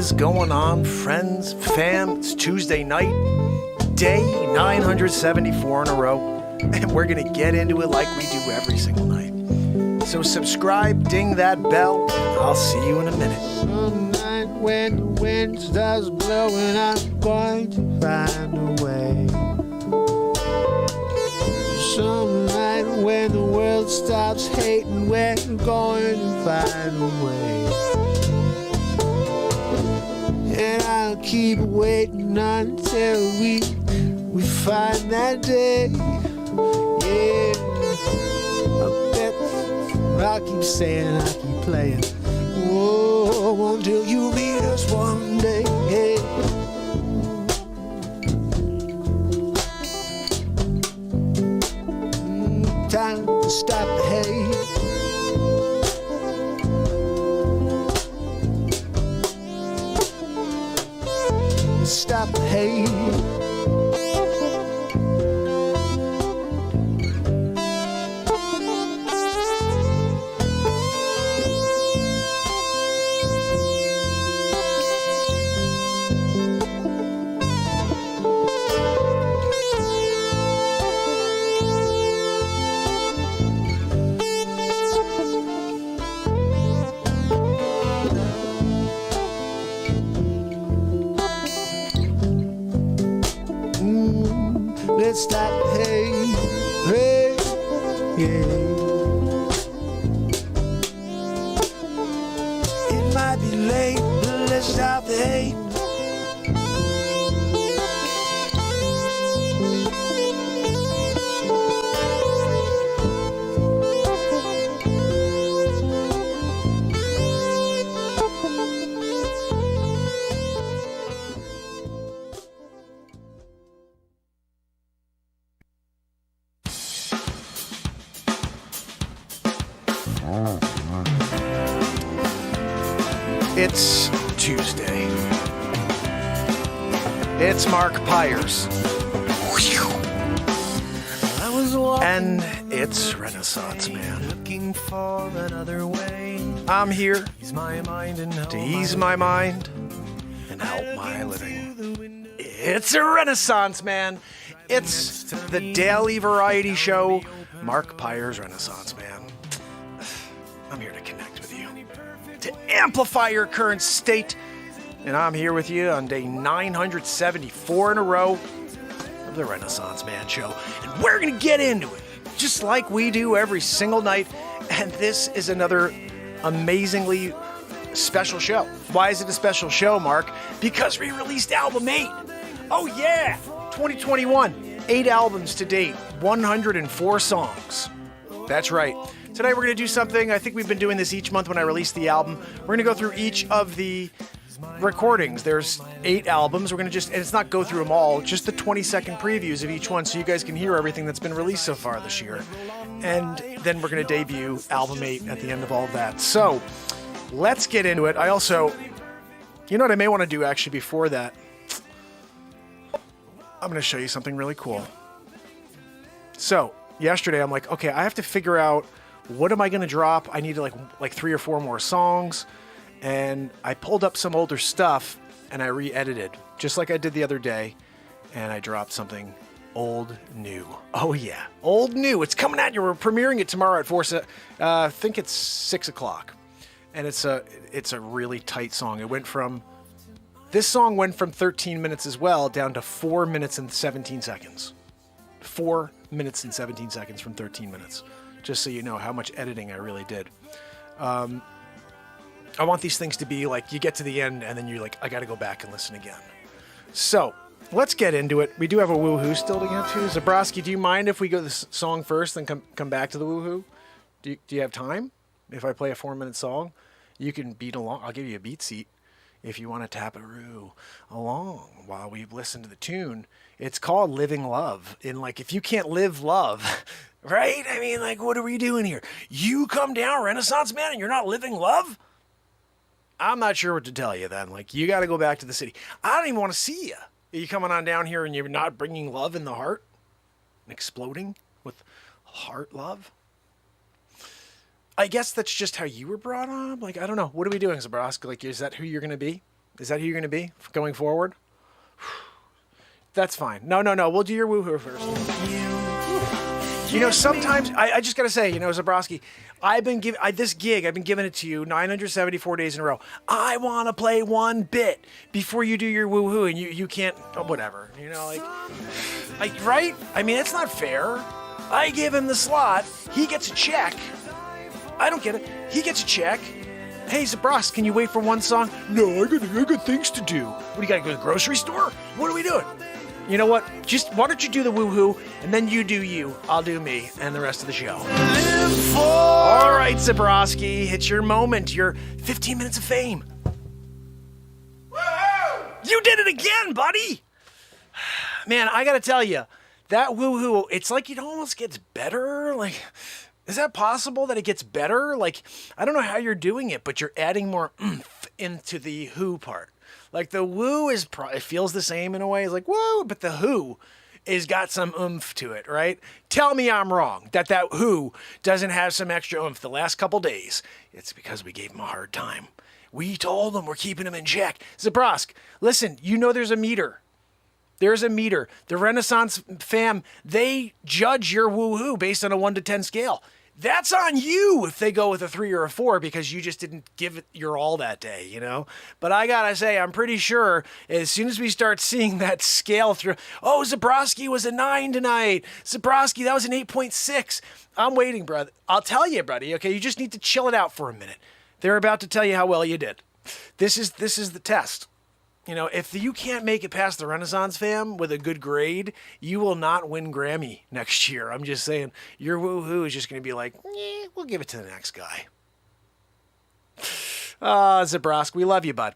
is going on, friends, fam? It's Tuesday night, day 974 in a row, and we're going to get into it like we do every single night. So subscribe, ding that bell, and I'll see you in a minute. Some night when the wind starts blowing, I'm going to find a way. Some night when the world stops hating, we're going to find a way. And I'll keep waiting until we find that day. Yeah, I bet I'll keep saying, I'll keep playing. Oh, until you meet us one day. Yeah. Time to stop the hate. Stop the hate. Let's stop the hate, hey, yeah. It might be late, but let's stop the hate. It's Tuesday. It's Mark Pires. And it's Renaissance Man. Looking for another way. I'm here Ease my mind and to ease my mind and help my living. It's a Renaissance Man. It's the daily variety show, Mark Pires Renaissance Man. I'm here to connect with you, to amplify your current state. And I'm here with you on day 974 in a row of the Renaissance Man Show. And we're going to get into it, just like we do every single night. And this is another amazingly special show. Why is it a special show, Mark? Because we released album 8. Oh yeah, 2021. 8 albums to date, 104 songs. That's right. Today we're going to do something, I think we've been doing this each month when I release the album. We're going to go through each of the recordings. There's 8 albums. We're going to just, and it's not go through them all, just the 20-second previews of each one so you guys can hear everything that's been released so far this year. And then we're going to debut album 8 at the end of all of that. So let's get into it. I also, you know what I may want to do actually before that? I'm going to show you something really cool. So yesterday I'm like, okay, I have to figure out what am I going to drop. I need like 3 or 4 more songs. And I pulled up some older stuff and I re-edited just like I did the other day. And I dropped something old new. Oh yeah, old new. It's coming at you. We're premiering it tomorrow at 4. I think it's 6 o'clock, and it's a really tight song. This song went from 13 minutes as well down to 4 minutes and 17 seconds. 4 minutes and 17 seconds from 13 minutes. Just so you know how much editing I really did. I want these things to be like you get to the end and then you're like, I got to go back and listen again. So. Let's get into it. We do have a woohoo still to get to. Zabrowski, do you mind if we go this song first, then come back to the woohoo? Do you have time? If I play a 4-minute song, you can beat along. I'll give you a beat seat if you want to tap-a-roo along while we listen to the tune. It's called Living Love. And like, if you can't live love, right? I mean, like, what are we doing here? You come down, Renaissance man, and you're not living love? I'm not sure what to tell you then. Like, you got to go back to the city. I don't even want to see you. Are you coming on down here and you're not bringing love in the heart? Exploding with heart love? I guess that's just how you were brought up. Like, I don't know. What are we doing, Zabrowski? Like, is that who you're going to be? Is that who you're going to be going forward? That's fine. No. We'll do your woohoo first. You know, sometimes, I just got to say, you know, Zabrowski, I've been giving it to you 974 days in a row. I want to play one bit before you do your woohoo, and you can't, whatever. You know, like, right? I mean, it's not fair. I give him the slot. He gets a check. I don't get it. He gets a check. Hey, Zabrowski, can you wait for one song? No, I got things to do. What, do you got to go to the grocery store? What are we doing? You know what? Just why don't you do the woohoo, and then you do you. I'll do me, and the rest of the show. All right, Zabrowski, it's your moment. Your 15 minutes of fame. Woohoo! You did it again, buddy. Man, I gotta tell you, that woohoo, it's like it almost gets better. Like, is that possible that it gets better? Like, I don't know how you're doing it, but you're adding more oomph into the who part. Like, the woo it feels the same in a way. It's like, woo, but the who is got some oomph to it, right? Tell me I'm wrong, that who doesn't have some extra oomph the last couple days. It's because we gave him a hard time. We told him we're keeping him in check. Zabrowski, listen, you know there's a meter. There's a meter. The Renaissance fam, they judge your woohoo based on a 1 to 10 scale. That's on you if they go with a 3 or a 4 because you just didn't give it your all that day, you know? But I gotta say, I'm pretty sure as soon as we start seeing that scale through, oh, Zabrowski was a 9 tonight. Zabrowski, that was an 8.6. I'm waiting, brother. I'll tell you, buddy, okay? You just need to chill it out for a minute. They're about to tell you how well you did. This is the test. You know, if you can't make it past the Renaissance fam with a good grade, you will not win Grammy next year. I'm just saying, your woohoo is just going to be like, we'll give it to the next guy. Zabrowski, we love you, bud.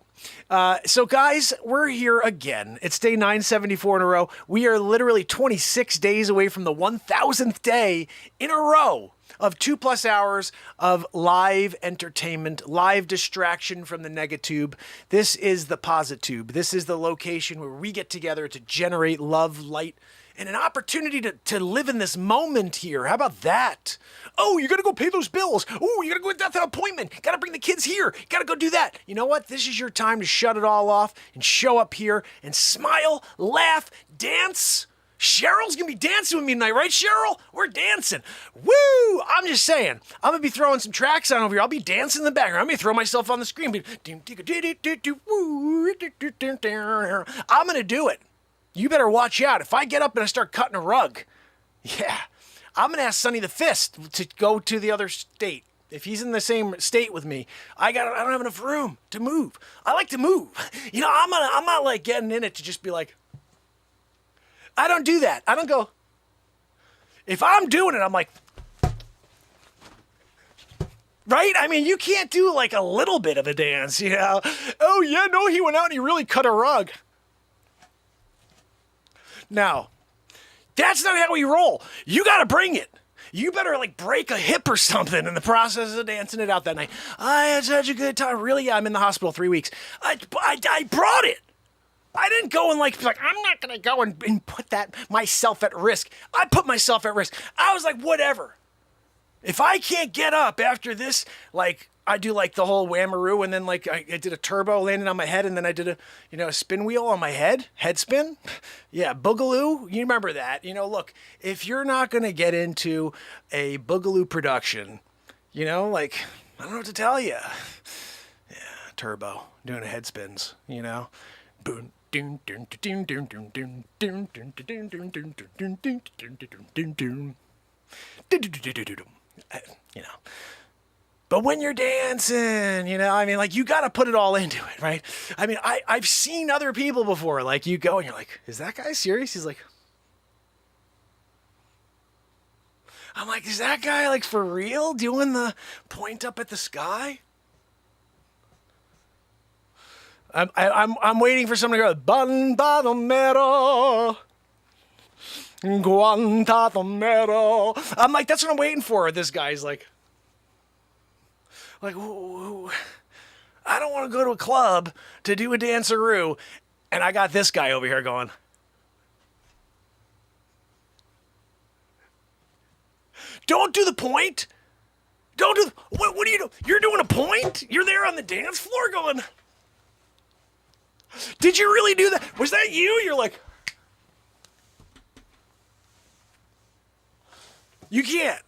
So, guys, we're here again. It's day 974 in a row. We are literally 26 days away from the 1,000th day in a row of 2+ hours of live entertainment, live distraction from the negatube. This is the Positube. This is the location where we get together to generate love, light, and an opportunity to live in this moment here. How about that? Oh, you gotta go pay those bills. Oh, you gotta go get that appointment. Gotta bring the kids here. Gotta go do that. You know what? This is your time to shut it all off and show up here and smile, laugh, dance. Cheryl's gonna be dancing with me tonight, right, Cheryl? We're dancing. Woo! I'm just saying, I'm gonna be throwing some tracks on over here. I'll be dancing in the background. I'm gonna throw myself on the screen. I'm gonna do it. You better watch out. If I get up and I start cutting a rug, yeah, I'm gonna ask Sonny the Fist to go to the other state. If he's in the same state with me, I don't have enough room to move. I like to move. You know, I'm not like getting in it to just be like, I don't do that. I don't go. If I'm doing it, I'm like, right? I mean, you can't do like a little bit of a dance, you know? Oh, yeah, no, he went out and he really cut a rug. Now, that's not how we roll. You got to bring it. You better like break a hip or something in the process of dancing it out that night. I had such a good time. Really, I'm in the hospital 3 weeks. I brought it. I didn't go and like I'm not gonna go and put that myself at risk. I put myself at risk. I was like, whatever. If I can't get up after this, like I do like the whole whammaroo, and then like I did a turbo landing on my head, and then I did a spin wheel on my head spin. Yeah, boogaloo. You remember that? Look, if you're not gonna get into a boogaloo production, like I don't know what to tell you. Yeah, turbo doing a head spins. Boom. But when you're dancing, you got to put it all into it, right? I've seen other people before, like you go and you're like, is that guy serious? He's like, I'm like, is that guy like for real doing the point up at the sky? I'm waiting for someone to go, Bandanero, Guantanamero. I'm like, that's what I'm waiting for. This guy's like, I don't want to go to a club to do a danceroo, and I got this guy over here going, don't do the point. Don't do what do you do? You're doing a point? You're there on the dance floor going, did you really do that? Was that you? You're like, you can't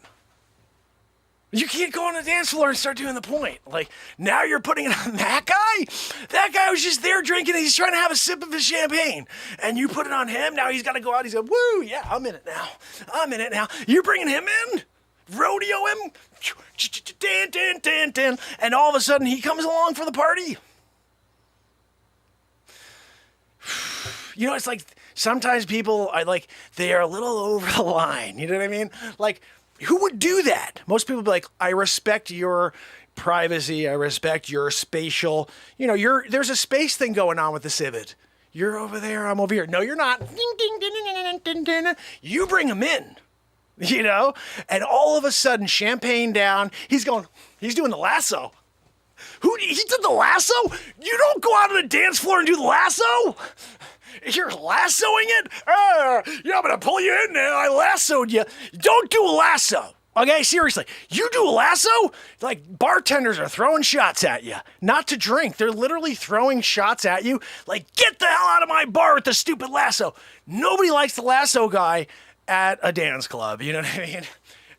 go on the dance floor and start doing the point. Like, now you're putting it on that guy? That guy was just there drinking, he's trying to have a sip of his champagne. And you put it on him, now he's got to go out, he's like, woo, yeah, I'm in it now. You're bringing him in? Rodeo him? And all of a sudden, he comes along for the party? It's like, sometimes people, they are a little over the line. You know what I mean? Like, who would do that? Most people be like, I respect your privacy. I respect your spatial. There's a space thing going on with the Civet. You're over there. I'm over here. No, you're not. You bring him in, and all of a sudden, champagne down. He's doing the lasso. He did the lasso? You don't go out on the dance floor and do the lasso? You're lassoing it? I'm going to pull you in now. I lassoed you. Don't do a lasso. Okay, seriously. You do a lasso? Like, bartenders are throwing shots at you. Not to drink. They're literally throwing shots at you. Like, get the hell out of my bar with the stupid lasso. Nobody likes the lasso guy at a dance club. You know what I mean?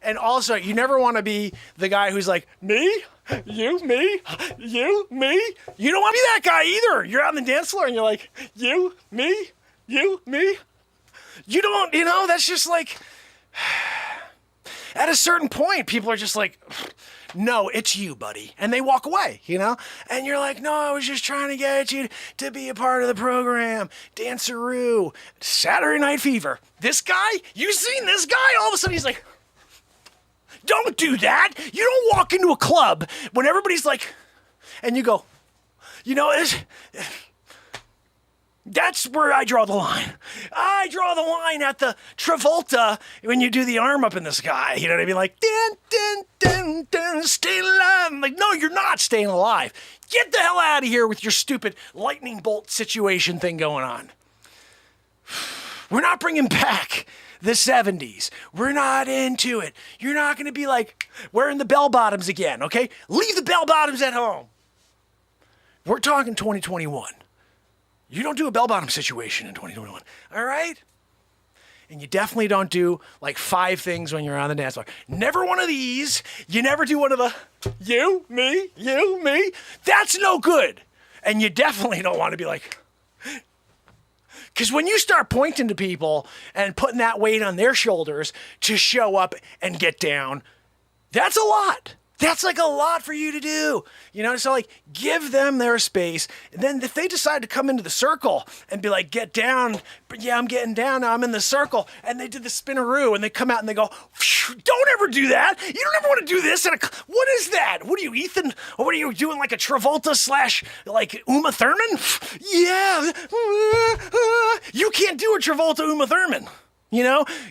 And also, you never want to be the guy who's like, me? You, me, you, me. You don't want to be that guy either. You're out on the dance floor and you're like, you, me, you, me. You don't, that's just like, at a certain point, people are just like, no, it's you, buddy. And they walk away, And you're like, no, I was just trying to get you to be a part of the program. Danceroo, Saturday Night Fever. This guy, you seen this guy? All of a sudden he's like, don't do that. You don't walk into a club when everybody's like, and you go, that's where I draw the line. I draw the line at the Travolta when you do the arm up in the sky. You know what I mean? Like, stay alive. I'm like, no, you're not staying alive. Get the hell out of here with your stupid lightning bolt situation thing going on. We're not bringing back the 70s. We're not into it. You're not going to be like wearing the bell bottoms again, okay? Leave the bell bottoms at home. We're talking 2021. You don't do a bell bottom situation in 2021, all right? And you definitely don't do like 5 things when you're on the dance floor. Never one of these. You never do one of the you, me. That's no good. And you definitely don't want to be like, because when you start pointing to people and putting that weight on their shoulders to show up and get down, that's a lot. That's like a lot for you to do. So like give them their space. And then if they decide to come into the circle and be like, get down, but yeah, I'm getting down now, I'm in the circle. And they did the spinneroo and they come out and they go, don't ever do that. You don't ever want to do this. What is that? What are you, Ethan? Or what are you doing, like a Travolta / like Uma Thurman? Yeah. You can't do a Travolta Uma Thurman.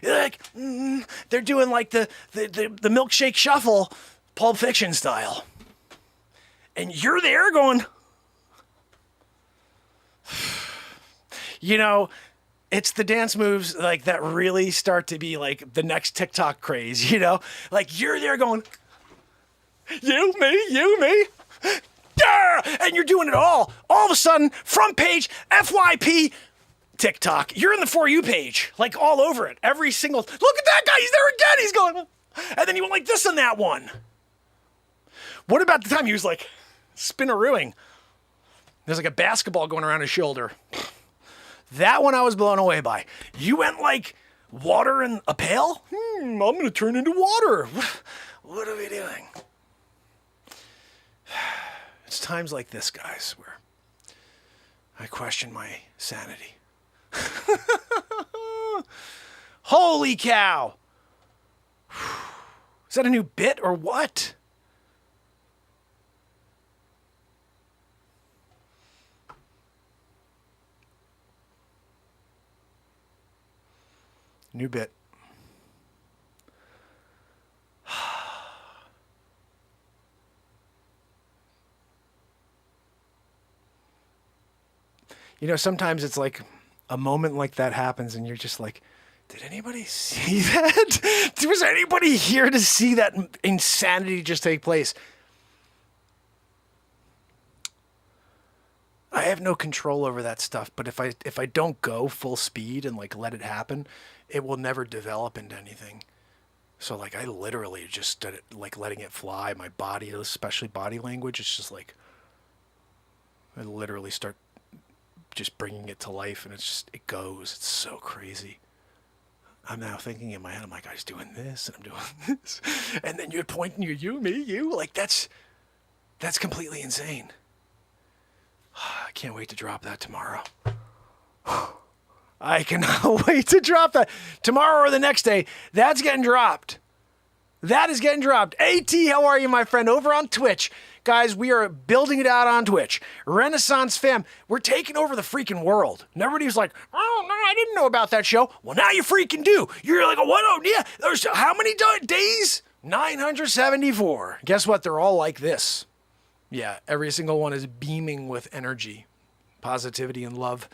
Like, they're doing like the milkshake shuffle, Pulp Fiction style. And you're there going, You know, it's the dance moves like that really start to be like the next TikTok craze, you know? Like you're there going, you, me. Yeah! And you're doing it all of a sudden, front page, FYP, TikTok. You're in the For You page, like all over it. Every single, look at that guy, he's there again, he's going, and then you went like this on that one. What about the time he was like spinarooing? There's like a basketball going around his shoulder. That one I was blown away by. You went like water in a pail? I'm going to turn into water. What are we doing? It's times like this, guys, where I question my sanity. Holy cow! Is that a new bit or what? New bit. You know, sometimes it's like a moment like that happens and you're just like, did anybody see that? Was anybody here to see that insanity just take place? I have no control over that stuff, but if I don't go full speed and like let it happen, it will never develop into anything. So like I literally just started like letting it fly. My body, especially body language, it's just like I literally start just bringing it to life, and it goes. It's so crazy. I'm now thinking in my head, I'm like, I was doing this and I'm doing this, and then you're pointing, you, me, you, like that's completely insane. I can't wait to drop that tomorrow. I cannot wait to drop that tomorrow or the next day. That's getting dropped. That is getting dropped. AT, how are you, my friend? Over on Twitch. Guys, we are building it out on Twitch. Renaissance fam, we're taking over the freaking world. And everybody's like, oh, no, I didn't know about that show. Well, now you freaking do. You're like, what? Oh, yeah. There's how many days? 974. Guess what? They're all like this. Yeah, every single one is beaming with energy, positivity, and love.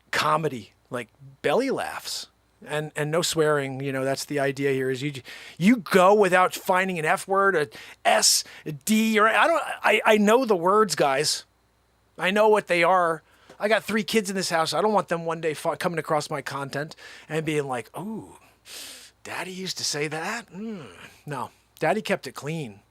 Comedy, like belly laughs. And no swearing, you know, that's the idea here is you go without finding an F word, a S, a D, or I know the words, guys. I know what they are. I got 3 kids in this house. I don't want them one day coming across my content and being like, oh, Daddy used to say that? No, Daddy kept it clean.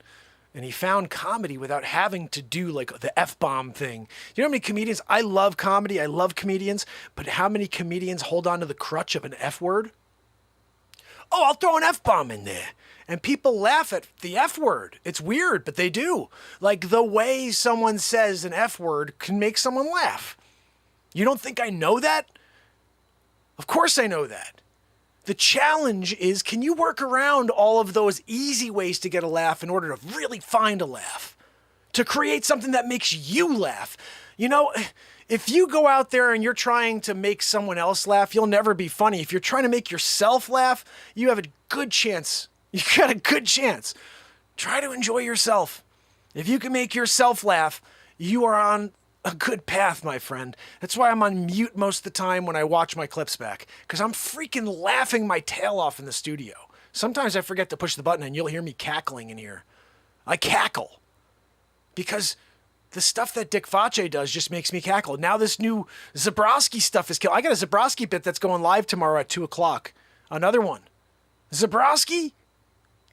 And he found comedy without having to do like the F-bomb thing. You know how many comedians, I love comedy, I love comedians, but how many comedians hold on to the crutch of an F word? Oh, I'll throw an F-bomb in there. And people laugh at the F word. It's weird, but they do. Like the way someone says an F word can make someone laugh. You don't think I know that? Of course I know that. The challenge is, can you work around all of those easy ways to get a laugh in order to really find a laugh? To create something that makes you laugh. You know, if you go out there and you're trying to make someone else laugh, you'll never be funny. If you're trying to make yourself laugh, you have a good chance. You got a good chance. Try to enjoy yourself. If you can make yourself laugh, you are on a good path, my friend. That's why I'm on mute most of the time when I watch my clips back, because I'm freaking laughing my tail off in the studio. Sometimes I forget to push the button and you'll hear me cackling in here. I cackle because the stuff that Dick Facce does just makes me cackle. Now this new Zabrowski stuff is killing. I got a Zabrowski bit that's going live tomorrow at 2:00. Another one. Zabrowski,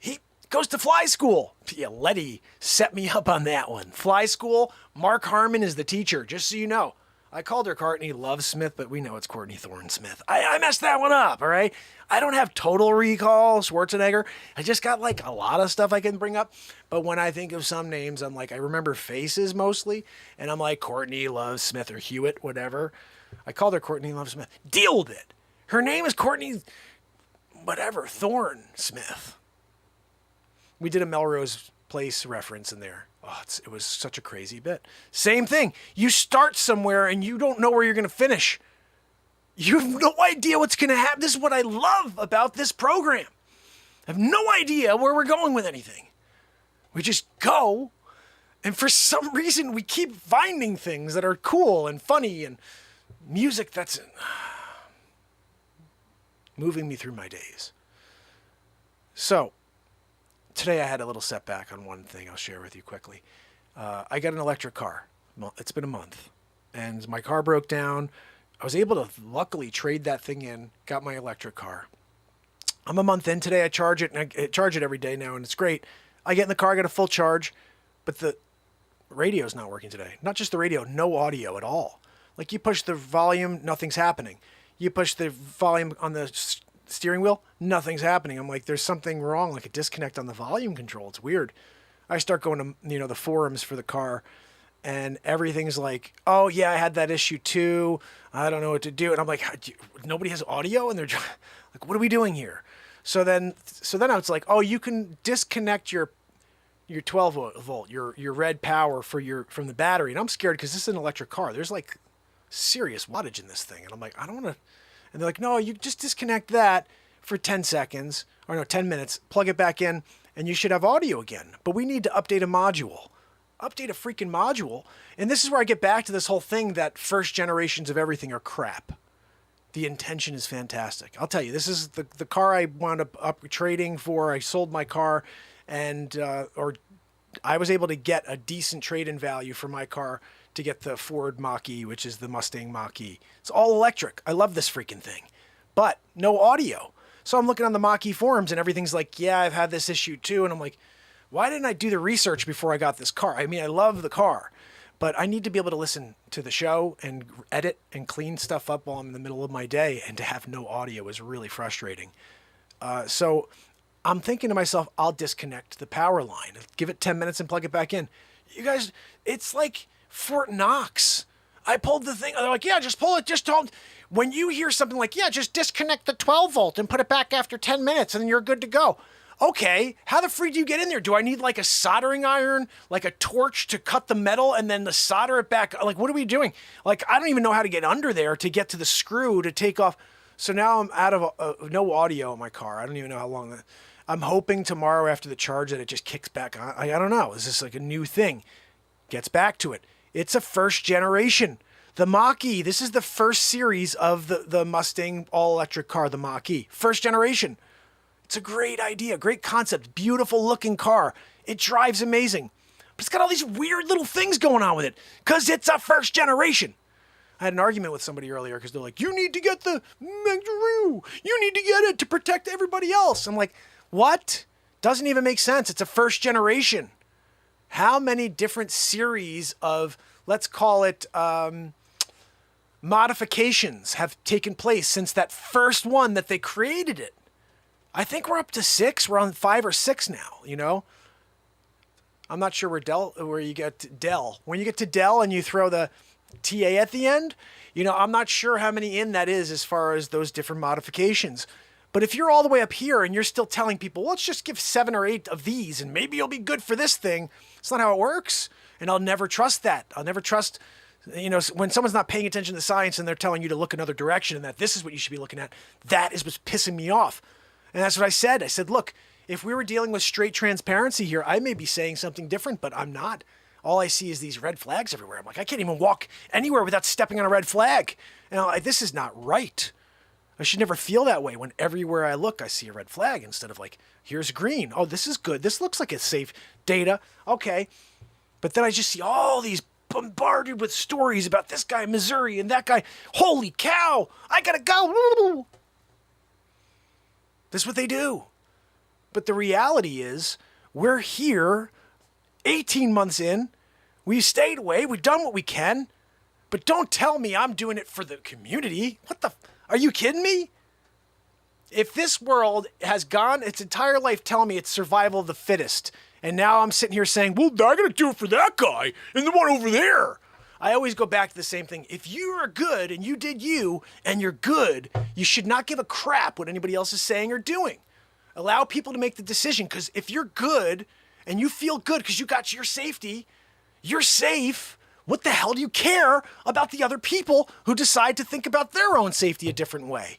he goes to fly school. Yeah, Letty set me up on that one. Fly school, Mark Harmon is the teacher, just so you know. I called her Courtney Love Smith, but we know it's Courtney Thorne Smith. I messed that one up, all right? I don't have Total Recall, Schwarzenegger. I just got like a lot of stuff I can bring up. But when I think of some names, I'm like, I remember faces mostly. And I'm like, Courtney Love Smith or Hewitt, whatever. I called her Courtney Love Smith. Deal with it. Her name is Courtney, whatever, Thorne Smith. We did a Melrose Place reference in there. Oh, it was such a crazy bit. Same thing. You start somewhere and you don't know where you're going to finish. You have no idea what's going to happen. This is what I love about this program. I have no idea where we're going with anything. We just go, and for some reason we keep finding things that are cool and funny and music that's moving me through my days. So, today I had a little setback on one thing I'll share with you quickly. I got an electric car. It's been a month. And my car broke down. I was able to luckily trade that thing in, got my electric car. I'm a month in today. I charge it, and I charge it every day now, and it's great. I get in the car, I get a full charge, but the radio's not working today. Not just the radio, no audio at all. Like you push the volume, nothing's happening. You push the volume on the steering wheel, nothing's happening. I'm like, there's something wrong, like a disconnect on the volume control. It's weird. I start going to, the forums for the car, and everything's like, oh yeah, I had that issue too. I don't know what to do. And I'm like, nobody has audio? And they're like, what are we doing here? So then I was like, oh, you can disconnect your 12 volt, your red power from the battery. And I'm scared because this is an electric car. There's like serious wattage in this thing. And I'm like, I don't want to. And they're like, no, you just disconnect that for 10 seconds or no, 10 minutes, plug it back in, and you should have audio again. But we need to update a module. Update a freaking module. And this is where I get back to this whole thing that first generations of everything are crap. The intention is fantastic. I'll tell you, this is the car I wound up trading for. I sold my car, and or I was able to get a decent trade-in value for my car to get the Ford Mach-E, which is the Mustang Mach-E. It's all electric. I love this freaking thing, but no audio. So I'm looking on the Mach-E forums, and everything's like, yeah, I've had this issue too. And I'm like, why didn't I do the research before I got this car? I mean, I love the car, but I need to be able to listen to the show and edit and clean stuff up while I'm in the middle of my day, and to have no audio is really frustrating. So I'm thinking to myself, I'll disconnect the power line, give it 10 minutes and plug it back in. You guys, it's like Fort Knox. I pulled the thing. They're like, yeah, just pull it. Just don't. When you hear something like, yeah, just disconnect the 12 volt and put it back after 10 minutes and you're good to go. Okay, how the freak do you get in there? Do I need like a soldering iron, like a torch to cut the metal and then to solder it back? Like, what are we doing? Like, I don't even know how to get under there to get to the screw to take off. So now I'm out of no audio in my car. I don't even know how long. I'm hoping tomorrow after the charge that it just kicks back on. I don't know. Is this like a new thing? Gets back to it. It's a first generation. The Mach-E, this is the first series of the Mustang all-electric car, the Mach-E. First generation. It's a great idea, great concept, beautiful looking car. It drives amazing. But it's got all these weird little things going on with it because it's a first generation. I had an argument with somebody earlier because they're like, you need to get the Mangaroo. You need to get it to protect everybody else. I'm like, what? Doesn't even make sense. It's a first generation. How many different series of, let's call it, modifications have taken place since that first one that they created it? I think we're up to 6. We're on 5 or 6 now, I'm not sure where you get to Dell. When you get to Dell and you throw the TA at the end, I'm not sure how many in that is as far as those different modifications. But if you're all the way up here and you're still telling people, well, let's just give 7 or 8 of these and maybe you'll be good for this thing. It's not how it works. And I'll never trust that. I'll never trust, when someone's not paying attention to science and they're telling you to look another direction and that this is what you should be looking at. That is what's pissing me off. And that's what I said. I said, look, if we were dealing with straight transparency here, I may be saying something different, but I'm not. All I see is these red flags everywhere. I'm like, I can't even walk anywhere without stepping on a red flag. And I'm like, this is not right. I should never feel that way when everywhere I look, I see a red flag instead of like, here's green. Oh, this is good. This looks like it's safe data. Okay. But then I just see all these bombarded with stories about this guy in Missouri and that guy. Holy cow. I gotta go. That's what they do. But the reality is, we're here 18 months in. We've stayed away. We've done what we can. But don't tell me I'm doing it for the community. Are you kidding me? If this world has gone its entire life telling me it's survival of the fittest, and now I'm sitting here saying, well, I gotta do it for that guy and the one over there. I always go back to the same thing. If you are good and you did you and you're good, you should not give a crap what anybody else is saying or doing. Allow people to make the decision, because if you're good and you feel good because you got your safety, you're safe. What the hell do you care about the other people who decide to think about their own safety a different way?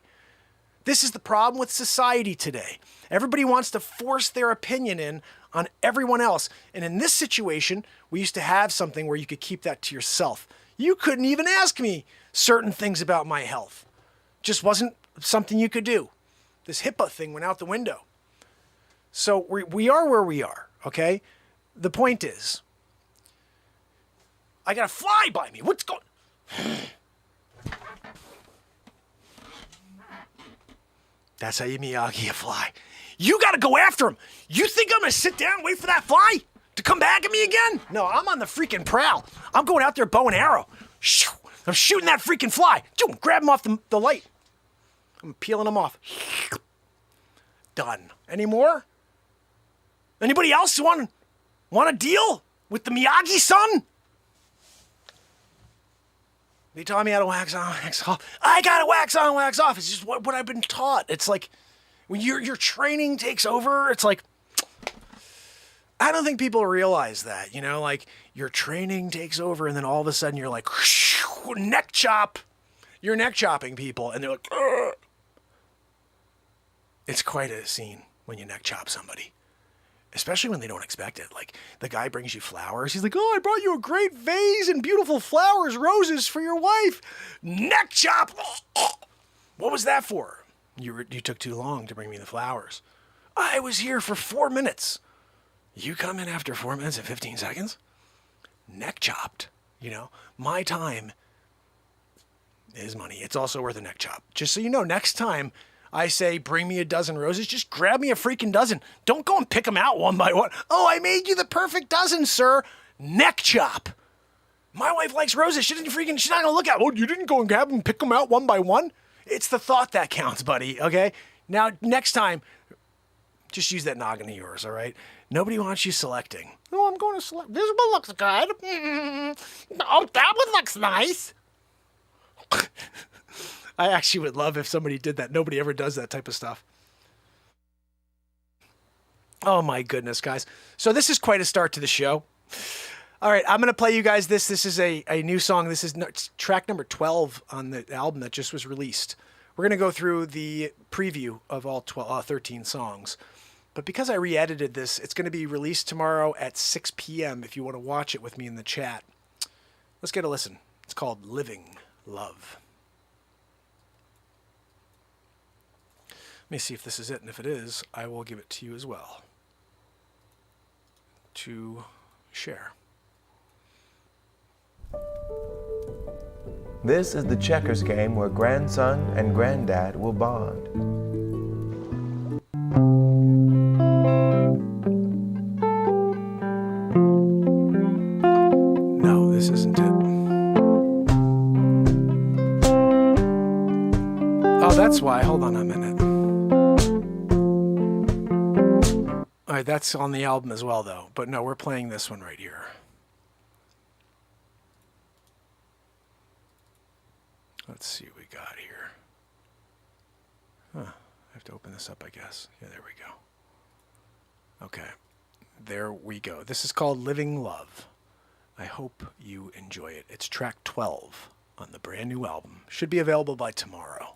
This is the problem with society today. Everybody wants to force their opinion in on everyone else. And in this situation, we used to have something where you could keep that to yourself. You couldn't even ask me certain things about my health. Just wasn't something you could do. This HIPAA thing went out the window. So we are where we are, okay? The point is, I got a fly by me. What's going... That's how you Miyagi a fly. You got to go after him. You think I'm going to sit down and wait for that fly to come back at me again? No, I'm on the freaking prowl. I'm going out there bow and arrow. I'm shooting that freaking fly. Grab him off the light. I'm peeling him off. Done. Any more? Anybody else want to deal with the Miyagi-san? They taught me how to wax on, wax off. I gotta wax on, wax off. It's just what I've been taught. It's like when your training takes over, it's like, I don't think people realize that, you know, like your training takes over and then all of a sudden you're like, neck chop. You're neck chopping people and they're like, ugh. It's quite a scene when you neck chop somebody. Especially when they don't expect it. Like, the guy brings you flowers. He's like, oh, I brought you a great vase and beautiful flowers, roses for your wife. Neck chop! What was that for? You took too long to bring me the flowers. I was here for 4 minutes. You come in after 4 minutes and 15 seconds? Neck chopped. You know, my time is money. It's also worth a neck chop. Just so you know, next time I say, bring me a dozen roses, just grab me a freaking dozen. Don't go and pick them out one by one. Oh, I made you the perfect dozen, sir. Neck chop. My wife likes roses. She's not going to look at, oh, you didn't go and grab them and pick them out one by one? It's the thought that counts, buddy, okay? Now, next time, just use that noggin of yours, all right? Nobody wants you selecting. Oh, I'm going to select. This one looks good. Oh, that one looks nice. I actually would love if somebody did that. Nobody ever does that type of stuff. Oh my goodness, guys. So this is quite a start to the show. All right, I'm going to play you guys this. This is a new song. This is track number 12 on the album that just was released. We're going to go through the preview of all 13 songs. But because I re-edited this, it's going to be released tomorrow at 6 p.m. if you want to watch it with me in the chat. Let's get a listen. It's called Living Love. Let me see if this is it, and if it is, I will give it to you as well to share. This is the checkers game where grandson and granddad will bond. No, this isn't it. Oh, that's why. Hold on a minute. All right, that's on the album as well, though. But no, we're playing this one right here. Let's see what we got here. Huh. I have to open this up, I guess. Yeah, there we go. Okay. There we go. This is called Living Love. I hope you enjoy it. It's track 12 on the brand new album. Should be available by tomorrow.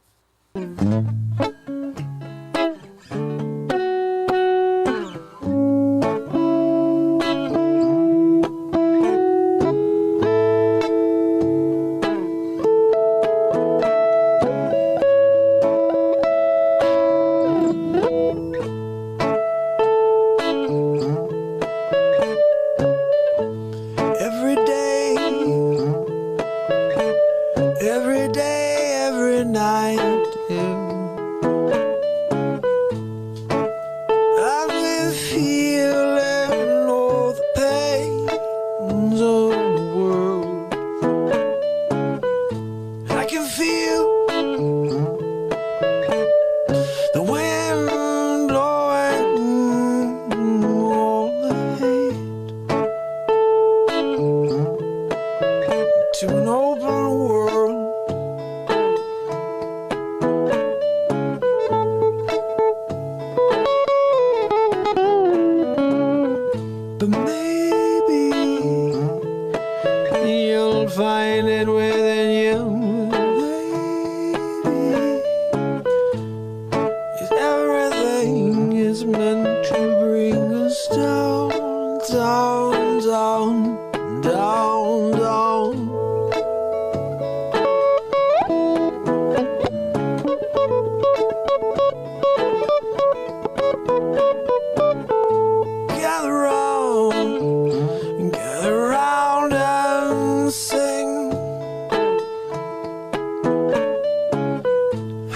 Every day, every night,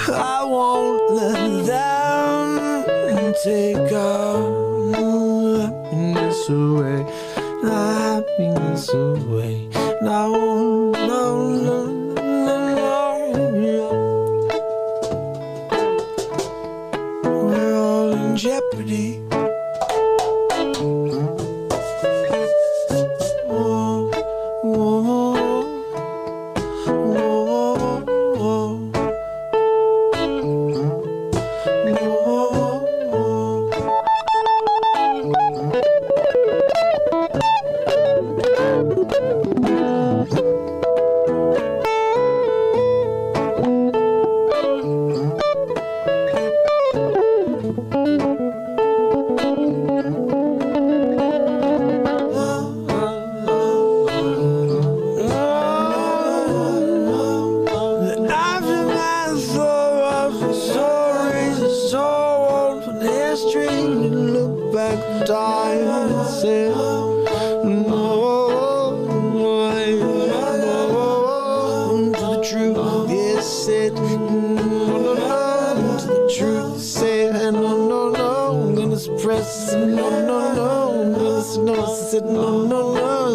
I won't let her down and take our happiness away, happiness away. No, no, no, no, no. We're all in jeopardy. Whoa, whoa, whoa, whoa.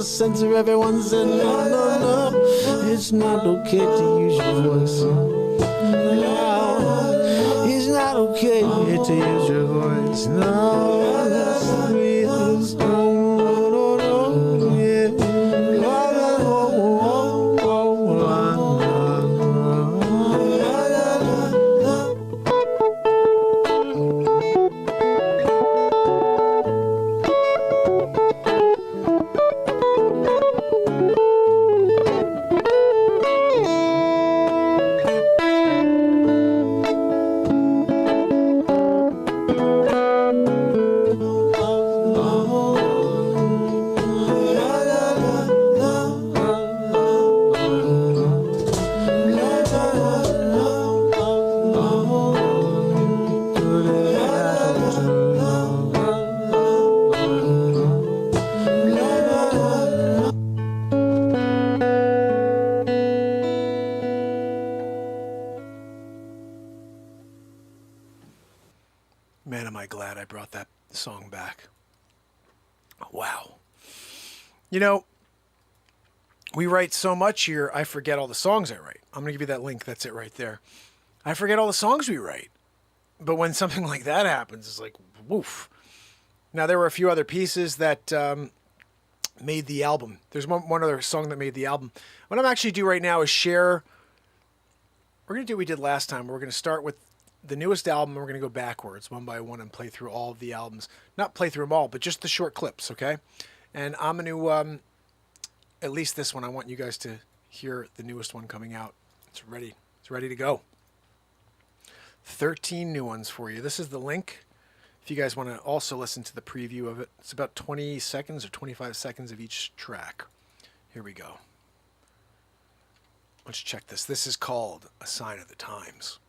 Censor everyone said no, no, no. It's not okay to use your voice. No, it's not okay to use your voice. No, that's the reason. No, no, no, yeah. Man, am I glad I brought that song back. Wow. You know, we write so much here, I forget all the songs I write. I'm going to give you that link. That's it right there. I forget all the songs we write. But when something like that happens, it's like, woof. Now, there were a few other pieces that made the album. There's one other song that made the album. What I'm actually do right now is share. We're going to do what we did last time. We're going to start with the newest album, and we're going to go backwards one by one and play through all of the albums. Not play through them all, but just the short clips, okay? And I'm going to, at least this one, I want you guys to hear the newest one coming out. It's ready. It's ready to go. 13 new ones for you. This is the link. If you guys want to also listen to the preview of it, it's about 20 seconds or 25 seconds of each track. Here we go. Let's check this. This is called A Sign of the Times.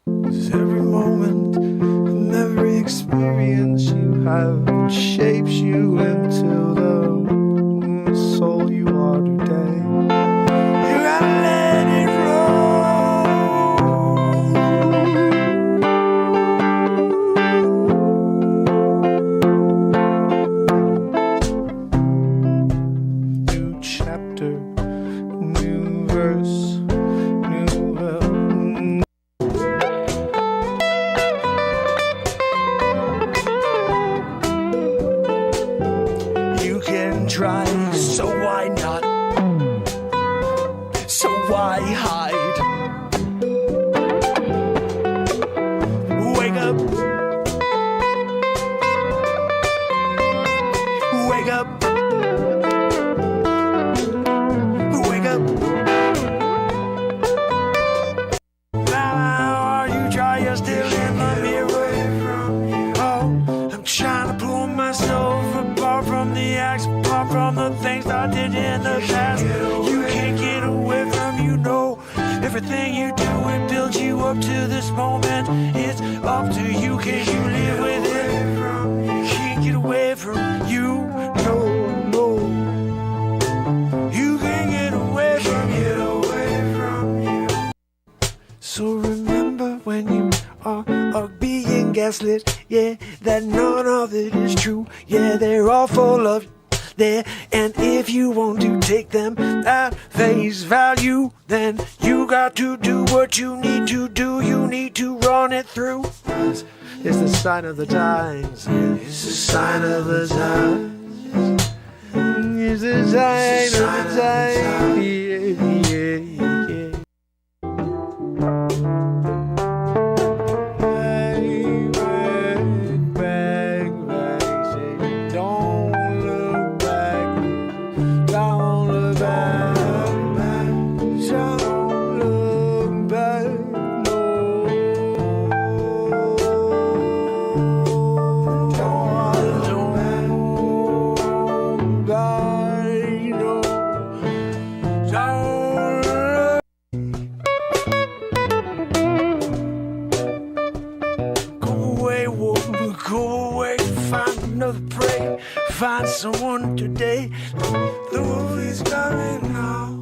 Every moment and every experience you have, it shapes you into the soul you are today. You gotta let it roll. New chapter, new verse, new help. Try, so why not? So why hide? Wake up. Wake up. Wake up. Now are you dry? You're still in the mirror. Oh, I'm trying to pull myself apart from the acts. From the things I did in the past, you can't get away from, you know, everything you do, it builds you up to this moment. It's up to you, can you live with it? Can't get away from you, no, no. You can't get away from it. gaslit, yeah, that none of it is true. Yeah, they're all full of there, and if you want to take them at face value, then you got to do what you need to do. You need to run it through. It's the sign of the times. It's the sign of the times. It's the sign of the times. Yeah, yeah, yeah. Find someone today. The wolf is coming now.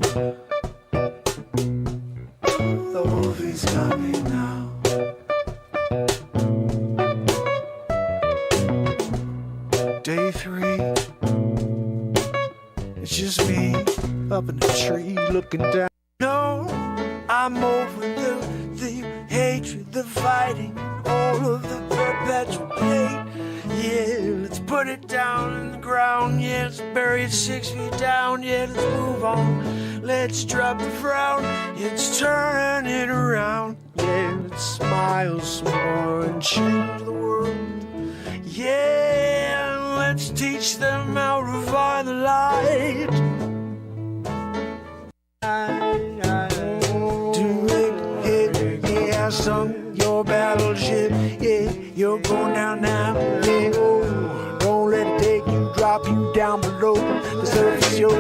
The wolf is coming now. Day 3. It's just me up in the tree looking down. No, I'm over the hatred, the fighting, all of the perpetual hate. Yeah, let's put it down in the ground. Yeah, let's bury it 6 feet down. Yeah, let's move on. Let's drop the frown. Let's turn it around. Yeah, let's smile some more and change the world. Yeah, let's teach them how to find the light. Yeah, sunk your battleship. Yeah, you're going down now. Yeah, don't let it take you, drop you down below the surface. You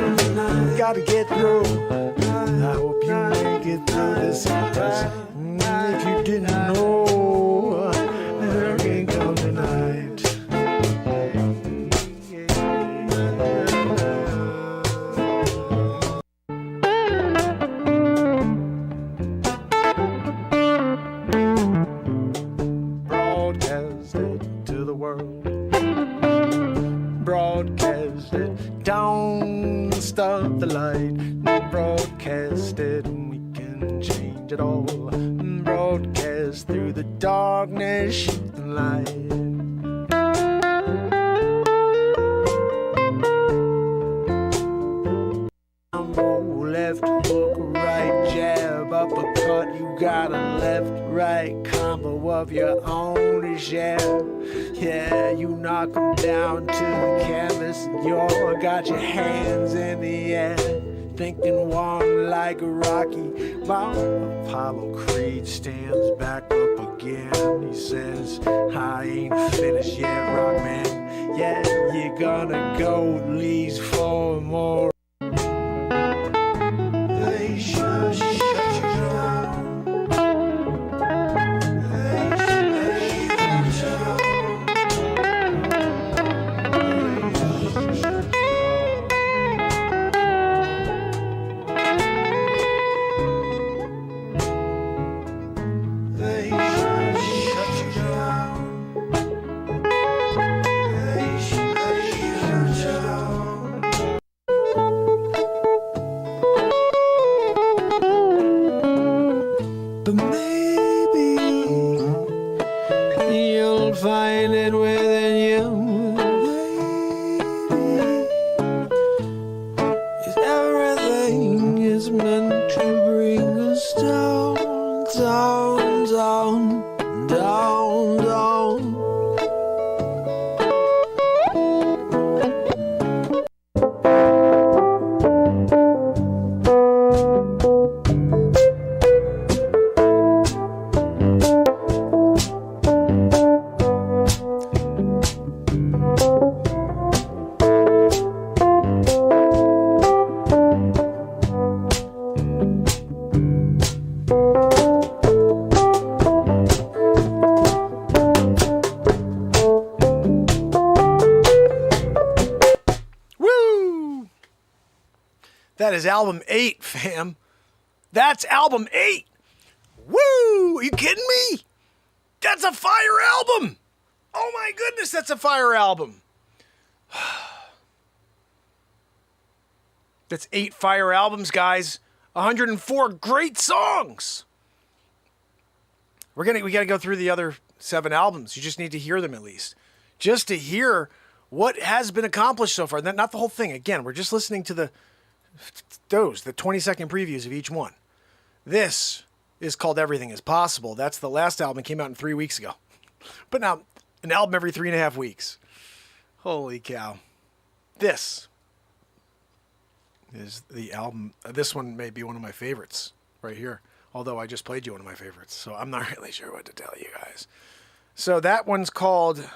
gotta get through. I hope you make it through this. If you didn't know, there can come tonight. Broadcast it, don't stop the light. Broadcast it, and we can change it all. Broadcast through the darkness, shoot the light. Left hook, right jab, uppercut. You got a left, right combo of your own to share. Yeah, you knock them down to the canvas. You got your hands in the air, thinking one like a Rocky. While Apollo Creed stands back up again. He says, I ain't finished yet, Rockman. Yeah, you're gonna go at least 4 more. Find it within you. Everything is meant to bring us down, down, down, down, down. That is album 8, fam. That's album 8. Woo! Are you kidding me? That's a fire album! Oh my goodness, that's a fire album. That's 8 fire albums, guys. 104 great songs. We gotta go through the other 7 albums. You just need to hear them at least. Just to hear what has been accomplished so far. Not the whole thing. Again, we're just listening to the 20-second previews of each one. This is called Everything is Possible. That's the last album. It came out in 3 weeks ago. But now, an album every 3.5 weeks. Holy cow. This is the album. This one may be one of my favorites right here. Although I just played you one of my favorites. So I'm not really sure what to tell you guys. So that one's called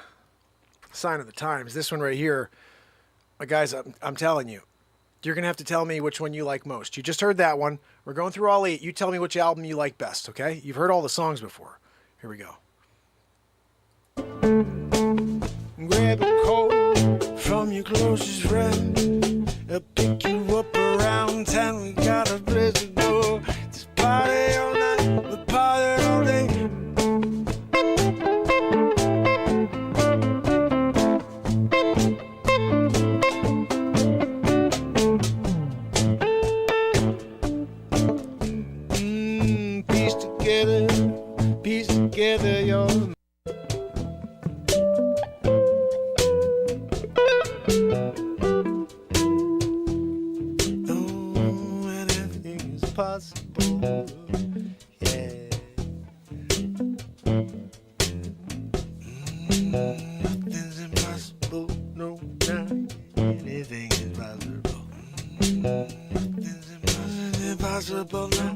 Sign of the Times. This one right here, guys, I'm telling you, you're going to have to tell me which one you like most. You just heard that one. We're going through all 8. You tell me which album you like best, okay? You've heard all the songs before. Here we go. Grab a coat from your closest friend. I'll pick you up around town. We got a place to go. It's party all night, we party all day. Piece together your possible, yeah. Nothing's impossible, no, not anything is possible. Nothing's impossible, no,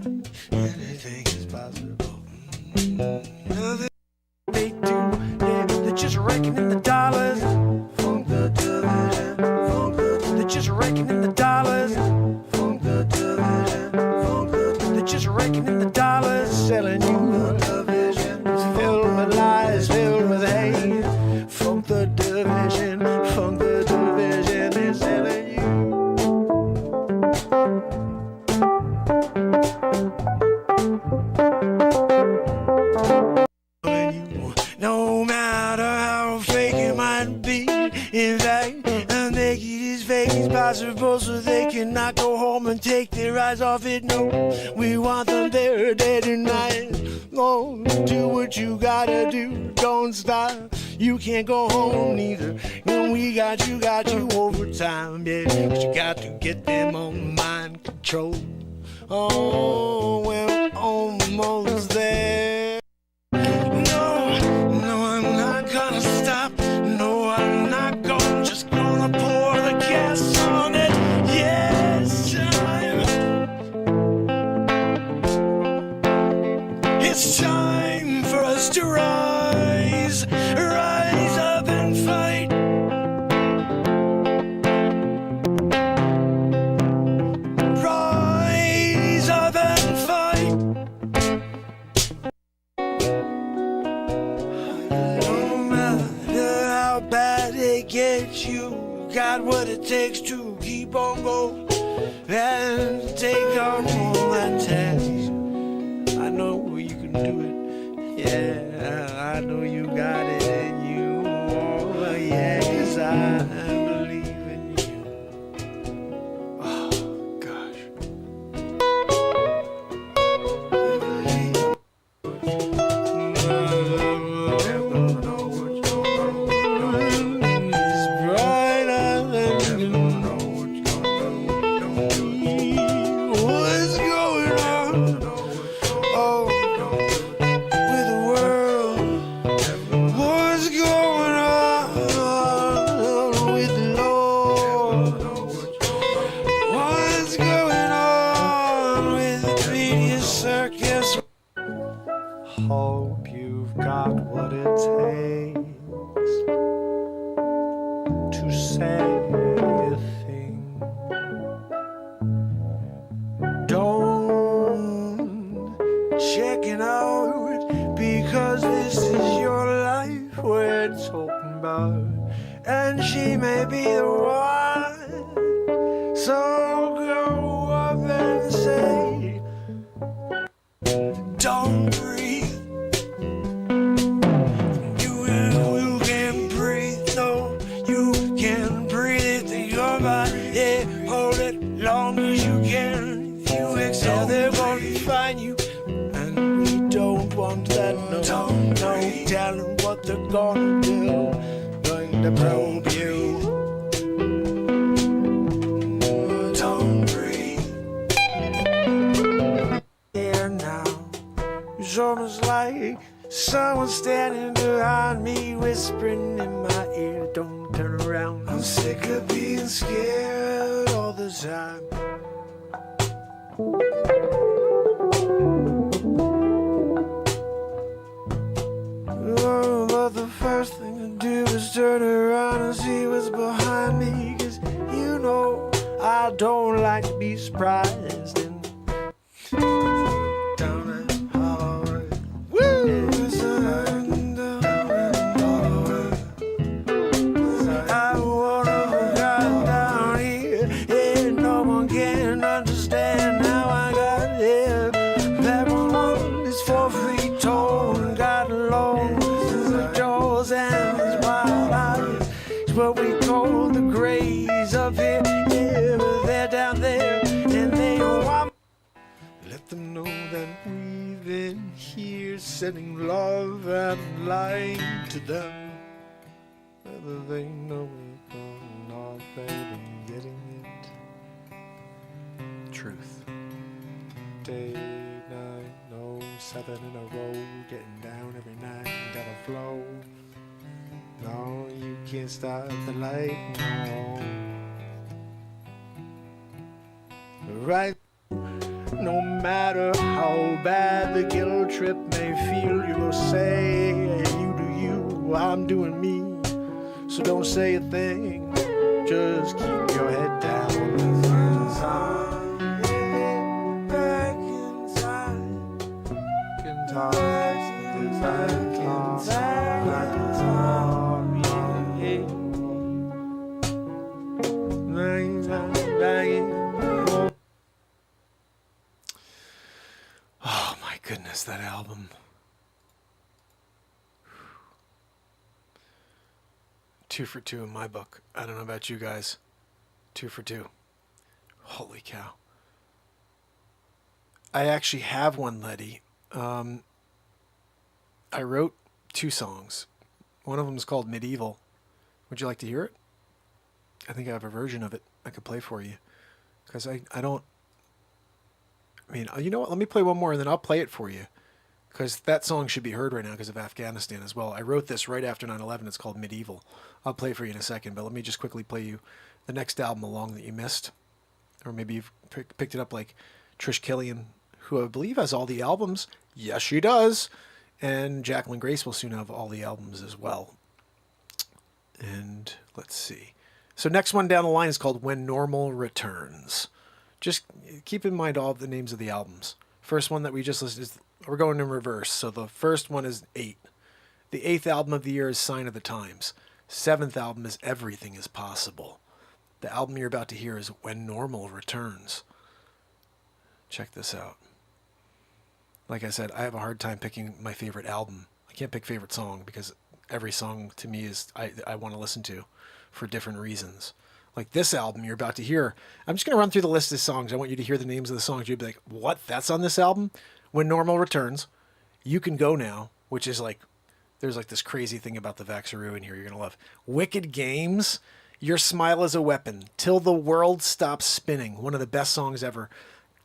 anything is possible. Nothing they do, they're just reckoning the dollars. Funk the division, funk the, they're just reckoning the dollars. Funk the division. Just reckoning the dollars, selling you the vision. It's filled with lies, filled with hate. Funk the division, they're selling you. No matter how fake it might be, in fact, I make it as fake as possible so they cannot go home and take their eyes off it. No, we want them there day and night. Oh, do what you gotta do, don't stop. You can't go home neither. And we got you over time, yeah. But you got to get them on mind control. Oh, we're almost there. No, I'm not gonna stop. No, I'm not gonna, just gonna pour the gas on it. Yes, time. It's time for us to rise up and fight. Rise up and fight. No matter how bad it gets, you got what it takes to keep on going and take on all that task. I know you can do it. Yeah, I know you got it in you. Oh, yes, I believe in you. Oh, gosh. What's going on? Oh, with the world. What's going on with the Lord? What's going on with the media circus? Hope you've got what it takes to say a thing. Don't check it out, because this is your life we're talking about, and she may be the one. So go up and say, don't breathe. ones that know, no telling what they're gonna do, going to probe you. Don't breathe. Here now, it's almost like someone standing behind me, whispering in my ear, don't turn around. I'm sick of being scared all the time. Oh, but the first thing to do is turn around and see what's behind me, 'cause you know I don't like to be surprised. And down and hard. Woo! I wanna go down here, and no one can understand how I got here. That one is 4 feet tall and got long jaws and his wild eyes. It's what we call the Greys up here. Yeah, but they're down there, and they want. Let them know that we've been here, sending love and light to them. Whether they know it or not, they've been getting it. Truth. Day, night, no, 7 in a row, getting down every night, gotta flow. No, you can't stop the light, no. Right, no matter how bad the guilt trip may feel, you will say, you do you, I'm doing me. So don't say a thing, just keep your head down. Back Oh my goodness, that album. 2 for 2 in my book. I don't know about you guys. 2 for 2. Holy cow. I actually have one, Letty. I wrote 2 songs. One of them is called Medieval. Would you like to hear it? I think I have a version of it I could play for you. Because I don't... I mean, you know what? Let me play one more and then I'll play it for you. Because that song should be heard right now because of Afghanistan as well. I wrote this right after 9/11. It's called Medieval. I'll play it for you in a second, but let me just quickly play you the next album along that you missed. Or maybe you've picked it up like Trish Killian, who I believe has all the albums. Yes, she does. And Jacqueline Grace will soon have all the albums as well. And let's see. So next one down the line is called When Normal Returns. Just keep in mind all of the names of the albums. First one that we just listed is, we're going in reverse. So the first one is 8. The 8th album of the year is Sign of the Times. 7th album is Everything is Possible. The album you're about to hear is When Normal Returns. Check this out. Like I said, I have a hard time picking my favorite album. I can't pick favorite song because every song to me is I want to listen to for different reasons. Like this album you're about to hear, I'm just going to run through the list of songs. I want you to hear the names of the songs. You'll be like, what? That's on this album? When Normal Returns, You Can Go Now, which is like, there's like this crazy thing about the Vaxaroo in here you're going to love. Wicked Games, Your Smile is a Weapon, Till the World Stops Spinning, one of the best songs ever.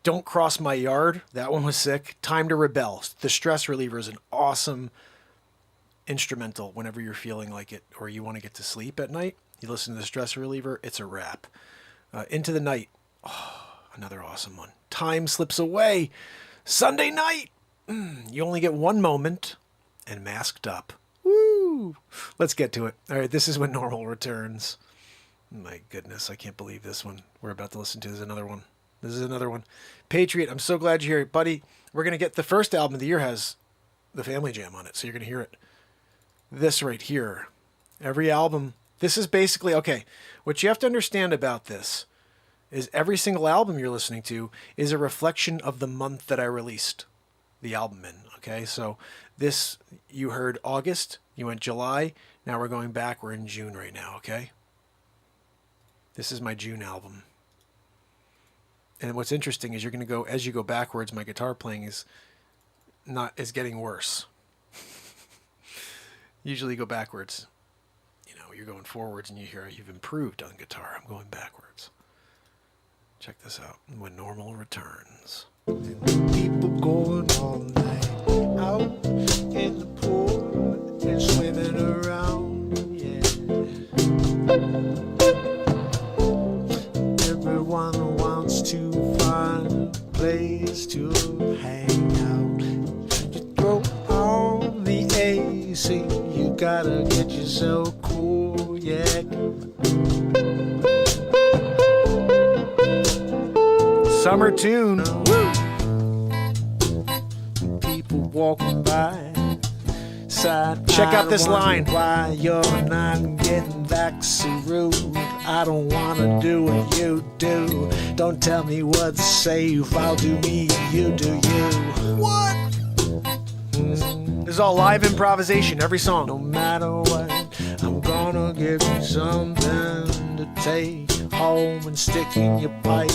Don't Cross My Yard, that one was sick. Time to Rebel, The Stress Reliever is an awesome instrumental whenever you're feeling like it or you want to get to sleep at night. You listen to The Stress Reliever, it's a wrap. Into the Night, another awesome one. Time Slips Away, Sunday Night, You Only Get One Moment, and Masked Up. Woo! Let's get to it. All right, this is When Normal Returns. My goodness, I can't believe this one we're about to listen to is another one. This is another one. Patriot, I'm so glad you're here. Buddy, we're going to get the first album of the year has the Family Jam on it, so you're going to hear it. This right here. Every album. This is basically, okay, what you have to understand about this is every single album you're listening to is a reflection of the month that I released the album in, okay? So this, you heard August, you went July, now we're going back, we're in June right now, okay? This is my June album. And what's interesting is you're going to go, as you go backwards, my guitar playing is is getting worse. Usually go backwards. You know, you're going forwards and you hear you've improved on guitar. I'm going backwards. Check this out. When normal returns. People going all night out in the pool and swimming around, yeah. Everyone wants to find a place to hang out. You throw on the AC, you gotta get yourself cool, yeah. Summer tune. Woo! People walking by, side. Check out this line. Why you're not getting back so rude? I don't wanna do what you do. Don't tell me what to say. If I'll do me, you do you. What? This is all live improvisation, every song. No matter what, I'm gonna give you something to take home and stick in your pipe.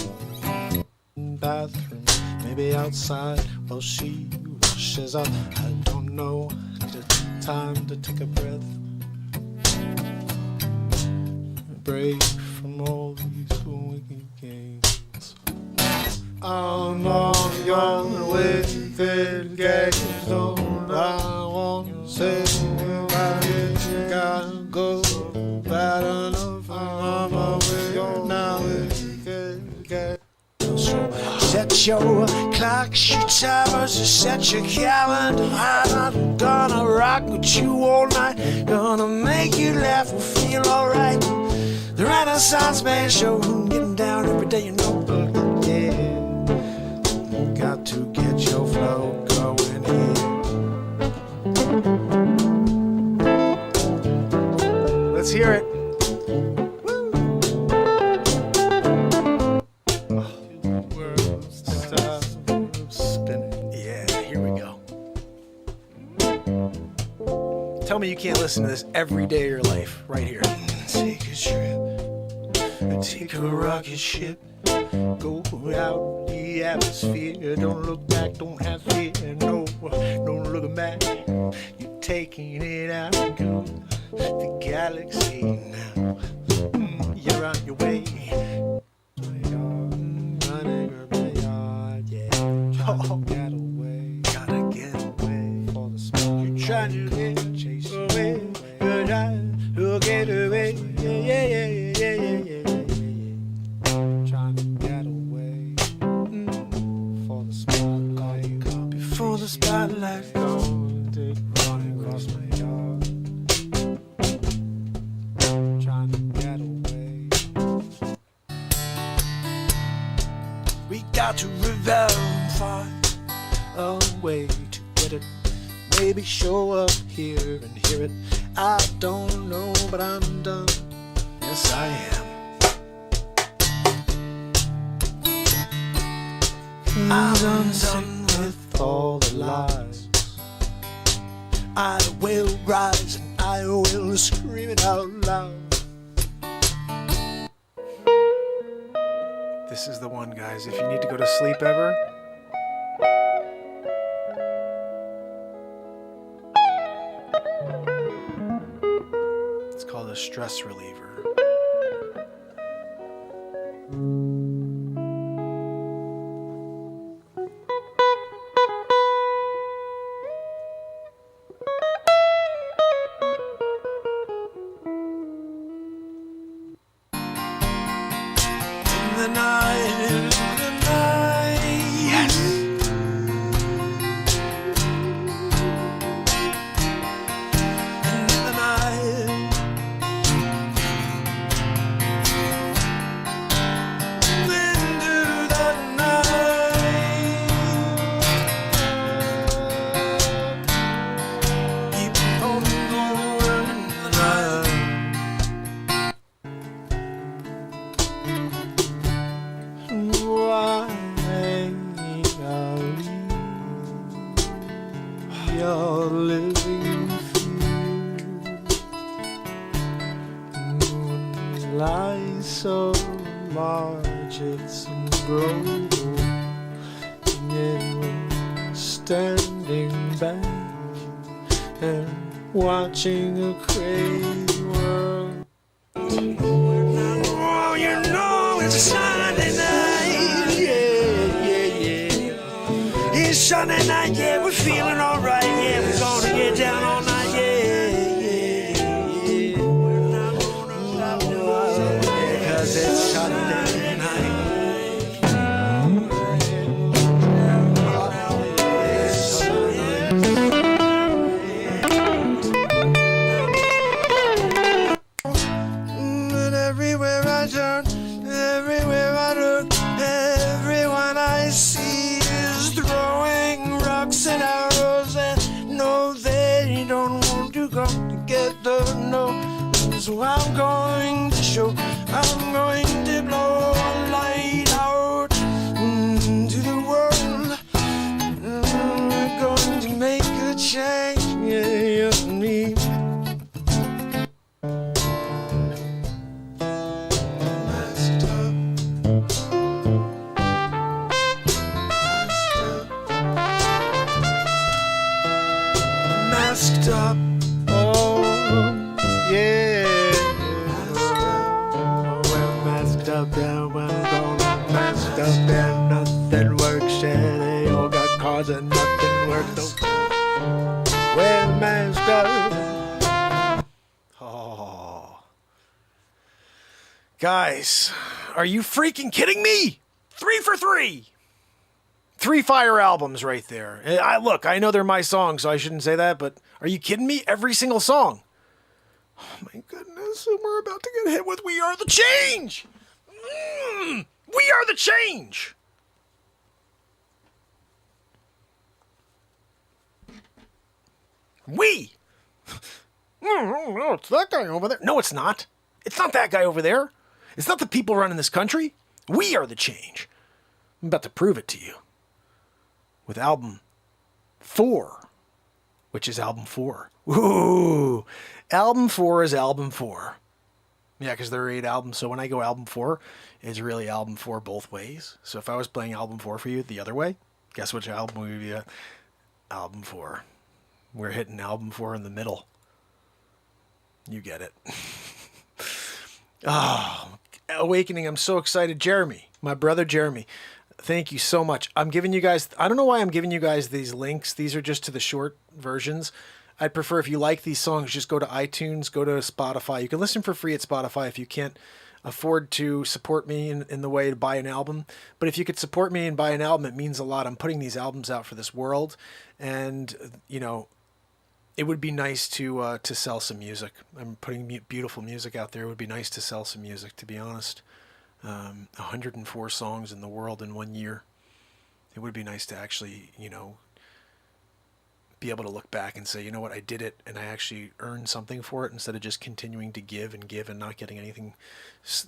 Bathroom, maybe outside while she washes up. I don't know, just time to take a breath, break from all these wicked games. I'm on your wicked games, don't I want to say I gotta go bad enough. I'm on your now wicked games. Set your clocks, your timers, set your calendar. I'm gonna rock with you all night. Gonna make you laugh and feel alright. The Renaissance Man Show, getting down every day, you know. Yeah, got to get your flow going here. Let's hear it. Tell me you can't listen to this every day of your life, right here. Take a trip, take a rocket ship, go out the atmosphere. Don't look back, don't have fear, no, don't look back. You're taking it out, go the galaxy now. You're on your way. Running around the yard, yeah. Trying to get away, gotta get away for the smoke. You're trying to get away, you're trying to get away, yeah, yeah, yeah, yeah, yeah, yeah, yeah. Trying to get away for the spotlight, before the spotlight goes, take running across my yard. Trying to get away. We got to rebel and find a way to get it. Maybe show up here and hear it. I don't know, but I'm done. Yes, I am. I'm done with all the lies. I will rise and I will scream it out loud. This is the one, guys. If you need to go to sleep ever, it's called a stress reliever. In the night, yes. In the night, into the night, keep on going in the night. You're living through lies so large it's global, and it will standing back and watching a crazy world. Oh, you know it's a Sunday night. Yeah. It's Sunday night, yeah, we're feeling alright. Yeah, we're gonna get down all night, yeah. We're not gonna stop, because it's Sunday night. And everywhere I turn, everywhere I look, everyone I see is throwing rocks and arrows, and no, they don't want to come together, no. So I'm going to show, I'm going to blow a light out to the world. We're going to make a change, yeah, me. Masked up. Oh, yeah. We're masked up and we're gonna masked up and nothing works. Yeah, they all got cars and nothing works. We're masked up. Oh. Guys, are you freaking kidding me? 3 for 3. 3 fire albums right there. Look, I know they're my songs, so I shouldn't say that, but are you kidding me? Every single song. Oh my goodness, and we're about to get hit with We Are the Change. We Are the Change. We. Oh, it's that guy over there. No, it's not. It's not that guy over there. It's not the people running this country. We are the change. I'm about to prove it to you. With album 4, which is album 4. Ooh, album 4 is album 4. Yeah, because there are 8 albums. So when I go album 4, it's really album 4 both ways. So if I was playing album 4 for you the other way, guess which album would be album 4. We're hitting album 4 in the middle. You get it. Oh, Awakening. I'm so excited. Jeremy, my brother Jeremy. Thank you so much. I'm giving you guys, I don't know why I'm giving you guys these links. These are just to the short versions. I'd prefer if you like these songs, just go to iTunes, go to Spotify. You can listen for free at Spotify if you can't afford to support me in the way to buy an album. But if you could support me and buy an album, it means a lot. I'm putting these albums out for this world. And, you know, it would be nice to sell some music. I'm putting beautiful music out there. It would be nice to sell some music, to be honest. 104 songs in the world in 1 year. It would be nice to actually, you know, be able to look back and say, you know what, I did it and I actually earned something for it instead of just continuing to give and not getting anything,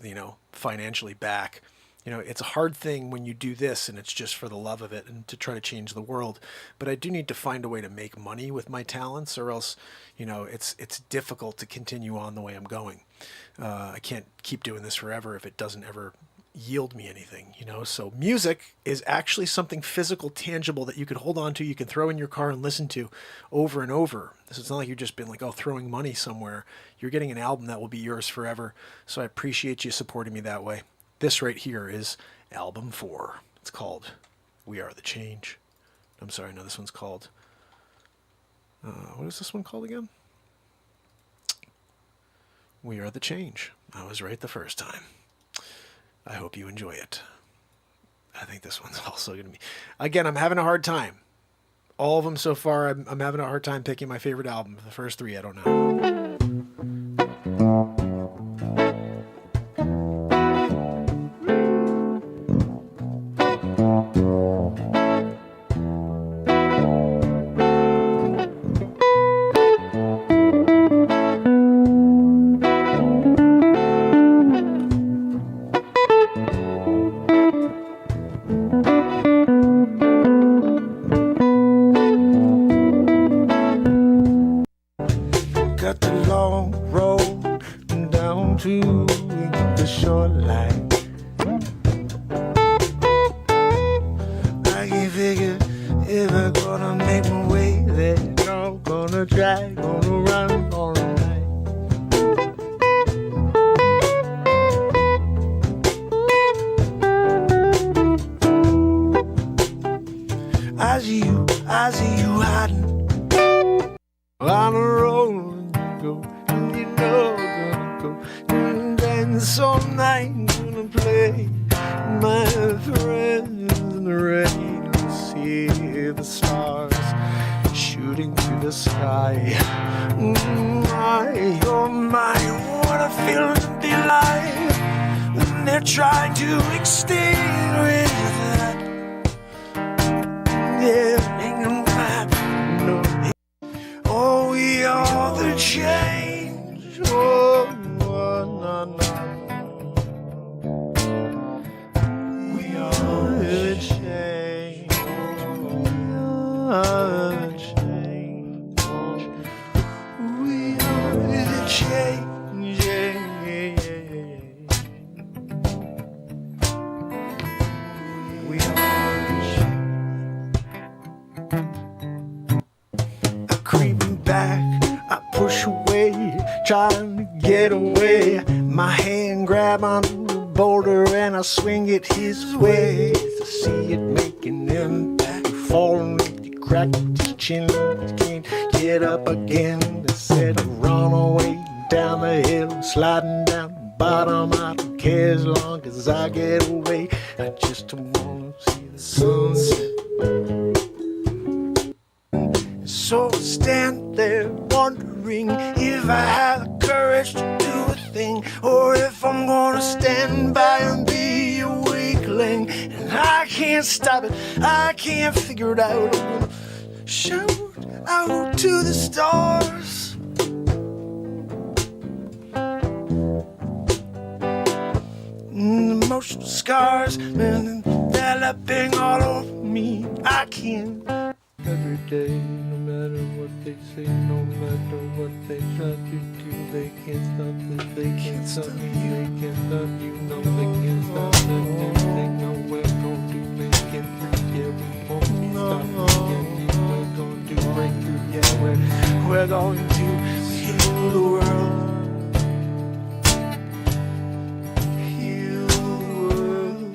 you know, financially back. You know, it's a hard thing when you do this and it's just for the love of it and to try to change the world. But I do need to find a way to make money with my talents, or else, you know, it's difficult to continue on the way I'm going. I can't keep doing this forever if it doesn't ever yield me anything, you know. So music is actually something physical, tangible that you can hold on to, you can throw in your car and listen to over and over. It's not like you've just been like, oh, throwing money somewhere. You're getting an album that will be yours forever. So I appreciate you supporting me that way. This right here is album 4. It's called We Are the Change. I'm sorry, no, this one's called, what is this one called again? We Are the Change. I was right the first time. I hope you enjoy it. I think this one's also going to be... Again, I'm having a hard time. All of them so far, I'm having a hard time picking my favorite album. The first 3, I don't know. Got the make my way there. No, gonna try, gonna run all night. I see you hiding on the road. You know gonna go and dance all night. Gonna play my friends in the rain. See the stars shooting through the sky. My, oh my, what a feeling to be alive. And they're trying to extinguish that. Yeah, ain't no crap, no. Oh, we are the change. Oh, no, no. We are the change. We are the change. We are the change. We are the change. Creeping back, I push away, trying to get away. My hand grab onto the boulder and I swing it his way. To see it make an impact, falling with the crack of his chin. Can't get up again. Instead of run away down the hill, sliding down the bottom. I don't care as long as I get away. I just wanna see the sunset. So I stand there wondering if I have the courage to do a thing, or if I'm gonna stand by and be a weakling. And I can't stop it, I can't figure it out. I'm gonna shout out to the stars. The emotional scars, man, developing all over me. I can't. Every day, no matter what they say, no matter what they try to do, they can't stop this, they can't stop me, they can't stop you, no, they can't stop this, they know we're going to make it through, yeah, we won't be stopping, yeah, we're going to break through, yeah, we're going to heal the world. Heal the world.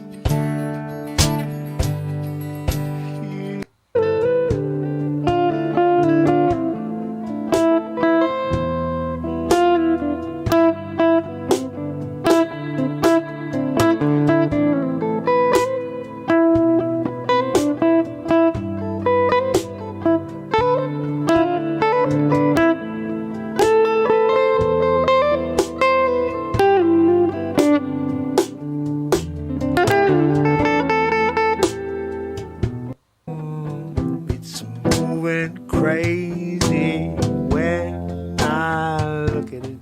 It's moving crazy when I look at it.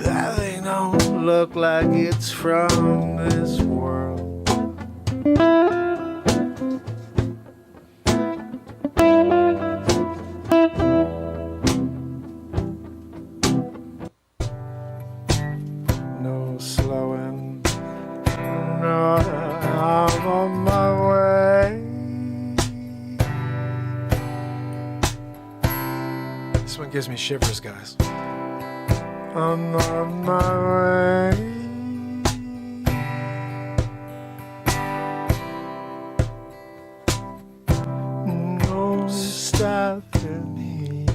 That thing don't look like it's from this world. No slowing, no, I'm on my way. This one gives me shivers, guys. I'm on my way. No stopping me.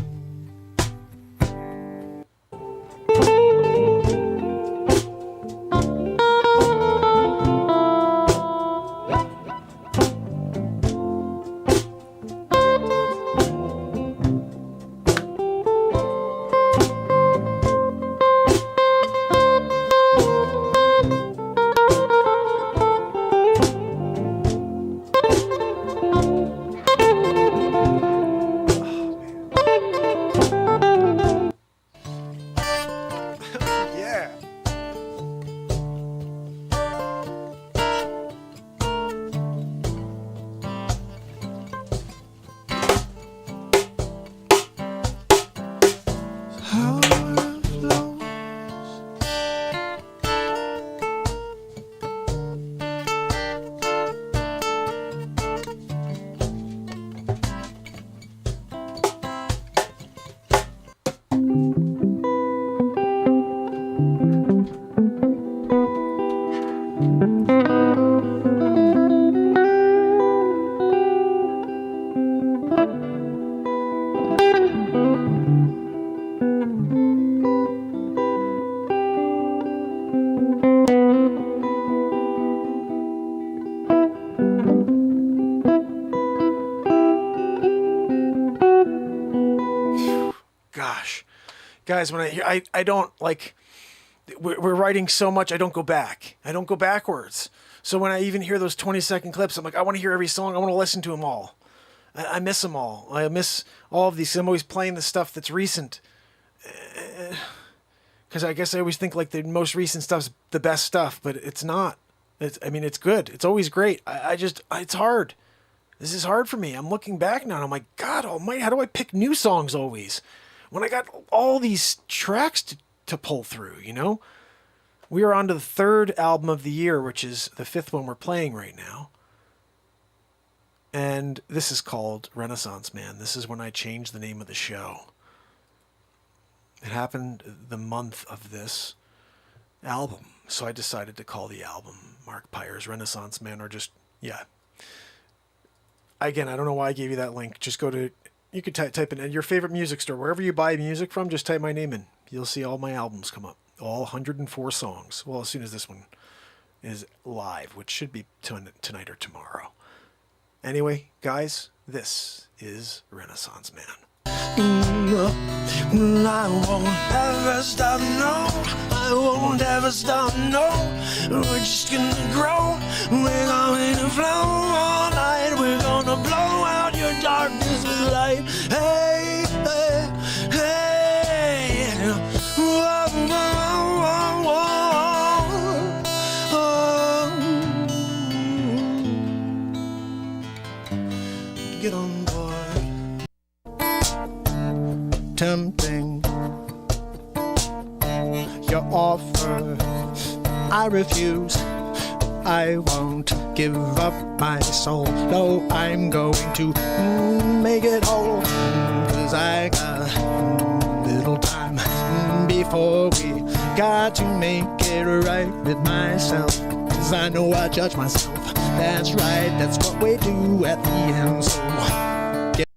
Gosh, guys, when I don't like, we're writing so much, I don't go back. I don't go backwards. So when I even hear those 20-second clips, I'm like, I want to hear every song. I want to listen to them all. I miss them all. I miss all of these. I'm always playing the stuff that's recent. Because I guess I always think like the most recent stuff's the best stuff, but it's not. It's good. It's always great. It's hard. This is hard for me. I'm looking back now and I'm like, God almighty, how do I pick new songs always? When I got all these tracks to pull through, you know? We are on to the third album of the year, which is the fifth one we're playing right now. And this is called Renaissance Man. This is when I changed the name of the show. It happened the month of this album. So I decided to call the album Mark Pires Renaissance Man, or just, yeah. Again, I don't know why I gave you that link. Just go to... You could type in your favorite music store. Wherever you buy music from, just type my name in. You'll see all my albums come up. All 104 songs. Well, as soon as this one is live, which should be tonight or tomorrow. Anyway, guys, this is Renaissance Man. I won't ever stop, no. I won't ever stop, no. We're just gonna grow. We're going to flow all night. We're gonna blow out your darkness with light. Hey, hey, hey. Whoa, whoa, whoa, whoa. Get on board. Tempting your offer, I refuse. I won't give up my soul. No, I'm going to make it whole. 'Cause I got little time before we got to make it right with myself. 'Cause I know I judge myself. That's right, that's what we do at the end. So get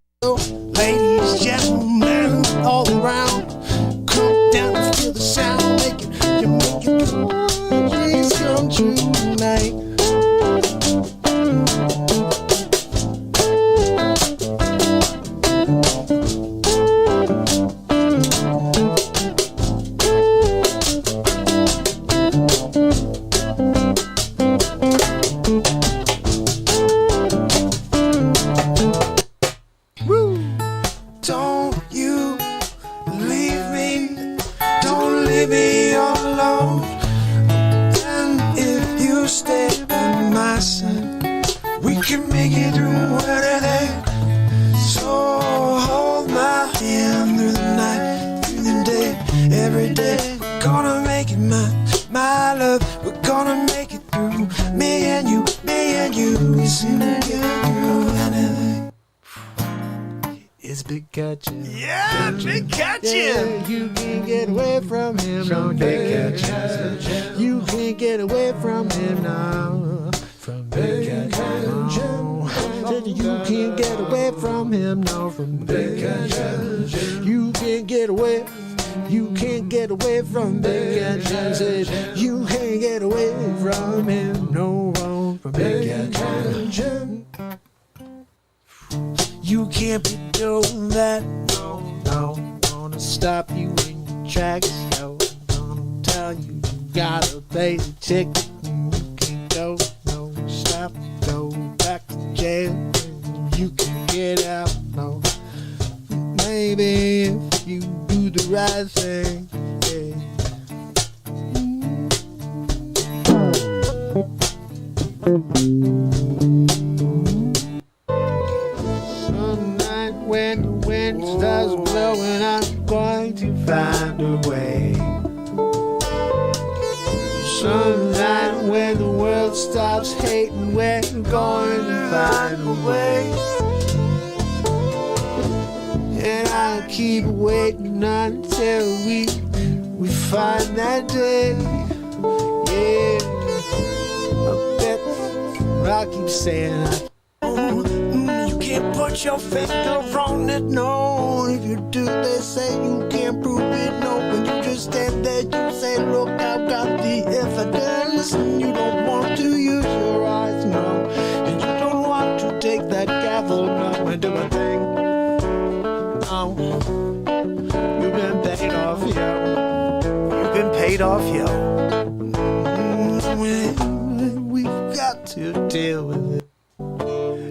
ladies, gentlemen, all around, come down and feel the sound, make it dreams come true tonight. Yeah, Big Catchin'. Yeah, you can't get away from him. From Big Catchin'. You can't get away from him now. From Big Catchin'. You can't get away from him now. From Big Catchin'. You can't get away. You can't get away from Big Catchin'. You can't get away from him. No, from Big Catchin'. You can't be doing that, no, gonna stop you in your tracks, yo. Gonna tell you gotta pay the ticket, you can't go, no, stop, go back to jail, you can get out, no. Maybe if you do the right thing, when the wind starts blowing, I'm going to find a way. Some night when the world stops hating, we're going to find a way. And I'll keep waiting until we find that day. Yeah. I keep saying You can't put your finger on it. no. If you do, they say you can't prove it. No, when you just stand there, you say, look, I've got the evidence. And you don't want to use your eyes, no. And you don't want to take that gavel, no, and do a thing. No, you've been paid off, yo. You've been paid off, yo. We've got to deal with it.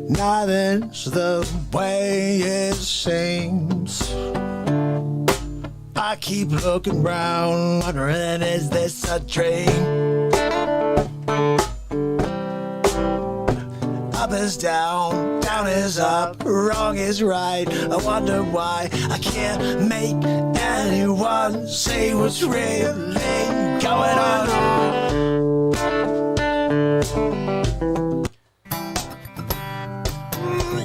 Nothing's the way it seems. I keep looking round, wondering, is this a dream? Up is down, down is up, wrong is right. I wonder why I can't make anyone say what's really going on.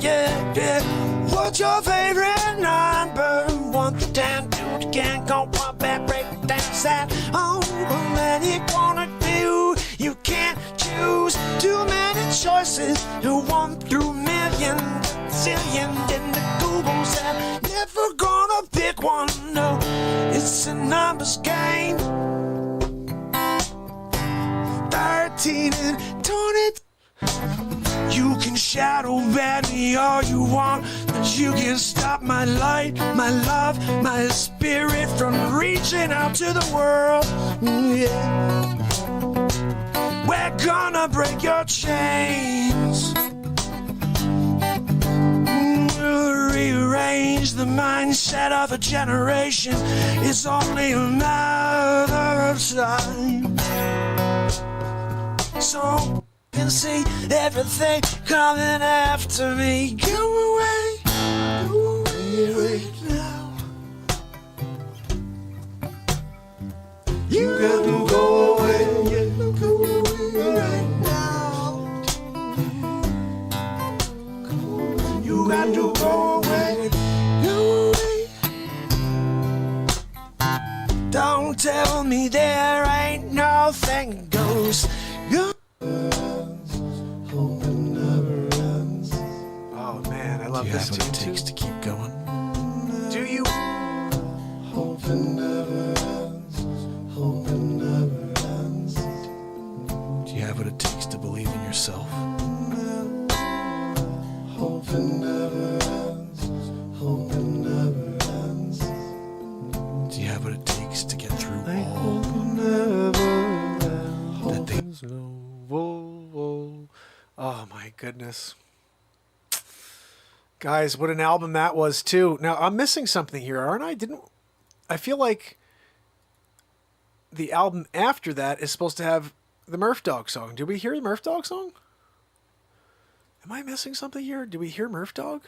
Yeah, yeah. What's your favorite number? 1 to 10, 2 to 10, go one back, break down, sad. Oh, what you wanna do? You can't choose too many choices. 1 through million, zillion in the Google set. Never gonna pick one, no. It's a numbers game. 13 and 20. You can shadow ban me all you want, but you can't stop my light, my love, my spirit from reaching out to the world. Yeah. We're gonna break your chains. Rearrange the mindset of a generation. It's only a matter of time. So can see everything coming after me. Go away right now. You got to go away, go away right now. You got to go away, go away. Don't tell me there ain't nothing goes. Oh man, I love this tune. It takes to keep going. Do you? Hope it never ends. Hope it never ends. Do you have what it takes to believe in yourself? Hope it never ends. Hope it never ends. Do you have what it takes to get through I all hope it never ends. that they... Oh my goodness. Guys, what an album that was too. Now, I'm missing something here, aren't I? I feel like the album after that is supposed to have the Murph Dog song. Did we hear the Murph Dog song? Am I missing something here? Did we hear Murph Dog?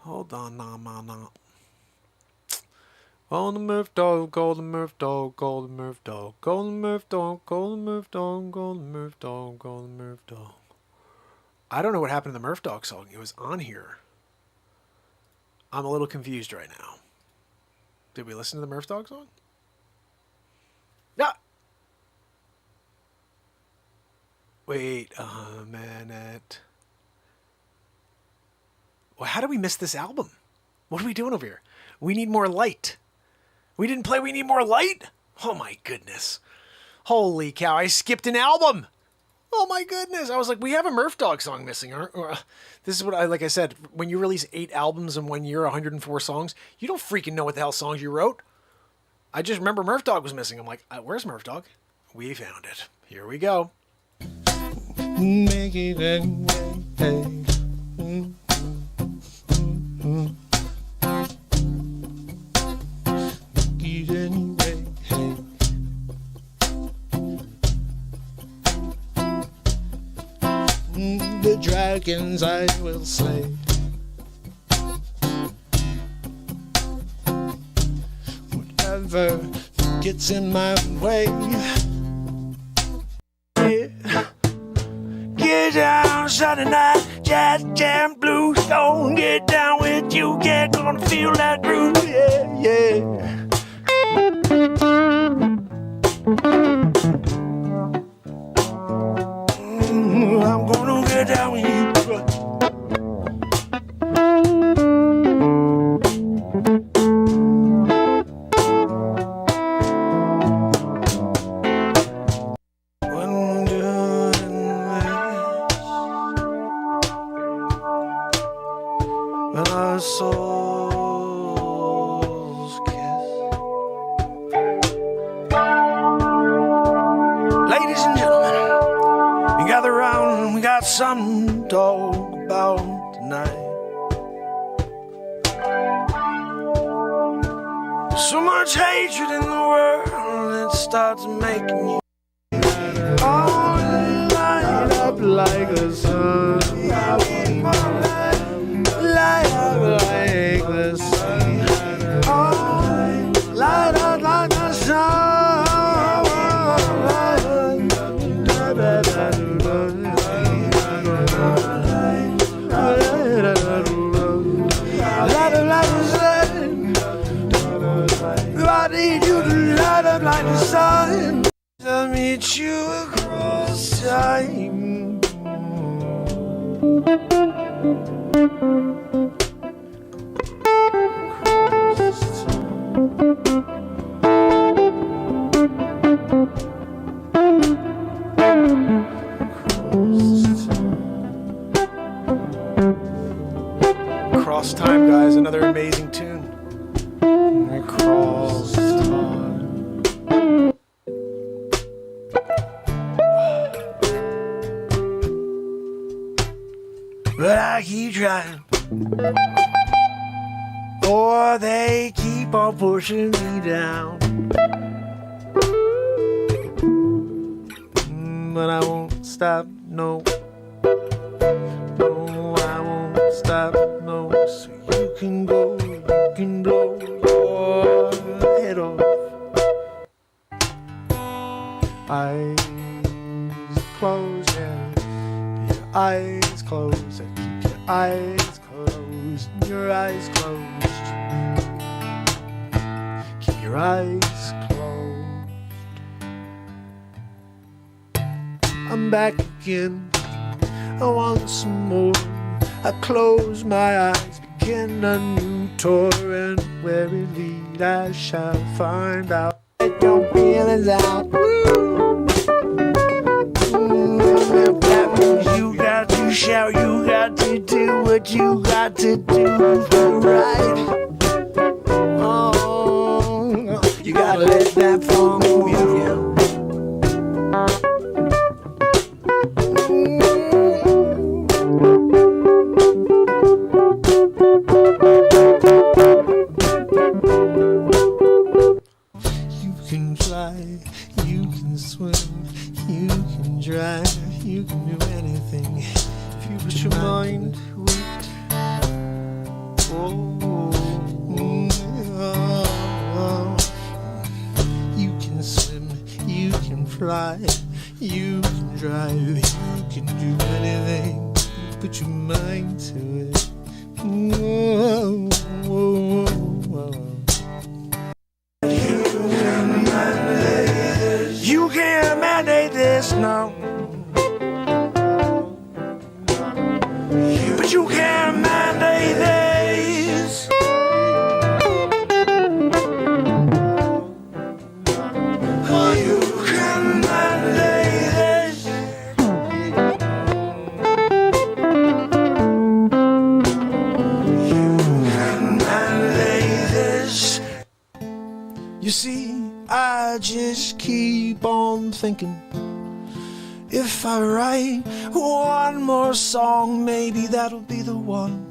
Hold on, no. Golden Murph Dog, Golden Murph Dog, Golden Murph Dog, Golden Murph Dog, Golden Murph Dog, Golden Murph Dog, Golden Murph Dog. I don't know what happened to the Murph Dog song. It was on here. I'm a little confused right now. Did we listen to the Murph Dog song? Yeah. Wait a minute. Well, how did we miss this album? What are we doing over here? We need more light. We didn't play We Need More Light? Oh my goodness. Holy cow, I skipped an album. Oh my goodness. I was like, we have a Murph Dog song missing. This is what like I said, when you release 8 albums in 1 year, 104 songs, you don't freaking know what the hell songs you wrote. I just remember Murph Dog was missing. I'm like, where's Murph Dog? We found it. Here we go. Make it anyway. The dragons I will slay. Whatever gets in my way. Yeah. Get down, Sunday night, jazz jam blues. Don't get down with you, get gonna feel that groove. Yeah, yeah. I'm gonna get down with you. When we're doing this, when our souls kiss. Ladies and gentlemen, we gather round and we got something to talk about tonight. So much hatred in the world, it starts making you light up like the sun. Light up like the sun. Light up like the sun. I need you to light up like the sun. I'll meet you across time. Cross Time, guys, another amazing tune. Across time. but I keep trying. Or they keep on pushing me down. But I won't stop, no. No, I won't stop, no. So you can go, you can blow your head off. Eyes closed, yeah. Your eyes closed, and keep your eyes closed, and your eyes closed. Keep your eyes closed. I'm back again, I want some more. I close my eyes, begin a new tour, and where it lead I shall find out. Get your feelings out. That means you got to shout, you got to do what you got to do for right. Oh, you gotta let that phone move you. You can fly, you can swim, you can drive, you can do anything if you put your mind to it. You can swim, you can fly, you can drive, you can do anything if you put your mind to it. You can't mandate this, no. But you can't mandate this. You can mandate this. You can mandate this. You see, I just keep on thinking, if I write one more song, maybe that'll be the one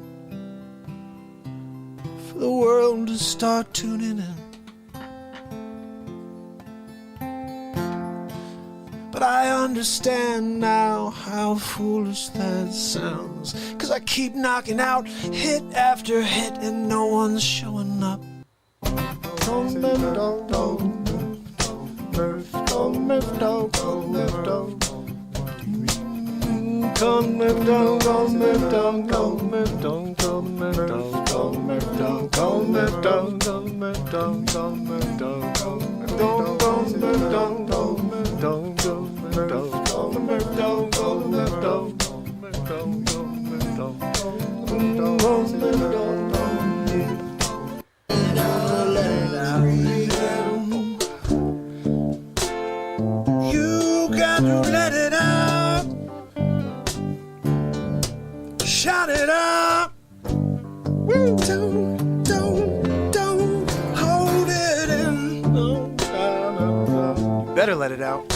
for the world to start tuning in. But I understand now how foolish that sounds, 'cause I keep knocking out hit after hit and no one's showing up. to let it out. Shout it out. Woo. Don't hold it in. No. You better let it out.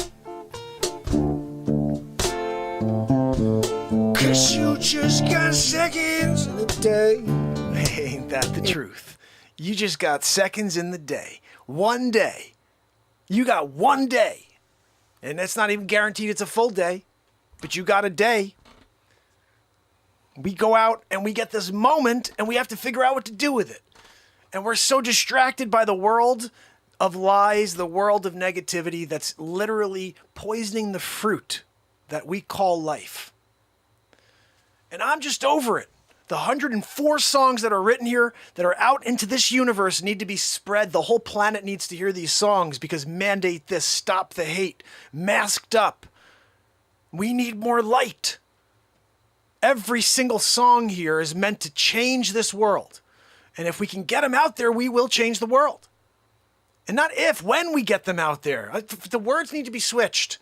'Cause you just got seconds in the day. Ain't that the truth? You just got seconds in the day. One day. You got one day. And that's not even guaranteed it's a full day. But you got a day. We go out and we get this moment and we have to figure out what to do with it. And we're so distracted by the world of lies, the world of negativity that's literally poisoning the fruit that we call life. And I'm just over it. The 104 songs that are written here that are out into this universe need to be spread. The whole planet needs to hear these songs because mandate this, stop the hate, masked up. We need more light. Every single song here is meant to change this world. And if we can get them out there, we will change the world. And not if, when we get them out there. The words need to be switched.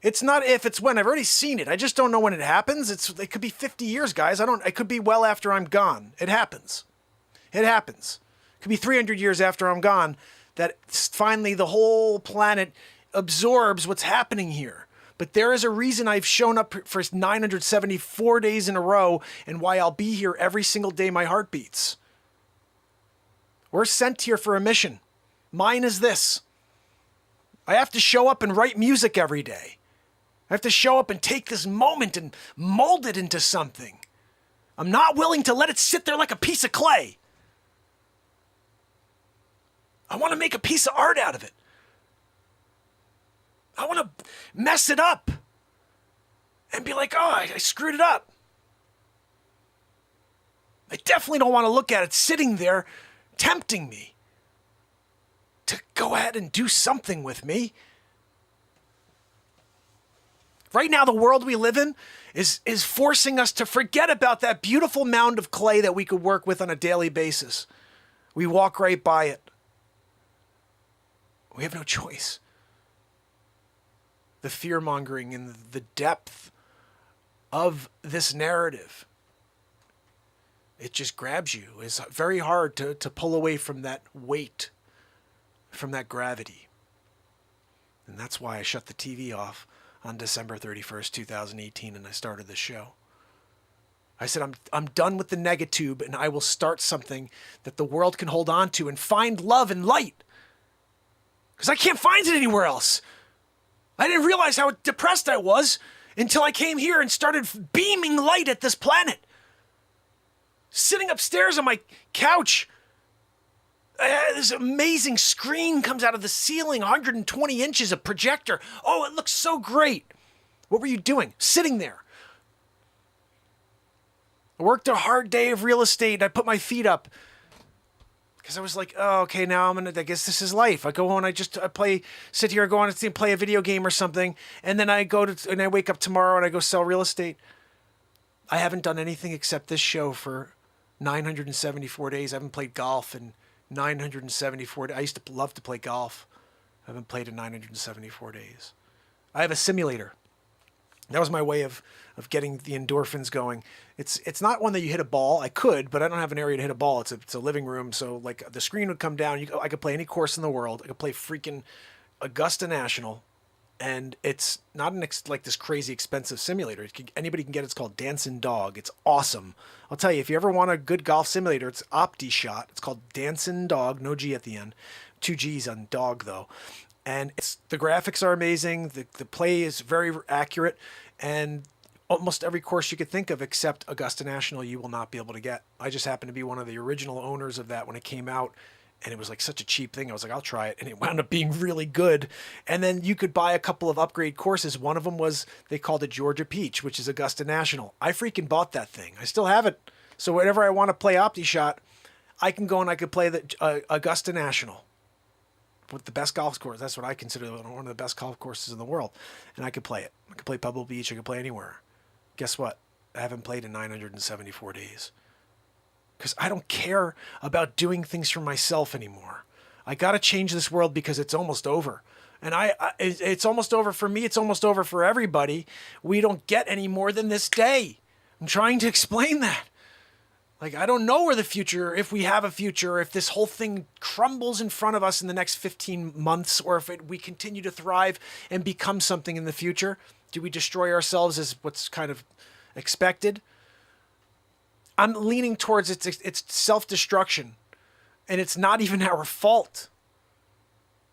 It's not if, it's when. I've already seen it. I just don't know when it happens. It could be 50 years, guys. It could be well after I'm gone. It happens. It happens. It could be 300 years after I'm gone that finally the whole planet absorbs what's happening here. But there is a reason I've shown up for 974 days in a row and why I'll be here every single day my heart beats. We're sent here for a mission. Mine is this. I have to show up and write music every day. I have to show up and take this moment and mold it into something. I'm not willing to let it sit there like a piece of clay. I want to make a piece of art out of it. I want to mess it up and be like, oh, I screwed it up. I definitely don't want to look at it sitting there tempting me to go ahead and do something with me. Right now, the world we live in is forcing us to forget about that beautiful mound of clay that we could work with on a daily basis. We walk right by it. We have no choice. The fear-mongering and the depth of this narrative, it just grabs you. It's very hard to pull away from that weight, from that gravity. And that's why I shut the TV off on December 31st, 2018, and I started this show. I said, I'm done with the negatube, and I will start something that the world can hold on to and find love and light. Because I can't find it anywhere else. I didn't realize how depressed I was until I came here and started beaming light at this planet. Sitting upstairs on my couch, this amazing screen comes out of the ceiling, 120 inches of projector. Oh, it looks so great. What were you doing? Sitting there. I worked a hard day of real estate. I put my feet up. Because I was like, oh, okay, now I guess this is life. I go on, I sit here, I go on and play a video game or something, and then I wake up tomorrow and I go sell real estate. I haven't done anything except this show for 974 days. I haven't played golf in 974 days. I used to love to play golf. I haven't played in 974 days. I have a simulator. That was my way of getting the endorphins going. It's not one that you hit a ball. I could, but I don't have an area to hit a ball. It's a living room, so like the screen would come down. I could play any course in the world. I could play freaking Augusta National, and it's not like this crazy expensive simulator. Anybody can get it. It's called Dancing Dog. It's awesome. I'll tell you, if you ever want a good golf simulator, it's OptiShot. It's called Dancing Dog, no G at the end. 2 G's on dog though. And the graphics are amazing. The play is very accurate, and almost every course you could think of except Augusta National you will not be able to get. I just happened to be one of the original owners of that when it came out, and it was like such a cheap thing. I was like, I'll try it, and it wound up being really good. And then you could buy a couple of upgrade courses. One of them was, they called it Georgia Peach, which is Augusta National. I freaking bought that thing. I still have it. So whenever I want to play OptiShot, I can go and I could play the Augusta National. With the best golf course. That's what I consider one of the best golf courses in the world. And I could play it. I could play Pebble Beach. I could play anywhere. Guess what? I haven't played in 974 days. Because I don't care about doing things for myself anymore. I got to change this world because it's almost over. And it's almost over for me. It's almost over for everybody. We don't get any more than this day. I'm trying to explain that. Like, I don't know where the future, if we have a future, if this whole thing crumbles in front of us in the next 15 months, or if we continue to thrive and become something in the future. Do we destroy ourselves as what's kind of expected? I'm leaning towards it's self-destruction, and it's not even our fault.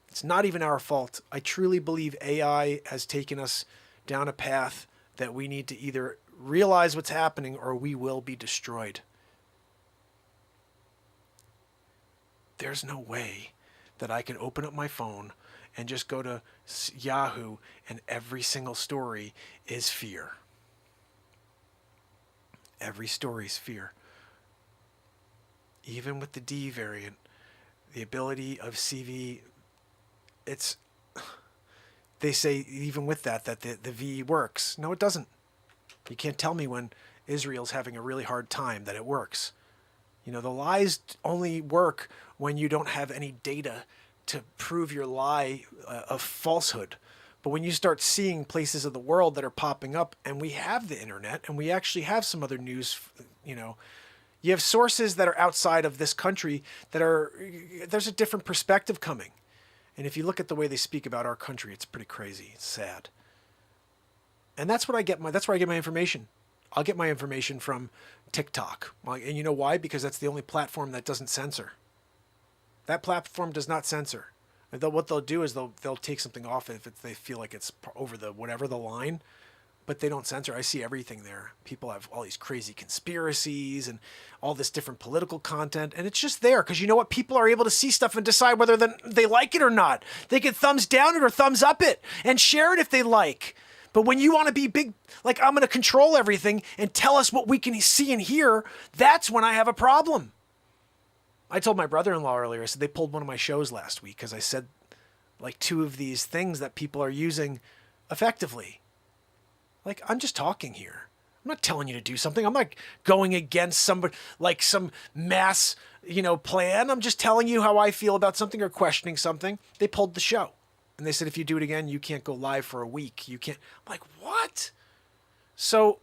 It's not even our fault. I truly believe AI has taken us down a path that we need to either realize what's happening or we will be destroyed. There's no way that I can open up my phone and just go to Yahoo and every single story is fear. Every story is fear. Even with the D variant, the ability of CV, they say even with that the V works. No, it doesn't. You can't tell me when Israel's having a really hard time that it works. You know, the lies only work when you don't have any data to prove your lie of falsehood. But when you start seeing places of the world that are popping up, and we have the internet, and we actually have some other news, you know, you have sources that are outside of this country there's a different perspective coming. And if you look at the way they speak about our country, it's pretty crazy. It's sad. And that's where I get my information. I'll get my information from TikTok. And you know why? Because that's the only platform that doesn't censor. That platform does not censor. What they'll do is they'll take something off if they feel like it's over the line, but they don't censor. I see everything there. People have all these crazy conspiracies and all this different political content, and it's just there because you know what? People are able to see stuff and decide whether they like it or not. They can thumbs down it or thumbs up it and share it if they like. But when you want to be big, like I'm going to control everything and tell us what we can see and hear, that's when I have a problem. I told my brother-in-law earlier, I said they pulled one of my shows last week because I said like 2 of these things that people are using effectively. Like, I'm just talking here. I'm not telling you to do something. I'm not going against somebody, like some mass, plan. I'm just telling you how I feel about something or questioning something. They pulled the show. And they said, if you do it again, you can't go live for a week. You can't. I'm like, what? So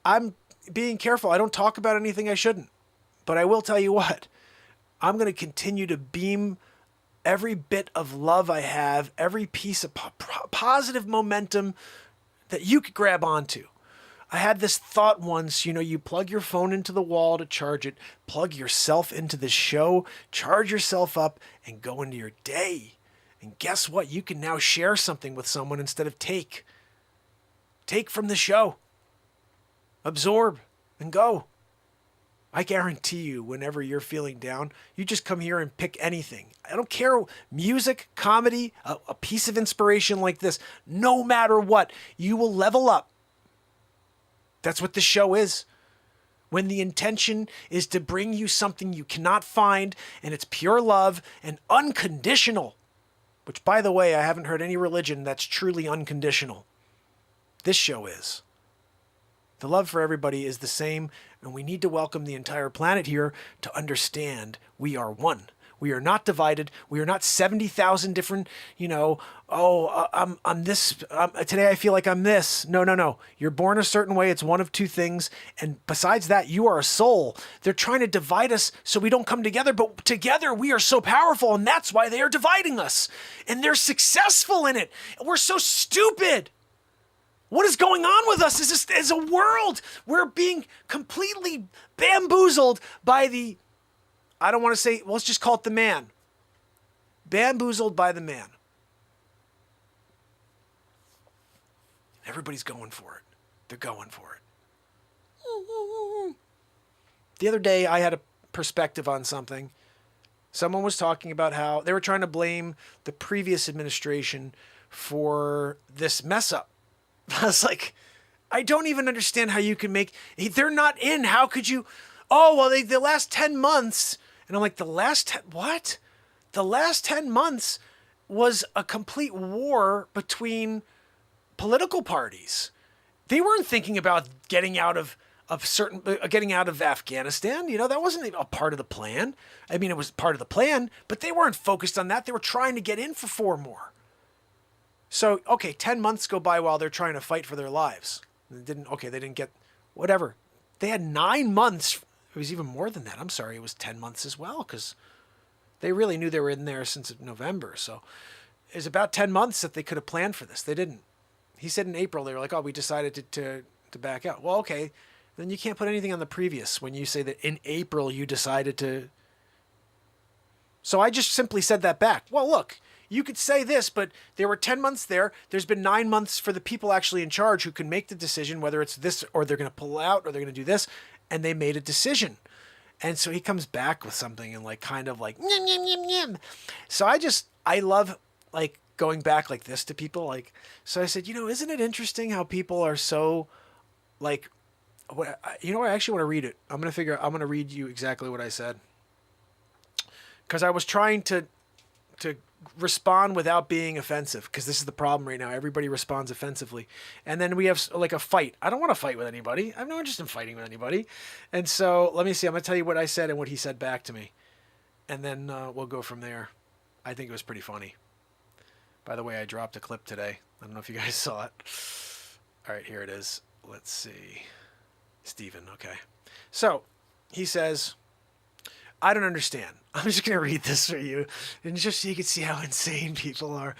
I'm being careful. I don't talk about anything I shouldn't. But I will tell you what. I'm going to continue to beam every bit of love I have, every piece of positive momentum that you could grab onto. I had this thought once, you plug your phone into the wall to charge it, plug yourself into the show, charge yourself up, and go into your day. And guess what? You can now share something with someone instead of take. Take from the show. Absorb and go. I guarantee you, whenever you're feeling down, you just come here and pick anything. I don't care, music, comedy, a piece of inspiration like this, no matter what, you will level up. That's what the show is. When the intention is to bring you something you cannot find, and it's pure love and unconditional, which, by the way, I haven't heard any religion that's truly unconditional. This show is. The love for everybody is the same, and we need to welcome the entire planet here to understand we are one. We are not divided. We are not 70,000 different, I'm this, today I feel like I'm this. No. You're born a certain way. It's one of 2 things. And besides that, you are a soul. They're trying to divide us so we don't come together, but together we are so powerful, and that's why they are dividing us. And they're successful in it. We're so stupid. What is going on with us as a world? We're being completely bamboozled by I don't want to say, let's just call it the man. Bamboozled by the man. Everybody's going for it. They're going for it. The other day, I had a perspective on something. Someone was talking about how they were trying to blame the previous administration for this mess up. I was like, I don't even understand how you can they're not in. How could you? Oh, well, the last 10 months. And I'm like, what? The last 10 months was a complete war between political parties. They weren't thinking about getting out of of certain getting out of Afghanistan. You know, that wasn't a part of the plan. I mean, it was part of the plan, but they weren't focused on that. They were trying to get in for 4 more. So, okay, 10 months go by while they're trying to fight for their lives. They didn't get whatever. They had 9 months. It was even more than that. I'm sorry. It was 10 months as well, because they really knew they were in there since November. So it was about 10 months that they could have planned for this. They didn't. He said in April, they were like, oh, we decided to back out. Well, okay. Then you can't put anything on the previous when you say that in April you decided to. So I just simply said that back. Well, look, you could say this, but there were 10 months there. There's been 9 months for the people actually in charge who can make the decision whether it's this or they're going to pull out or they're going to do this. And they made a decision. And so he comes back with something and like kind of like, nyam, nyam, nyam, nyam. So I love like going back like this to people. Like, so I said, you know, isn't it interesting how people are so like, you know what? I actually want to read it. I'm going to read you exactly what I said. Because I was trying to respond without being offensive, because this is the problem right now. Everybody responds offensively. And then we have like a fight. I don't want to fight with anybody. I have no interest in fighting with anybody. And so let me see. I'm going to tell you what I said and what he said back to me. And then we'll go from there. I think it was pretty funny. By the way, I dropped a clip today. I don't know if you guys saw it. All right, here it is. Let's see. Steven, okay. So he says, I don't understand. I'm just going to read this for you, and just so you can see how insane people are.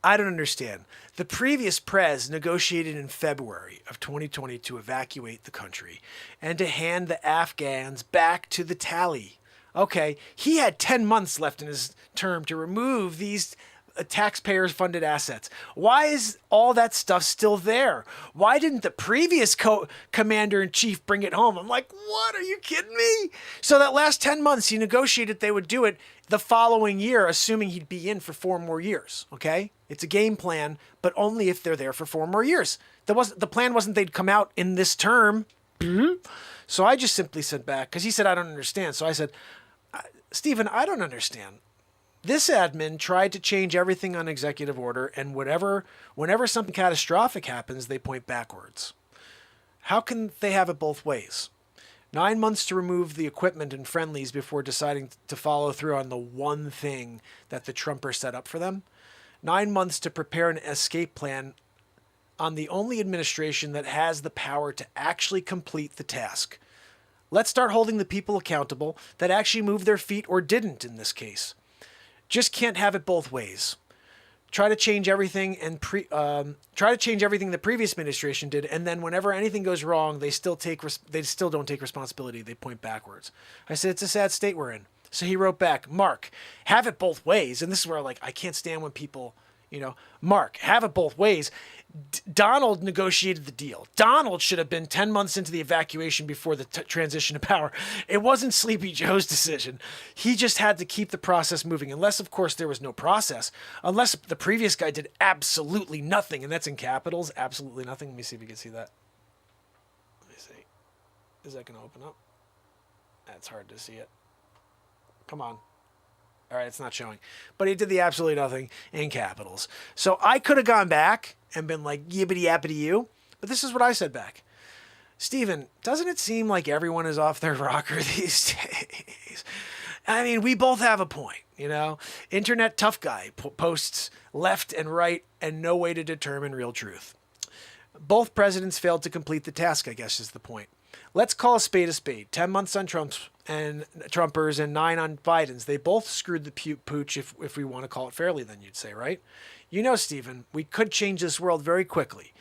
I don't understand. The previous prez negotiated in February of 2020 to evacuate the country and to hand the Afghans back to the tally. Okay, he had 10 months left in his term to remove these taxpayers funded assets. Why is all that stuff still there? Why didn't the previous commander in chief bring it home? I'm like, what? Are you kidding me? So that last 10 months he negotiated they would do it the following year, assuming he'd be in for 4 more years. Okay. It's a game plan, but only if they're there for 4 more years. The plan wasn't they'd come out in this term. So I just simply said back, because he said, I don't understand. So I said, Stephen, I don't understand. This admin tried to change everything on executive order, and whenever something catastrophic happens, they point backwards. How can they have it both ways? 9 months to remove the equipment and friendlies before deciding to follow through on the one thing that the Trumpers set up for them. 9 months to prepare an escape plan on the only administration that has the power to actually complete the task. Let's start holding the people accountable that actually moved their feet or didn't in this case. Just can't have it both ways. Try to change everything the previous administration did, and then whenever anything goes wrong, they still don't take responsibility. They point backwards. I said, it's a sad state we're in. So he wrote back, Mark, have it both ways. And this is where I can't stand when people, Mark, have it both ways. Donald negotiated the deal. Donald should have been 10 months into the evacuation before the transition to power. It wasn't Sleepy Joe's decision. He just had to keep the process moving. Unless, of course, there was no process. Unless the previous guy did absolutely nothing. And that's in capitals. Absolutely nothing. Let me see if you can see that. Let me see. Is that going to open up? That's hard to see it. Come on. All right, it's not showing. But he did the absolutely nothing in capitals. So I could have gone back and been like, yibbity yappity you. But this is what I said back. Stephen, doesn't it seem like everyone is off their rocker these days? I mean, we both have a point, Internet tough guy posts left and right and no way to determine real truth. Both presidents failed to complete the task, I guess is the point. Let's call a spade a spade. 10 months on Trumpers and 9 on Biden's. They both screwed the pooch, if we want to call it fairly, then you'd say, right? Stephen, we could change this world very quickly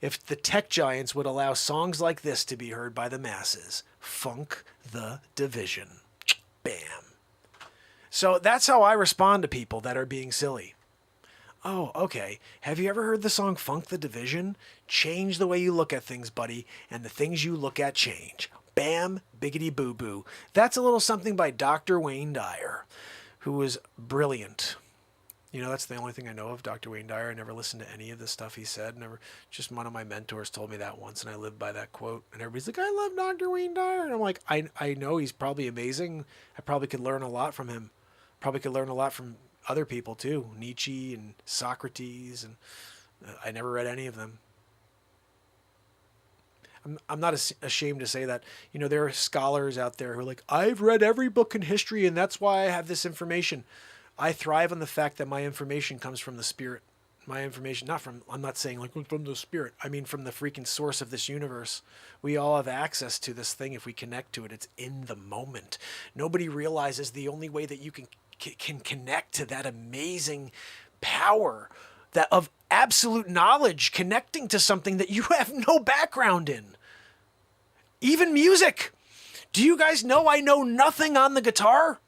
if the tech giants would allow songs like this to be heard by the masses. Funk the division. Bam. So that's how I respond to people that are being silly. Oh, okay. Have you ever heard the song Funk the Division? Change the way you look at things, buddy, and the things you look at change. Bam, biggity boo boo. That's a little something by Dr. Wayne Dyer, who was brilliant. That's the only thing I know of Dr. Wayne Dyer. I never listened to any of the stuff he said. Just one of my mentors told me that once, and I lived by that quote. And everybody's like, I love Dr. Wayne Dyer. And I'm like, I know he's probably amazing. I probably could learn a lot from him. Probably could learn a lot from other people too. Nietzsche and Socrates. And I never read any of them. I'm not ashamed to say that. You know, there are scholars out there who are like, I've read every book in history and that's why I have this information. I thrive on the fact that my information comes from the Spirit. My information, I'm not saying like from the Spirit. I mean, from the freaking source of this universe. We all have access to this thing if we connect to it. It's in the moment. Nobody realizes the only way that you can connect to that amazing power that of absolute knowledge, connecting to something that you have no background in. Even music. Do you guys know I know nothing on the guitar?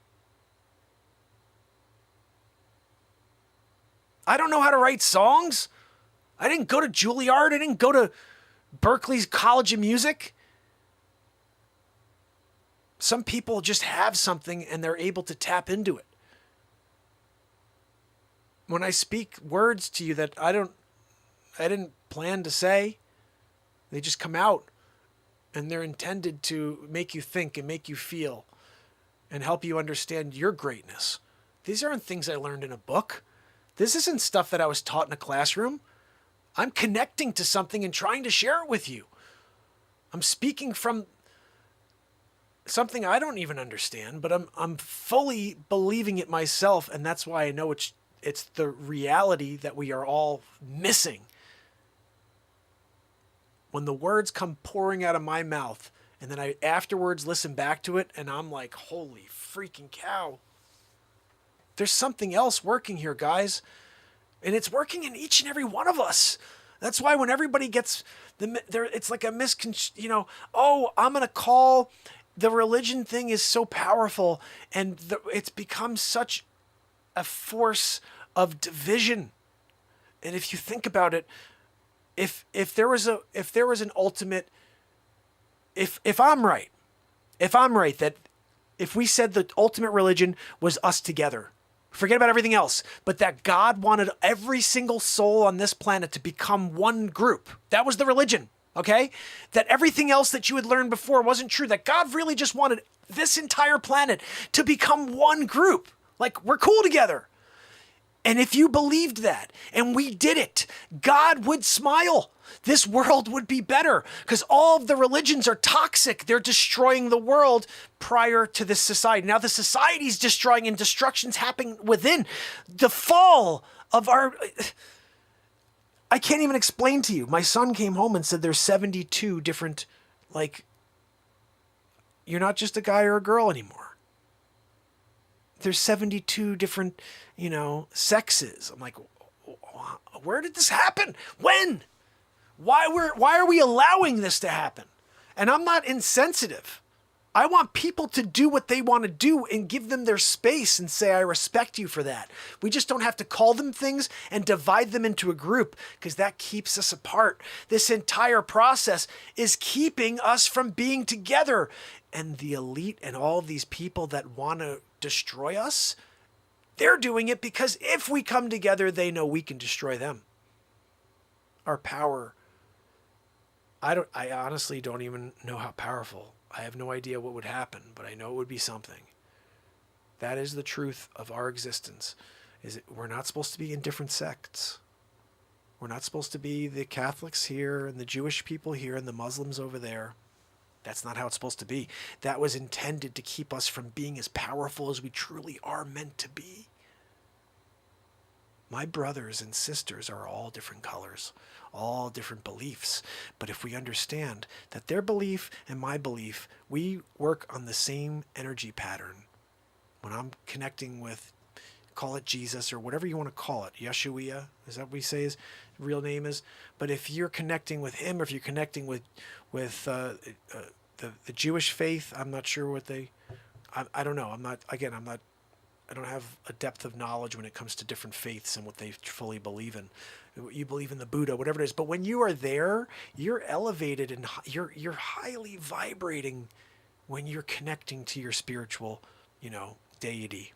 I don't know how to write songs. I didn't go to Juilliard. I didn't go to Berklee's College of Music. Some people just have something and they're able to tap into it. When I speak words to you that I didn't plan to say, they just come out and they're intended to make you think and make you feel and help you understand your greatness. These aren't things I learned in a book. This isn't stuff that I was taught in a classroom. I'm connecting to something and trying to share it with you. I'm speaking from something I don't even understand, but I'm fully believing it myself, and that's why I know it's the reality that we are all missing. When the words come pouring out of my mouth, and then I afterwards listen back to it, and I'm like, holy freaking cow. There's something else working here, guys. And it's working in each and every one of us. That's why when everybody gets it's like a oh, I'm going to call the religion thing is so powerful. And it's become such a force of division. And if you think about it, if there was an ultimate, if I'm right that if we said the ultimate religion was us together, forget about everything else, but that God wanted every single soul on this planet to become one group. That was the religion, okay? That everything else that you had learned before wasn't true. That God really just wanted this entire planet to become one group. Like, we're cool together. And if you believed that, and we did it, God would smile. This world would be better because all of the religions are toxic. They're destroying the world prior to this society. Now the society's destroying and destruction's happening within. The fall of our... I can't even explain to you. My son came home and said there's 72 different, like, you're not just a guy or a girl anymore. There's 72 different, sexes. I'm like, where did this happen? When? Why are we allowing this to happen? And I'm not insensitive. I want people to do what they want to do and give them their space and say, I respect you for that. We just don't have to call them things and divide them into a group because that keeps us apart. This entire process is keeping us from being together. And the elite and all these people that want to destroy us, they're doing it because if we come together, they know we can destroy them. Our power, I honestly don't even know how powerful. I have no idea what would happen, but I know it would be something. That is the truth of our existence. We're not supposed to be in different sects. We're not supposed to be the Catholics here and the Jewish people here and the Muslims over there. That's not how it's supposed to be. That was intended to keep us from being as powerful as we truly are meant to be. My brothers and sisters are all different colors, all different beliefs. But if we understand that their belief and my belief, we work on the same energy pattern. When I'm connecting with, call it Jesus or whatever you want to call it, Yeshua, is that what we say his real name is? But if you're connecting with him, or if you're connecting with the Jewish faith, I'm not sure what I don't know. I don't have a depth of knowledge when it comes to different faiths and what they fully believe in. You believe in the Buddha, whatever it is. But when you are there, you're elevated and you're highly vibrating when you're connecting to your spiritual, deity.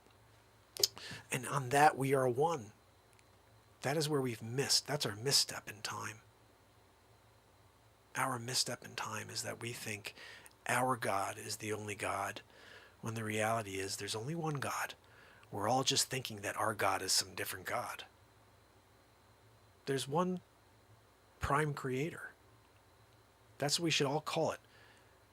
And on that, we are one. That is where we've missed. That's our misstep in time. Our misstep in time is that we think our God is the only God, when the reality is there's only one God. We're all just thinking that our God is some different God. There's one prime creator. That's what we should all call it.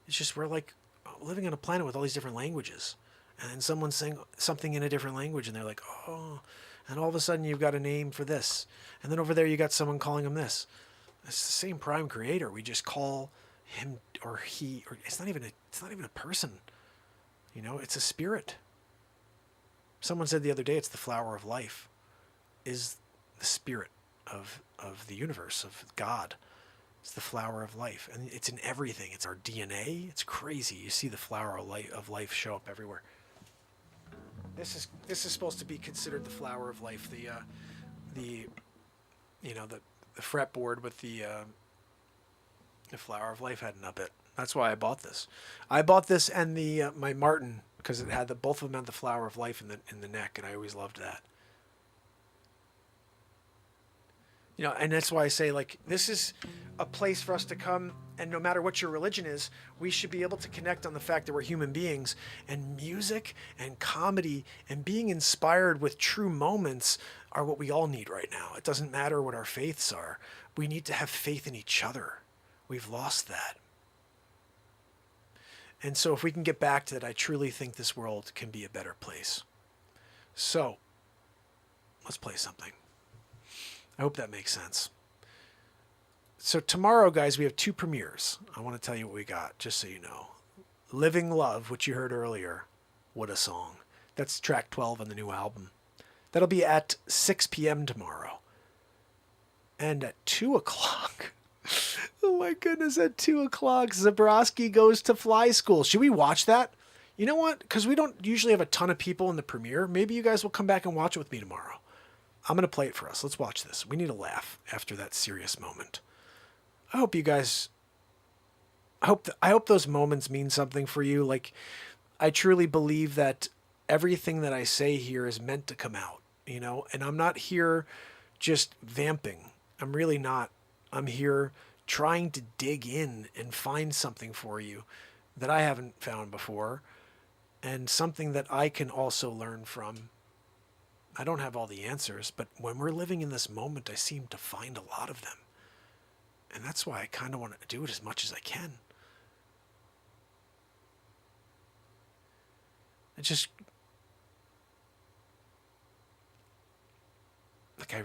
It's just we're like living on a planet with all these different languages. And then someone's saying something in a different language and they're like, oh, and all of a sudden you've got a name for this. And then over there you got someone calling him this. It's the same prime creator. We just call him or he, or it's not even a person. You know, it's a spirit. Someone said the other day, it's the flower of life, is the spirit of the universe, of God. It's the flower of life. And it's in everything. It's our DNA. It's crazy. You see the flower of life show up everywhere. This is supposed to be considered the flower of life. The fretboard with the flower of life hadn't up it. That's why I bought this. I bought this and the my Martin because it had both of them had the flower of life in the neck, and I always loved that. You know, and that's why I say, like, this is a place for us to come, and no matter what your religion is, we should be able to connect on the fact that we're human beings, and music and comedy and being inspired with true moments are what we all need right now. It doesn't matter what our faiths are. We need to have faith in each other. We've lost that. And so if we can get back to that, I truly think this world can be a better place. So, let's play something. I hope that makes sense. So tomorrow, guys, we have 2 premieres. I want to tell you what we got, just so you know. Living Love, which you heard earlier. What a song. That's track 12 on the new album. That'll be at 6 p.m. tomorrow. And at 2 o'clock... oh my goodness, at 2 o'clock, Zabrowski goes to fly school. Should we watch that? You know what? Because we don't usually have a ton of people in the premiere. Maybe you guys will come back and watch it with me tomorrow. I'm going to play it for us. Let's watch this. We need a laugh after that serious moment. I hope you guys... I hope those moments mean something for you. Like, I truly believe that everything that I say here is meant to come out, you know? And I'm not here just vamping. I'm really not. I'm here trying to dig in and find something for you that I haven't found before, and something that I can also learn from. I don't have all the answers, but when we're living in this moment, I seem to find a lot of them. And that's why I kind of want to do it as much as I can. It just... like I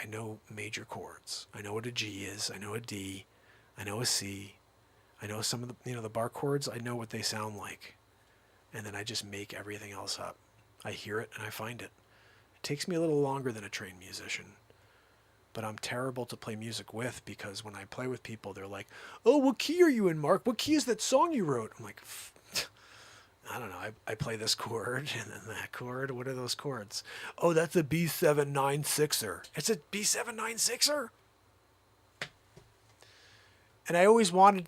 know major chords. I know what a G is. I know a D. I know a C. I know some of the, the bar chords. I know what they sound like. And then I just make everything else up. I hear it and I find it. It takes me a little longer than a trained musician. But I'm terrible to play music with because when I play with people, they're like, oh, what key are you in, Mark? What key is that song you wrote? I'm like, I don't know. I play this chord and then that chord. What are those chords? Oh, that's a B796er. It's a B796er? And I always wanted,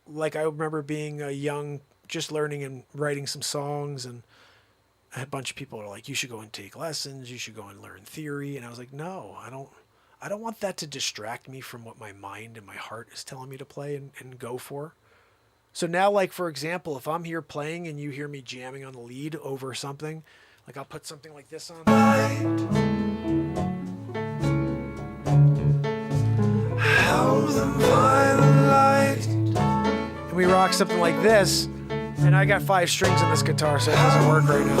like I remember being a young, just learning and writing some songs, and I had a bunch of people who were like, you should go and take lessons. You should go and learn theory. And I was like, no, I don't want that to distract me from what my mind and my heart is telling me to play and go for. So now, like, for example, if I'm here playing and you hear me jamming on the lead over something, like I'll put something like this on. And we rock something like this, and I got 5 strings on this guitar, so it doesn't work right now.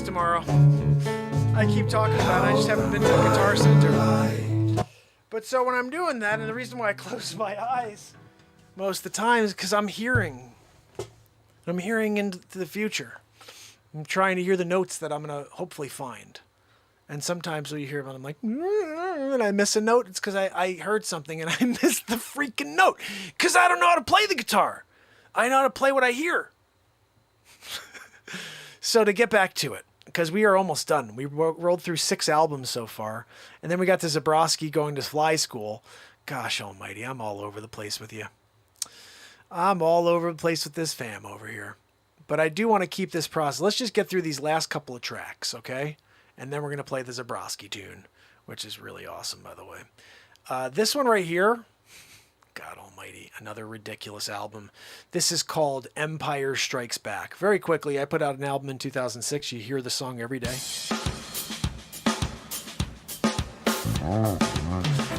Tomorrow. I keep talking about it. I just haven't been to a guitar center. But so when I'm doing that, and the reason why I close my eyes most of the times because I'm hearing into the future. I'm trying to hear the notes that I'm going to hopefully find. And sometimes when you hear them, I'm like, and I miss a note. It's because I heard something and I missed the freaking note. Because I don't know how to play the guitar. I know how to play what I hear. So to get back to it, because we are almost done. We rolled through 6 albums so far. And then we got to Zabrowski going to fly school. Gosh almighty, I'm all over the place with you. I'm all over the place with this fam over here. But I do want to keep this process. Let's just get through these last couple of tracks, okay? And then we're going to play the Zabrowski tune, which is really awesome, by the way. This one right here, God almighty, another ridiculous album. This is called Empire Strikes Back. Very quickly, I put out an album in 2006. You hear the song every day.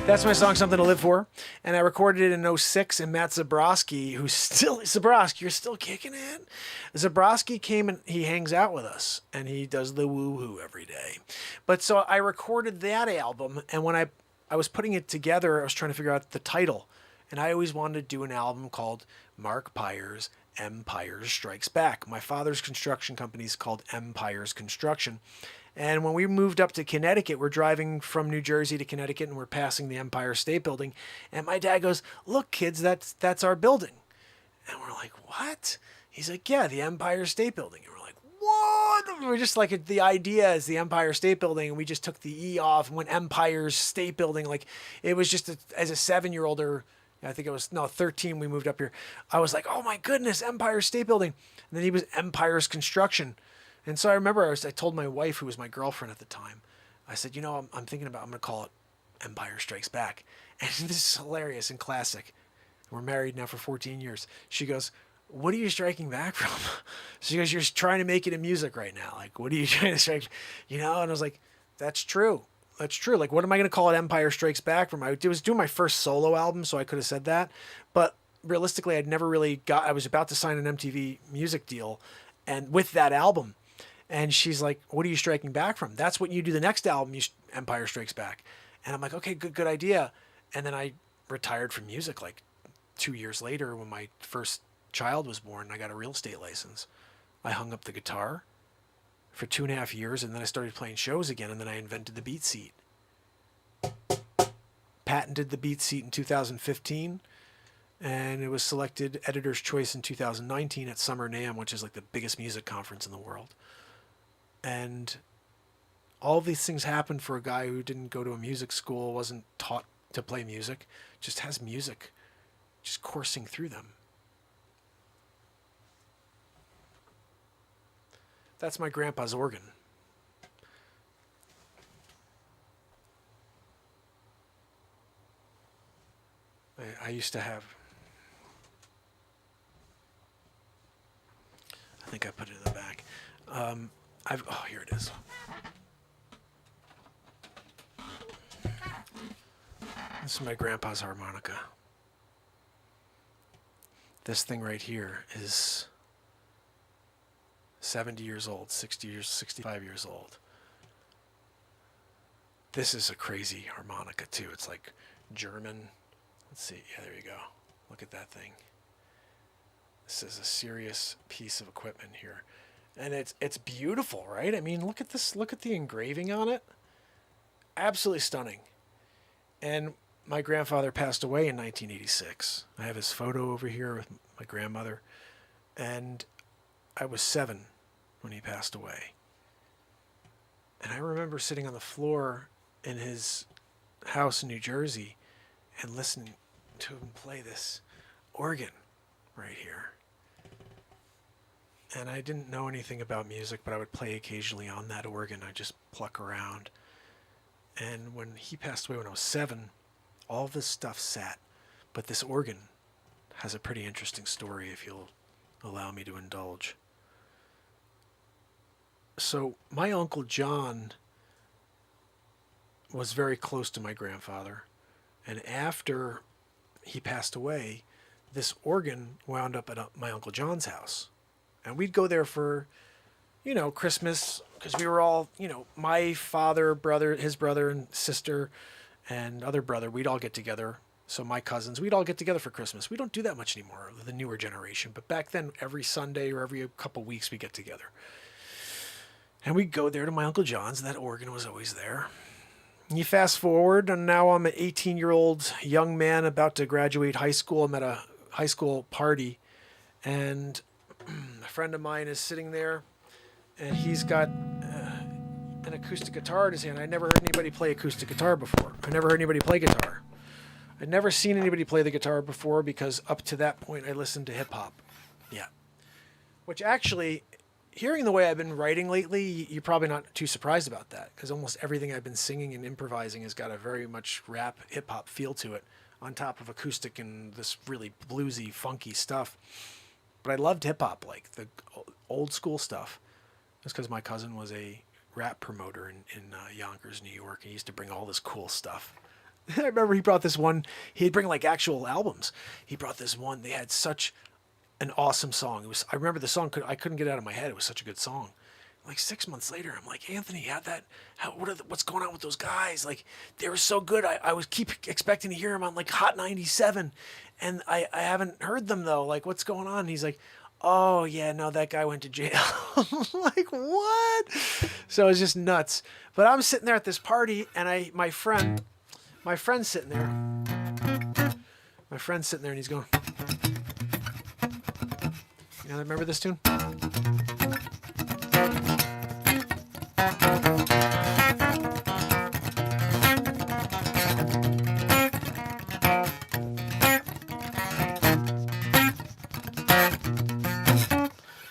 That's my song, Something to Live For. And I recorded it in 06, and Matt Zabrowski, Zabrowski, you're still kicking it? Zabrowski came and he hangs out with us, and he does the woo-hoo every day. But so I recorded that album, and when I was putting it together, I was trying to figure out the title. And I always wanted to do an album called Mark Pires, Empire Strikes Back. My father's construction company is called Empires Construction. And when we moved up to Connecticut, we're driving from New Jersey to Connecticut, and we're passing the Empire State Building. And my dad goes, "Look, kids, that's our building." And we're like, "What?" He's like, "Yeah, the Empire State Building." And we're like, "What?" And we're just like, the idea is the Empire State Building, and we just took the E off and went Empire State Building. Like, it was just, as a 7-year-old, or I think it was, 13, we moved up here. I was like, "Oh my goodness, Empire State Building." And then he was Empire's Construction. And so I remember I told my wife, who was my girlfriend at the time, I said, I'm thinking about, I'm going to call it Empire Strikes Back. And this is hilarious and classic. We're married now for 14 years. She goes, "What are you striking back from?" She goes, "You're trying to make it in music right now. Like, what are you trying to strike?" And I was like, that's true. That's true. Like, what am I going to call it Empire Strikes Back from? I was doing my first solo album, so I could have said that. But realistically, I'd never really I was about to sign an MTV music deal and with that album. And she's like, "What are you striking back from? That's what you do the next album, Empire Strikes Back." And I'm like, "Okay, good idea." And then I retired from music like 2 years later when my first child was born. I got a real estate license. I hung up the guitar for 2.5 years, and then I started playing shows again, and then I invented the beat seat. Patented the beat seat in 2015, and it was selected Editor's Choice in 2019 at Summer NAMM, which is like the biggest music conference in the world. And all of these things happened for a guy who didn't go to a music school, wasn't taught to play music, just has music just coursing through them. That's my grandpa's organ. I used to have, I think I put it in the back. Here it is. This is my grandpa's harmonica. This thing right here is 70 years old, 60 years, 65 years old. This is a crazy harmonica too. It's like German. Let's see. Yeah, there you go. Look at that thing. This is a serious piece of equipment here. And it's beautiful, right? I mean, look at this. Look at the engraving on it. Absolutely stunning. And my grandfather passed away in 1986. I have his photo over here with my grandmother. And I was 7 when he passed away. And I remember sitting on the floor in his house in New Jersey and listening to him play this organ right here. And I didn't know anything about music, but I would play occasionally on that organ. I'd just pluck around. And when he passed away when I was 7, all this stuff sat. But this organ has a pretty interesting story, if you'll allow me to indulge. So my Uncle John was very close to my grandfather. And after he passed away, this organ wound up at my Uncle John's house. And we'd go there for, Christmas, because we were all, my father, brother, his brother and sister and other brother, we'd all get together So my cousins, we'd all get together for Christmas. We don't do that much anymore, the newer generation. But back then, every Sunday or every couple weeks, we get together. And we'd go there to my Uncle John's. That organ was always there. And you fast forward, and now I'm an 18-year-old young man about to graduate high school. I'm at a high school party, and a friend of mine is sitting there, and he's got an acoustic guitar in his hand. I never heard anybody play acoustic guitar before. I never heard anybody play guitar. I'd never seen anybody play the guitar before because up to that point I listened to hip-hop. Yeah. Which actually, hearing the way I've been writing lately, you're probably not too surprised about that because almost everything I've been singing and improvising has got a very much rap hip-hop feel to it on top of acoustic and this really bluesy, funky stuff. But I loved hip-hop, like the old school stuff. That's because my cousin was a rap promoter in Yonkers, New York. He used to bring all this cool stuff. I remember he brought this one. He'd bring like actual albums. He brought this one. They had such an awesome song. It was. I remember the song. I couldn't get it out of my head. It was such a good song. Like 6 months later, I'm like, Anthony, how'd that? What's going on with those guys? Like they were so good. I was keep expecting to hear them on like Hot 97, and I haven't heard them though. Like what's going on? And he's like, oh yeah, no, that guy went to jail. I'm like what? So it was just nuts. But I'm sitting there at this party, and my friend's sitting there. My friend's sitting there, and he's going. You remember this tune?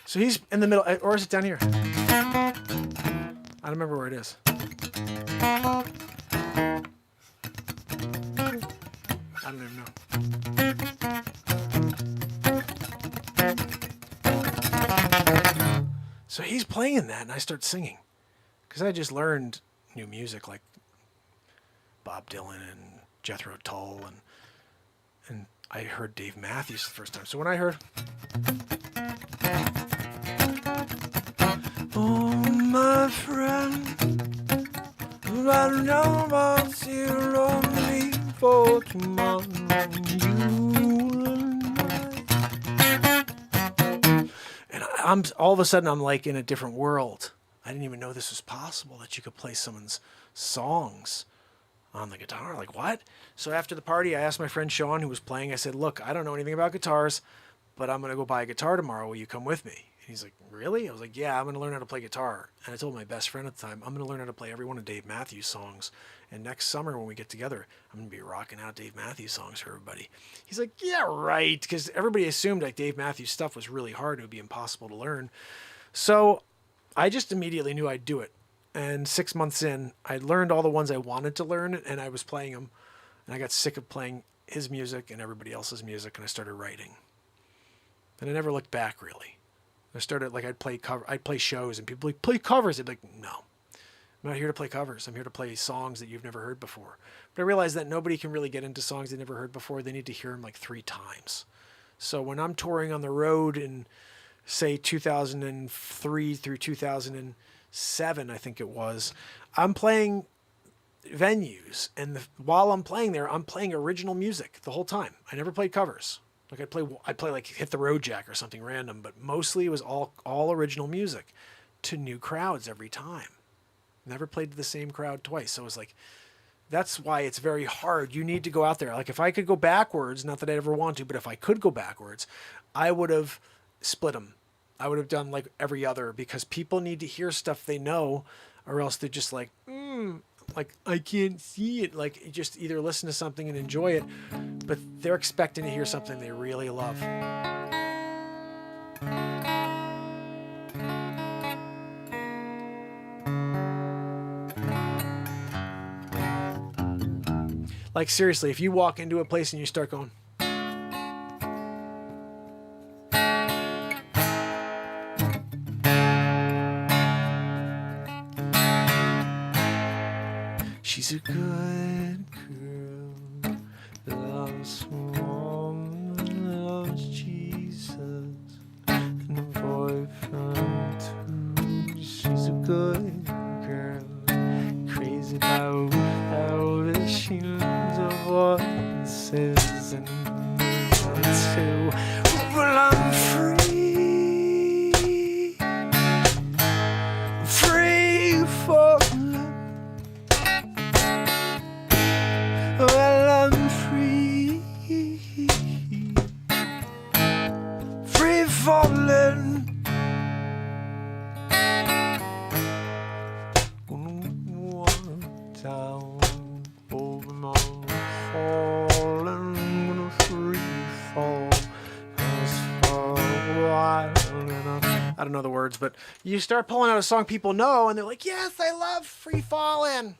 So he's in the middle, or is it down here? I don't remember where it is. I don't even know. So he's playing that, and I start singing. Because I just learned new music like Bob Dylan and Jethro Tull, and I heard Dave Matthews the first time. So when I heard... Oh, my friend, I know about you lonely for tomorrow. And I'm all of a sudden I'm like in a different world. I didn't even know this was possible, that you could play someone's songs on the guitar. Like what? So after the party, I asked my friend Sean, who was playing. I said, "Look, I don't know anything about guitars, but I'm gonna go buy a guitar tomorrow. Will you come with me?" And he's like, "Really?" I was like, "Yeah, I'm going to learn how to play guitar." And I told my best friend at the time, "I'm going to learn how to play every one of Dave Matthews' songs. And next summer when we get together, I'm going to be rocking out Dave Matthews songs for everybody." He's like, "Yeah, right." Because everybody assumed like Dave Matthews stuff was really hard. It would be impossible to learn. So I just immediately knew I'd do it. And 6 months in, I learned all the ones I wanted to learn, and I was playing them. And I got sick of playing his music and everybody else's music, and I started writing. And I never looked back, really. I started, like, I'd play shows, and people would like, play covers. I'd be like, no, I'm not here to play covers. I'm here to play songs that you've never heard before. But I realized that nobody can really get into songs they never heard before. They need to hear them like 3 times. So when I'm touring on the road in, say, 2003 through 2007, I think it was, I'm playing venues. And while I'm playing there, I'm playing original music the whole time. I never played covers. Like I'd play like Hit the Road Jack or something random, but mostly it was all original music to new crowds every time. Never played to the same crowd twice. So it was like, that's why it's very hard. You need to go out there. Like if I could go backwards, not that I ever want to, but if I could go backwards, I would have split them. I would have done like every other, because people need to hear stuff they know, or else they're just like, like I can't see it. Like you just either listen to something and enjoy it, but they're expecting to hear something they really love. Like seriously, if you walk into a place and you start going, she's a good girl, loves mom, loves Jesus, and a boyfriend too. She's a good girl, crazy about how she loves a voice. falling into. Well, I'm free, free falling. Well, I'm free, free falling. Down over my falling, gonna free fall as for a while. I don't know the words, but you start pulling out a song people know, and they're like, "Yes, I love Free Fallin'."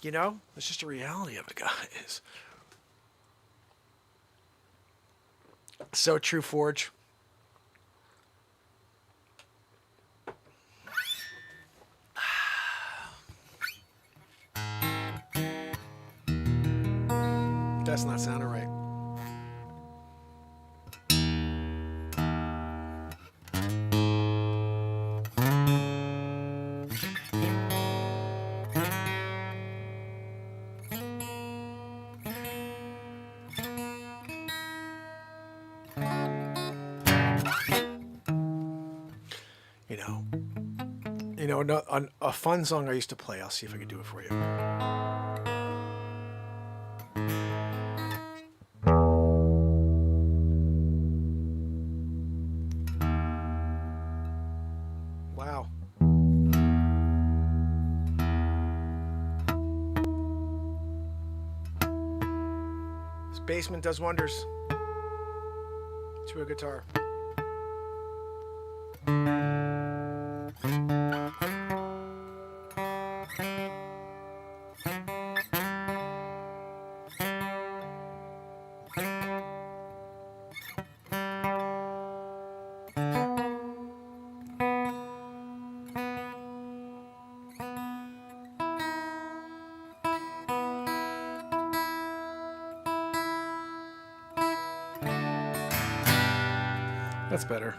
You know, it's just a reality of it, guys. So true, Forge. That's not sounding right. A fun song I used to play. I'll see if I can do it for you. Wow. This basement does wonders to a guitar. That's better.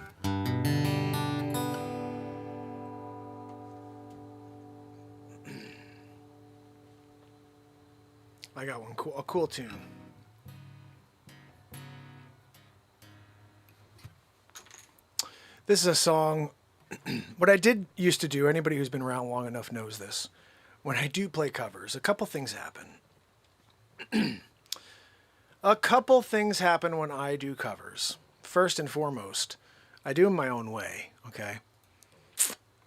I got one cool, a cool tune. This is a song. What I did used to do, anybody who's been around long enough knows this. When I do play covers, a couple things happen. A couple things happen when I do covers. First and foremost, I do them my own way, okay?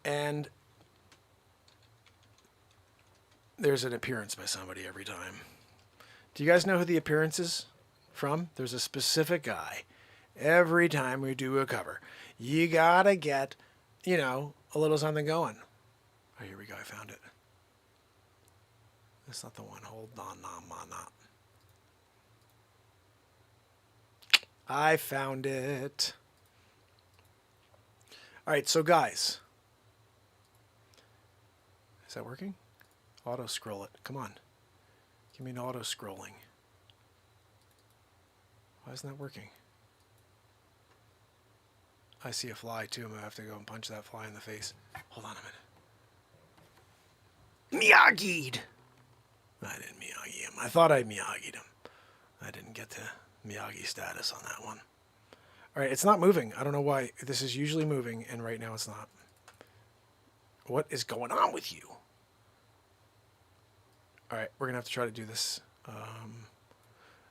And there's an appearance by somebody every time. Do you guys know who the appearance is from? There's a specific guy. Every time we do a cover, you gotta get, a little something going. Oh, here we go. I found it. That's not the one. Hold on. No. I found it. All right, so guys. Is that working? Auto scroll it. Come on. Give me an auto scrolling. Why isn't that working? I see a fly too. I'm going to have to go and punch that fly in the face. Hold on a minute. Miyagi'd! I didn't Miyagi him. I thought I Miyagi'd him. I didn't get to Miyagi status on that one. All right, it's not moving. I don't know why. This is usually moving, and right now it's not. What is going on with you? All right, we're going to have to try to do this.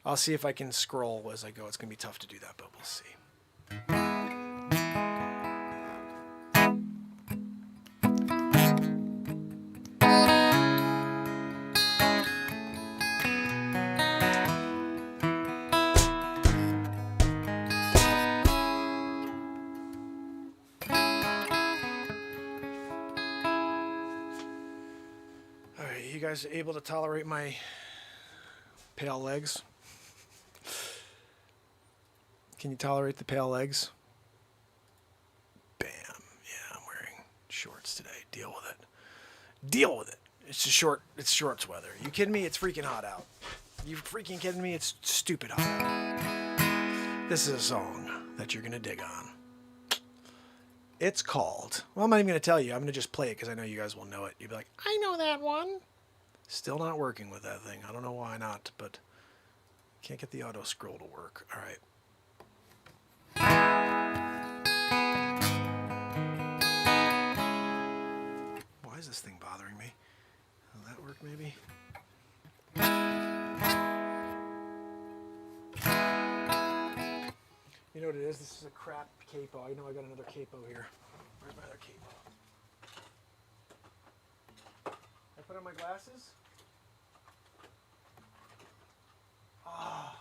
I'll see if I can scroll as I go. It's going to be tough to do that, but we'll see. You guys able to tolerate my pale legs? Can you tolerate the pale legs? Bam. Yeah, I'm wearing shorts today. Deal with it. Deal with it. It's shorts weather. You kidding me? It's freaking hot out. You freaking kidding me? It's stupid hot out. This is a song that you're going to dig on. It's called, well, I'm not even going to tell you. I'm going to just play it because I know you guys will know it. You'll be like, I know that one. Still not working with that thing. I don't know why not, but Can't get the auto scroll to work. All right. Why is this thing bothering me? Will that work maybe? You know what it is? This is a crap capo. I know I got another capo here. Where's my other capo? I put on my glasses? Ah,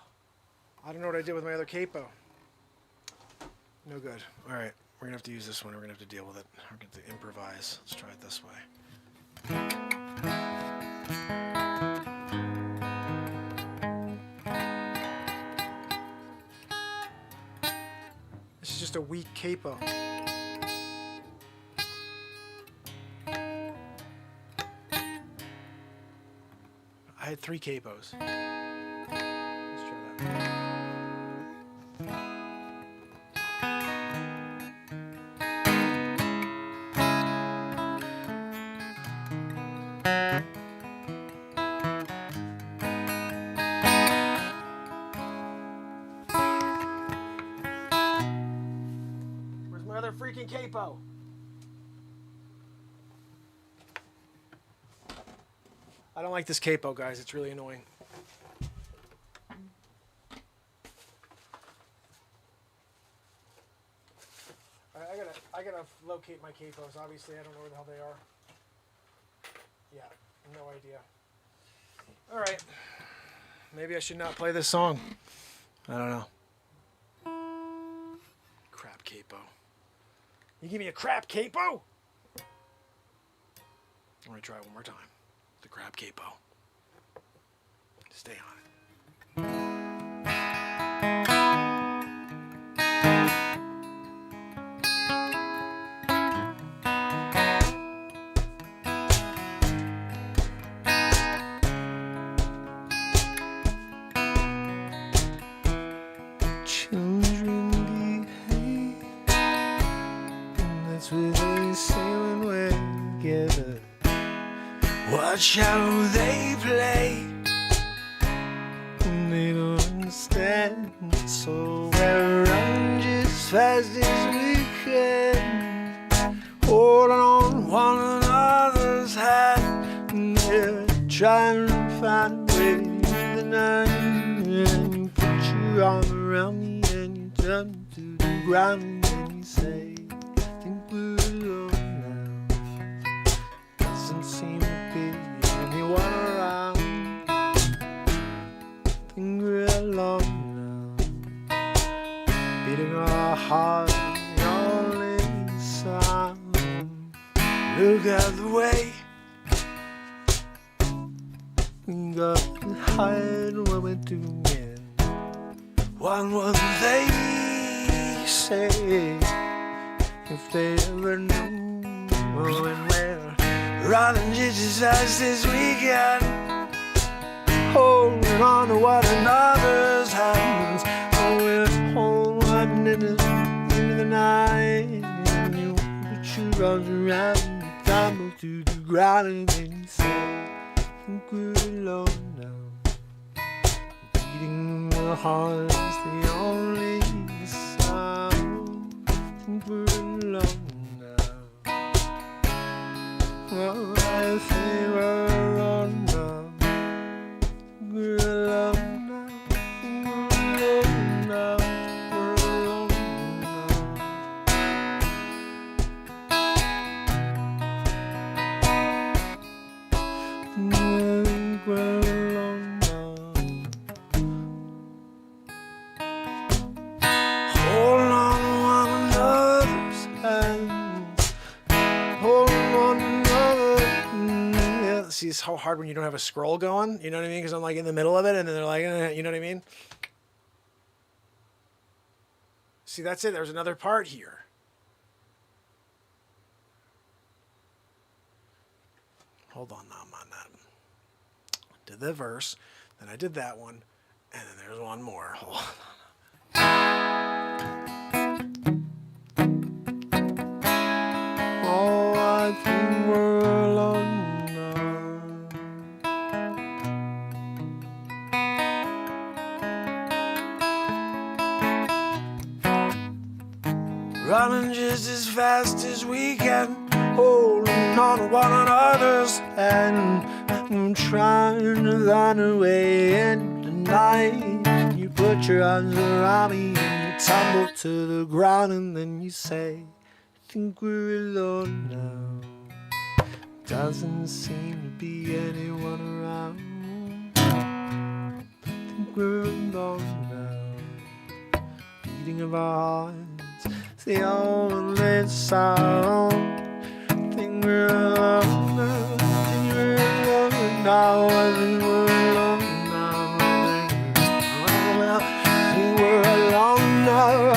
I don't know what I did with my other capo. No good. All right, we're gonna have to use this one. We're gonna have to deal with it. We're gonna have to improvise. Let's try it this way. This is just a weak capo. I had 3 capos. Let's try that. Where's my other freaking capo? I don't like this capo, guys. It's really annoying. I gotta locate my capos. Obviously, I don't know where the hell they are. Yeah, no idea. All right. Maybe I should not play this song. I don't know. Crap capo. You give me a crap capo? I'm gonna try it one more time. The crab capo. Stay on it. Children behave, and that's what they say when we're together. Watch how they play. And they don't understand, so we're running just fast as we can, holding on one another's hand, and they're trying to find a way in the night. And you put your arm around me and you turn me to the ground and you say, think we're alone now. Doesn't seem to be anyone around. Think we're alone now. Beating our hearts, the only sound. Look out the way. We got to hide what we're doing. What will they Say if they ever knew when we're running just as fast as we can, holding on to one another's hands. Oh, we're holding into the night, and you put your arms around me, tumble to the ground, and then you say, think we're alone now. Beating our hearts, the only sound. Think we're alone now. Oh, I think we're alone now. We're alone now. Think we're alone now. We're alone now. We're alone now. hold on to one another's Hands, holding on another. Yeah, see, it's how hard when you don't have a scroll going. You know what I mean? Because I'm like in the middle of it, and then they're like, you know what I mean? See, that's it. There's another part here. Hold on, now I'm on that. Did the verse, then I did that one, and then there's one more. Hold on. Oh, I think we're alone now. running just as fast as we can, holding on to one another's hand. I'm trying to run away in the night. You put your arms around me and you tumble to the ground, and then you say, I think we're alone now. Doesn't seem to be anyone around. I think we're alone now. Beating of our hearts, it's the only sound. I think we're alone now. I think we're alone now. I think we're alone now. I think we're alone now. I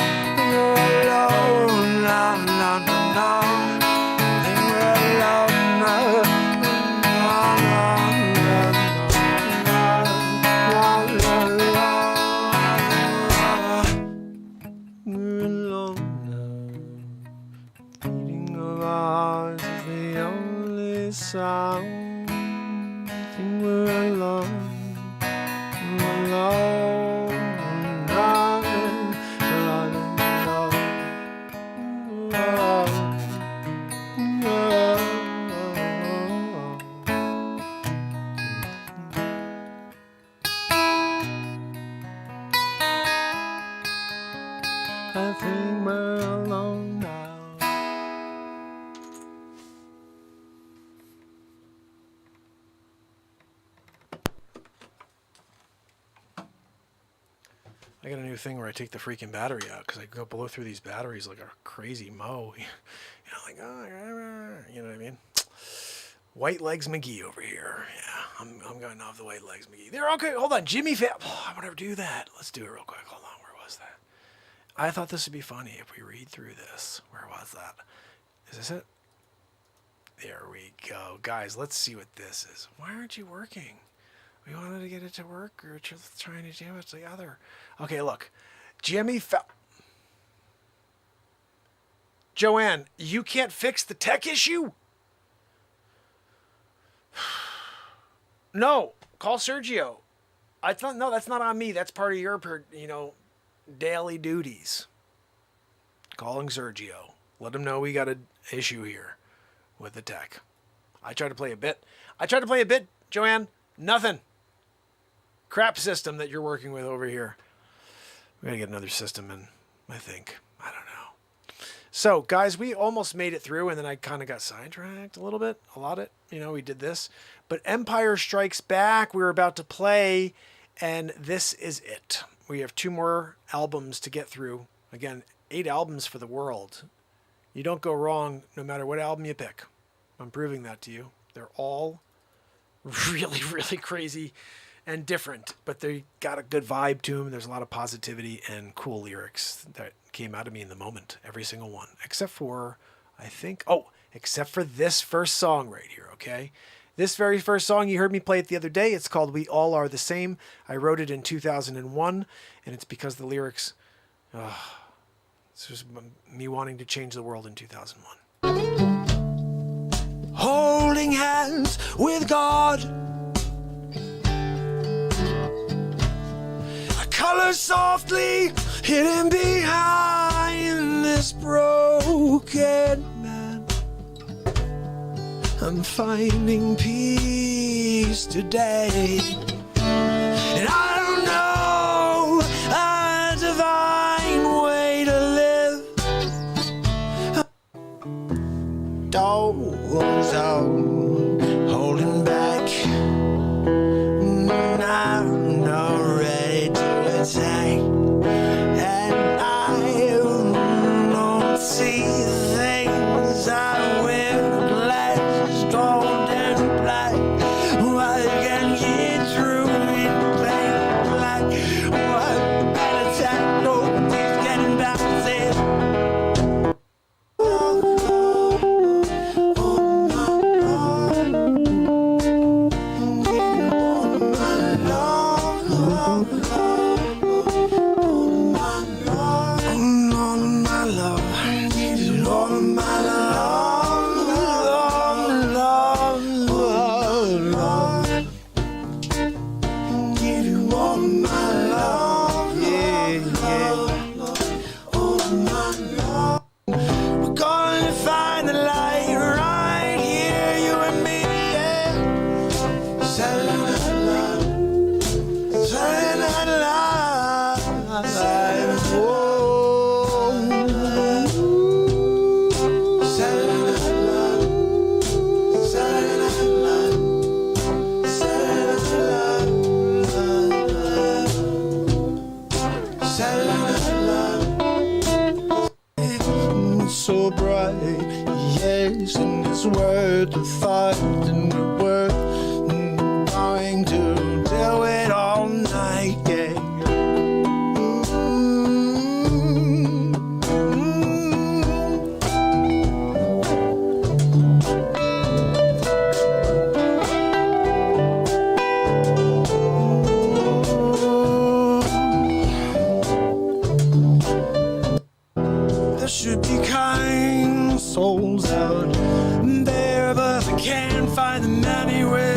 think we're alone now. Sound. I think we're alone, alone, I think we're alone now. I got a new thing where I take the freaking battery out because I go blow through these batteries like a crazy mow. You know, like, oh, you know what I mean? White Legs McGee over here. Yeah, I'm going off the White Legs McGee. There, okay, hold on. Jimmy I want to do that. Let's do it real quick. Hold on. Where was that? I thought this would be funny if we read through this. Where was that? Is this it? There we go. Guys, let's see what this is. Why aren't you working? We wanted to get it to work, or just trying to do it together. Okay, look. Joanne, you can't fix the tech issue? No, call Sergio. I thought, no, that's not on me. That's part of your, daily duties. Calling Sergio. Let him know we got an issue here with the tech. I tried to play a bit, Joanne. Nothing. Crap system that you're working with over here. We gotta get another system in, I think. I don't know. So, guys, we almost made it through, and then I kind of got sidetracked a little bit. A lot of it, we did this. But Empire Strikes Back, we were about to play, and this is it. We have 2 more albums to get through. Again, 8 albums for the world. You don't go wrong no matter what album you pick. I'm proving that to you. They're all really, really crazy and different, but they got a good vibe to them. There's a lot of positivity and cool lyrics that came out of me in the moment, every single one, except for this first song right here, okay? This very first song, you heard me play it the other day. It's called We All Are the Same. I wrote it in 2001, and it's because the lyrics, this was me wanting to change the world in 2001. Holding hands with God, color softly hidden behind this broken man. I'm finding peace today, and I don't know a divine way to live. Doors out, holding back. I'm not ready to attack, and I don't see things I will glasses gold and black. I can get through it plain black. What better time? Nobody's getting back there. life. Whoa. So bright, yes, and it's worth the thought, and worth going to do it all night, yeah. There should be kind souls out there, but I can't find them anywhere.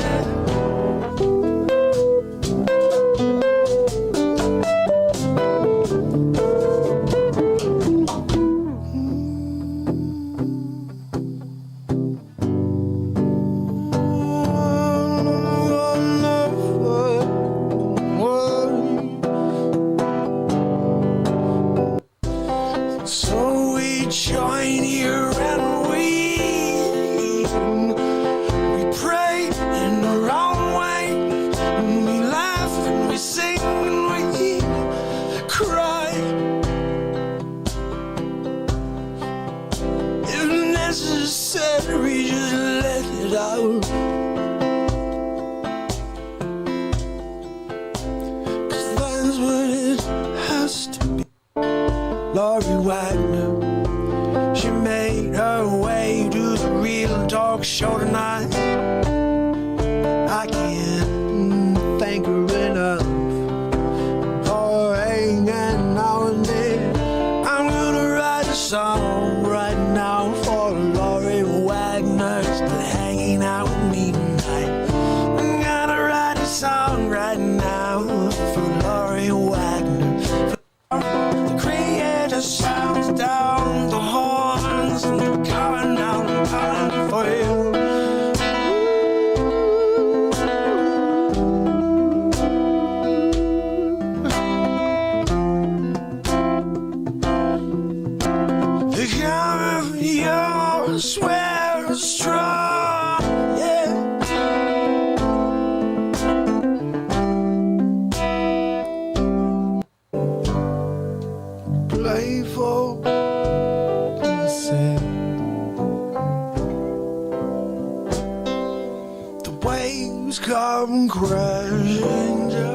So we join here and we pray in our own way, and we laugh and we sing and we cry. If necessary, just let it out. 'Cause that's what it has to be. Laurie Wagner, she made her way to the real talk show tonight. I can't thank her enough for hanging out with me. I'm gonna write a song right now for Laurie Wagner, just hanging out with me tonight. I'm gonna write a song right now for Laurie Wagner. The creator sounds down the horns and they're coming out and coming for you. They're coming for you, I swear it's strong, yeah. Playful innocent. The waves come crashing down.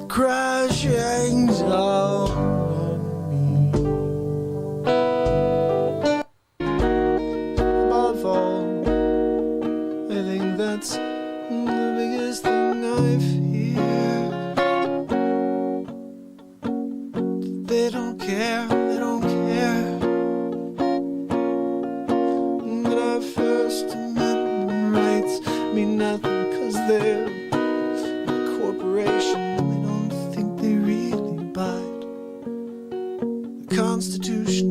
Crashing down on me. Above all, I think that's the biggest thing I fear. They don't care, they don't care. That our First Amendment rights mean nothing 'cause they're a corporation. They don't think they really abide the Constitution.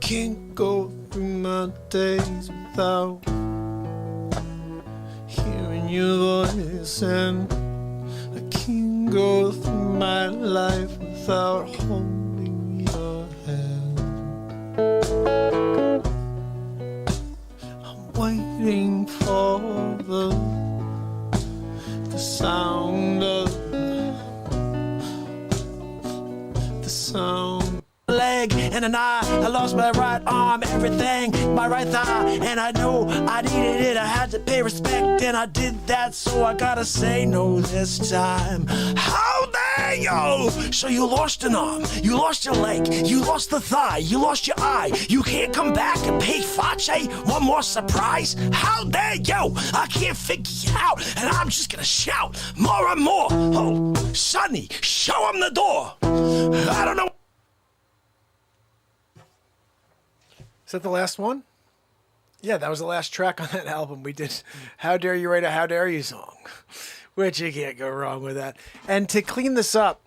Can't go through my days without hearing your voice, and I can't go through my life without holding your hand. I'm waiting for the sound of the sound. Leg and an eye, I lost my right arm, everything, my right thigh, and I knew I needed it. I had to pay respect, and I did that, so I gotta say no this time. How dare you? So you lost an arm, you lost your leg, you lost the thigh, you lost your eye. You can't come back and pay Facce one more surprise? How dare you? I can't figure you out, and I'm just gonna shout more and more. Oh, Sonny, show him the door. I don't know. Is that the last one? Yeah, that was the last track on that album. We did How Dare You Write a How Dare You song, which you can't go wrong with that. And to clean this up,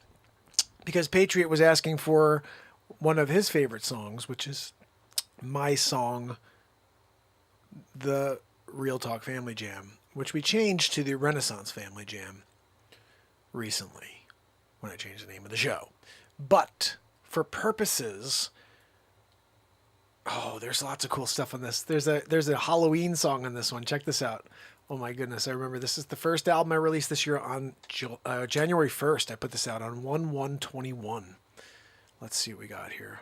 because Patriot was asking for one of his favorite songs, which is my song, the Real Talk Family Jam, which we changed to the Renaissance Family Jam recently when I changed the name of the show. But for purposes, there's lots of cool stuff on this. There's a Halloween song on this one. Check this out. Oh my goodness, I remember this is the first album I released this year on January 1st. I put this out on 1/1/21. Let's see what we got here.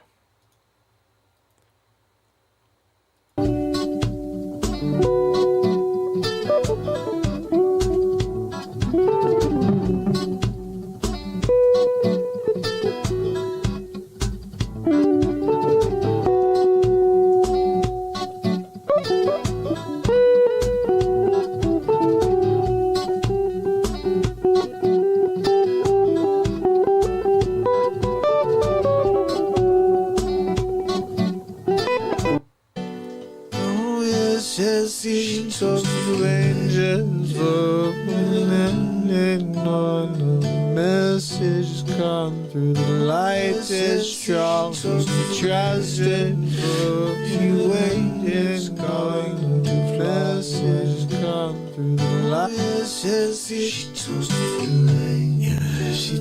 She talks to angels, and on the message come through the light is strong. Trusted, you wait is going to message come through the light. She talks to angels, she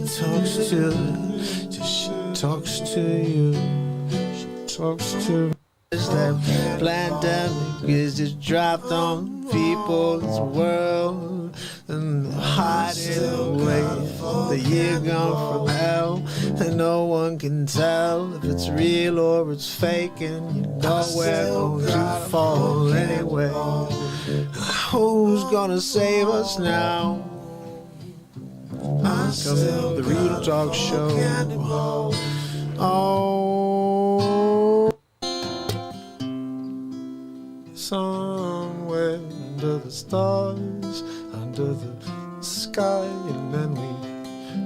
talks to you, she talks to. That pandemic is just dropped on people's world, and hiding away the year gone from hell, and no one can tell if it's real or it's fake, and you know we're going to fall anyway. Who's gonna save us now? Coming to the Real Talk Show. Somewhere under the stars, under the sky, and then we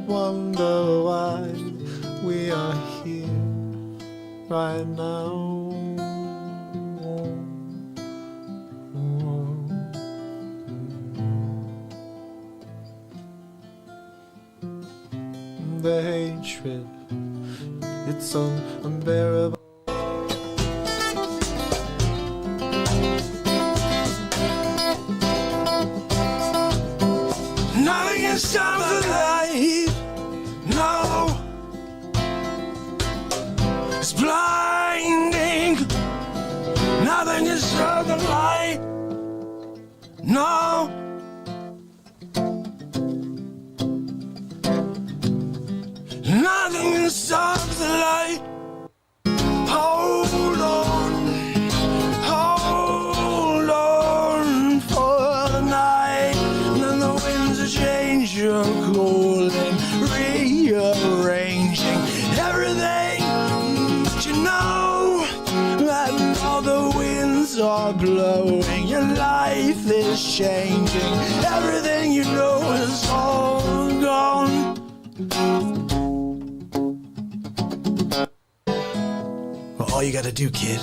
wonder why we are here right now. The hatred, it's unbearable. Nothing can stop the light. No, it's blinding. Nothing can stop the light. No. Nothing can stop the light. Hold on for the night. And then the winds of change are cooling, rearranging everything. But you know that all the winds are blowing. Your life is changing. Everything you know is all gone. Well, all you gotta do, kid,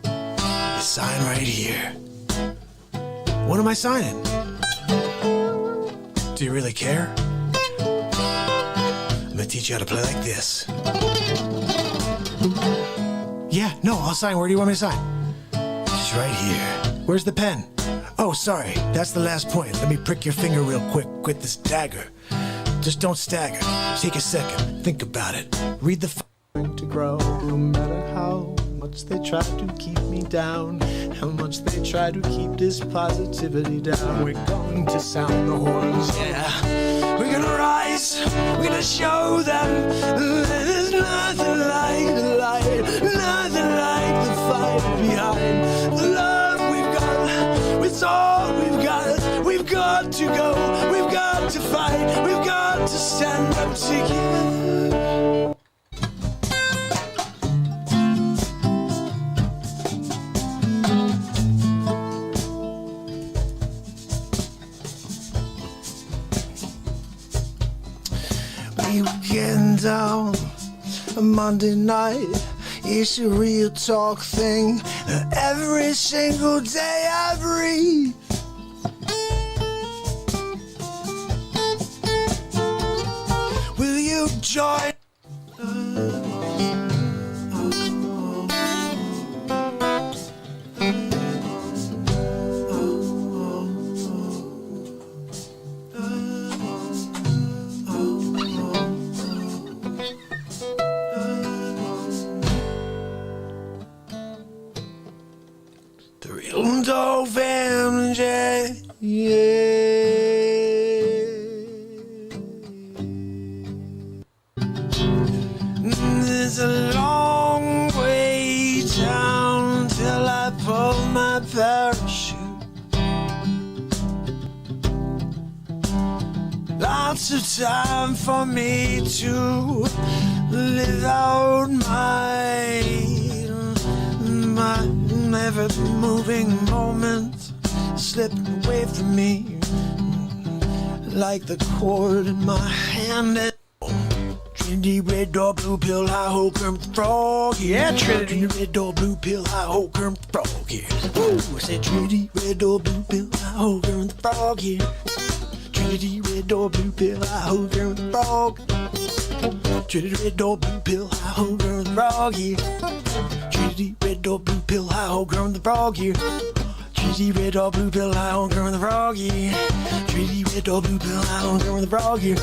is sign right here. What am I signing? Do you really care? I'm gonna teach you how to play like this. Yeah, no, I'll sign. Where do you want me to sign? Just right here. Where's the pen? Oh, sorry, that's the last point. Let me prick your finger real quick with this dagger. Just don't stagger. Take a second. Think about it. Read the To grow, no matter how much they try to keep me down, how much they try to keep this positivity down. We're going to sound the horns, yeah. We're gonna rise, we're gonna show them there's nothing like the light, nothing like the fight behind the love we've got. It's all we've got. We've got to go, we've got to fight, we've got to stand up together. We were getting down a Monday night. It's a real talk thing. Every single day I breathe. Will you join? The real dog family, Yeah. There's a long way down till I pull my parachute. Lots of time for me to live out my every moving moment slipping away from me like the cord in my hand. Trinity, red door, blue pill, high ho, Kermit the Frog. Yeah, Trinity. Red door, blue pill, high ho, Kermit the Frog here. Woo! I said Trinity, red door, blue pill, high ho, Kermit the Frog here. Trinity, red door, blue pill, high ho, Kermit the Frog. Trinity, red door, blue pill, high ho, Kermit the Frog here. Trinity, red door, blue pill, high ho, Kermit the Frog here. Trinity, red door, blue pill, high ho, Kermit the Frog here. Trinity, red door, blue pill, high ho, Kermit the Frog here.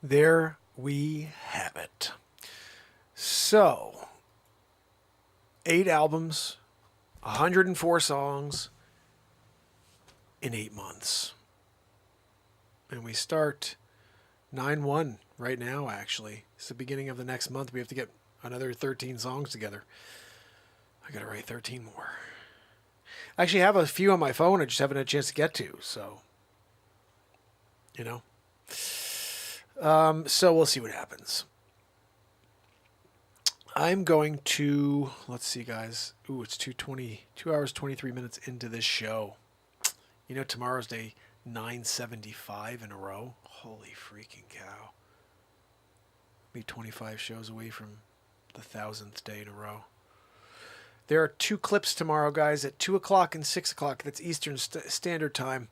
There we have it. So, 8 albums, 104 songs in 8 months. And we start 9/1 right now, actually. It's the beginning of the next month. We have to get another 13 songs together. I got to write 13 more. I actually have a few on my phone I just haven't had a chance to get to, so, you know. So we'll see what happens. I'm going to, let's see, guys. Ooh, it's 2 hours, 23 minutes into this show. You know, tomorrow's day 975 in a row. Holy freaking cow. Be 25 shows away from the 1000th day in a row. There are 2 clips tomorrow, guys, at 2 o'clock and 6 o'clock. That's Eastern Standard Time.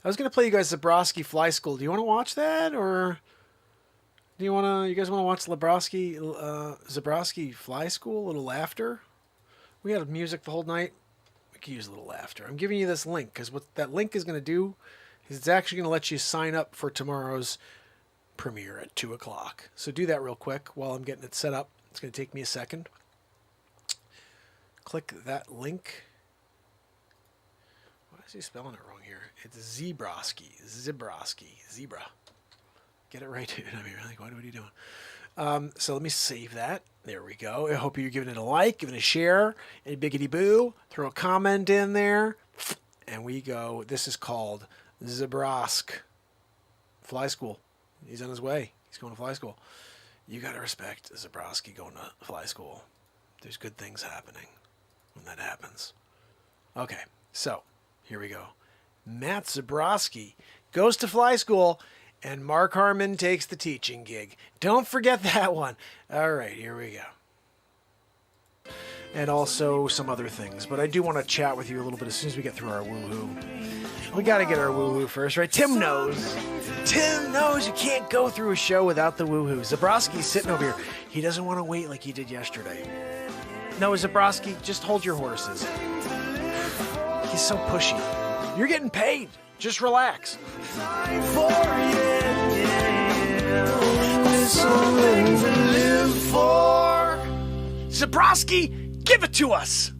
I was going to play you guys Zabrowski Fly School. Do you want to watch that, or do you guys want to watch Zabrowski Fly School? A little laughter? We had music the whole night. We could use a little laughter. I'm giving you this link because what that link is going to do is it's actually going to let you sign up for tomorrow's premiere at 2 o'clock. So do that real quick while I'm getting it set up. It's going to take me a second. Click that link. Why is he spelling it wrong here? It's Zabrowski. Zebra. Get it right. I mean, really, what are you doing? So let me save that. There we go. I hope you're giving it a like, giving it a share, a biggity boo. Throw a comment in there, and we go. This is called Zabrowski Fly School. He's on his way. He's going to fly school. You got to respect Zabrowski going to fly school. There's good things happening when that happens. Okay, so here we go. Matt Zabrowski goes to fly school, and Mark Harmon takes the teaching gig. Don't forget that one. All right, here we go. And also some other things. But I do want to chat with you a little bit as soon as we get through our woohoo. We got to get our woohoo first, right? Tim knows you can't go through a show without the woohoo. Zabrowski's sitting over here. He doesn't want to wait like he did yesterday. No, Zabrowski, just hold your horses. He's so pushy. You're getting paid. Just relax. Zabrowski, give it to us.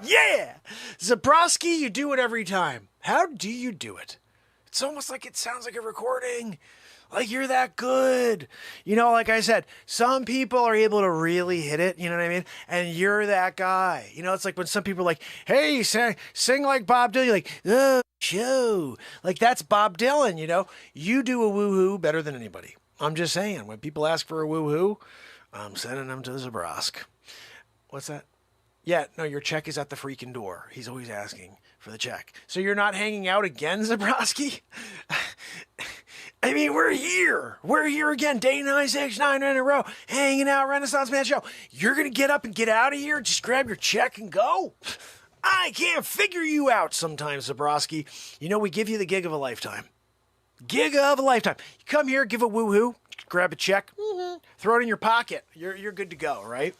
Yeah! Zabrowski, you do it every time. How do you do it? It's almost like it sounds like a recording. Like you're that good. You know, like I said, some people are able to really hit it, you know what I mean? And you're that guy. You know, it's like when some people are like, hey, sing like Bob Dylan. You're like, oh, show. Like that's Bob Dylan, you know? You do a woohoo better than anybody. I'm just saying, when people ask for a woohoo, I'm sending them to the Zabrowski. What's that? Yeah, no, your check is at the freaking door. He's always asking for the check. So you're not hanging out again, Zabrowski? I mean, we're here. We're here again, day 969 in a row, hanging out, Renaissance Man Show. You're going to get up and get out of here, just grab your check and go? I can't figure you out sometimes, Zabrowski. You know, we give you the gig of a lifetime. Gig of a lifetime. You come here, give a woohoo, grab a check, throw it in your pocket. You're good to go, right?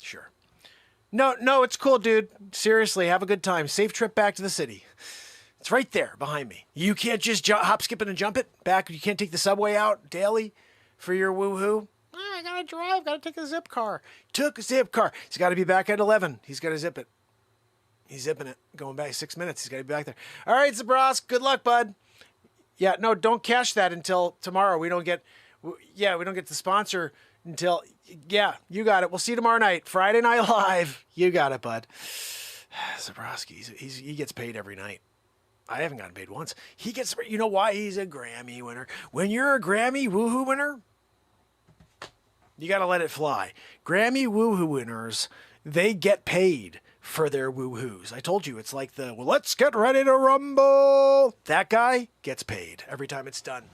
Sure. No, it's cool, dude. Seriously, have a good time. Safe trip back to the city. It's right there behind me. You can't just hop, skip it, and jump it back. You can't take the subway out daily for your woohoo. I gotta drive. Gotta take a zip car. Took a zip car. He's got to be back at 11. He's got to zip it. He's zipping it. Going back 6 minutes. He's got to be back there. All right, Zabrosk. Good luck, bud. Yeah, no, don't cash that until tomorrow. We don't get the sponsor until. Yeah, you got it. We'll see you tomorrow night. Friday Night Live. You got it, bud. Zabroski. He gets paid every night. I haven't gotten paid once. He gets, you know why? He's a Grammy winner. When you're a Grammy woohoo winner, you got to let it fly. Grammy woohoo winners, they get paid for their woohoos. I told you, it's like let's get ready to rumble. That guy gets paid every time it's done.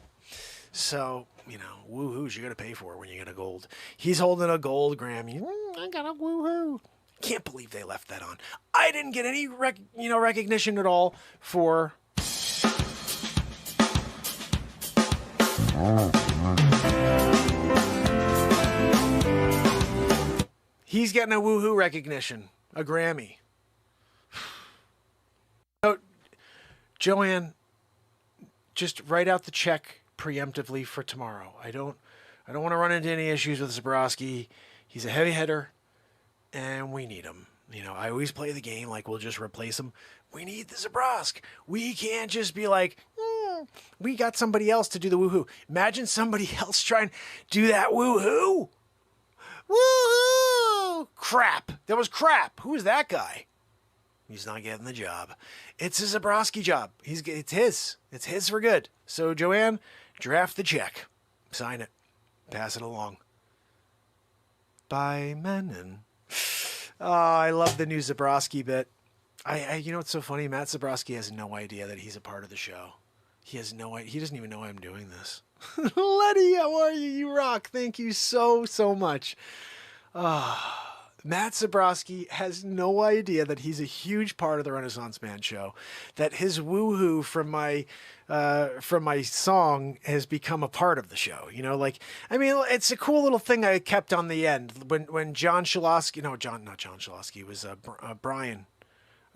So, you know, woohoos you got to pay for when you get a gold. He's holding a gold Grammy. I got a woohoo. Can't believe they left that on. I didn't get any recognition at all for. He's getting a woohoo recognition, a Grammy. So, Joanne, just write out the check preemptively for tomorrow. I don't want to run into any issues with Zabrowski. He's a heavy hitter. And we need him. You know, I always play the game like we'll just replace him. We need the Zabrosk. We can't just be like, we got somebody else to do the woohoo. Imagine somebody else trying to do that woohoo. Woohoo! Crap. That was crap. Who is that guy? He's not getting the job. It's a Zabrowski job. It's his. It's his for good. So, Joanne, draft the check. Sign it. Pass it along. By Menon. Oh, I love the new Zabrowski bit. You know what's so funny? Matt Zabrowski has no idea that he's a part of the show. He has no idea. He doesn't even know I'm doing this. Letty, how are you? You rock. Thank you so much. Matt Zabrowski has no idea that he's a huge part of the Renaissance Man Show. That his woohoo from my song has become a part of the show. You know, like, I mean, it's a cool little thing I kept on the end when John Shalosky, not John Shalosky, it was Brian.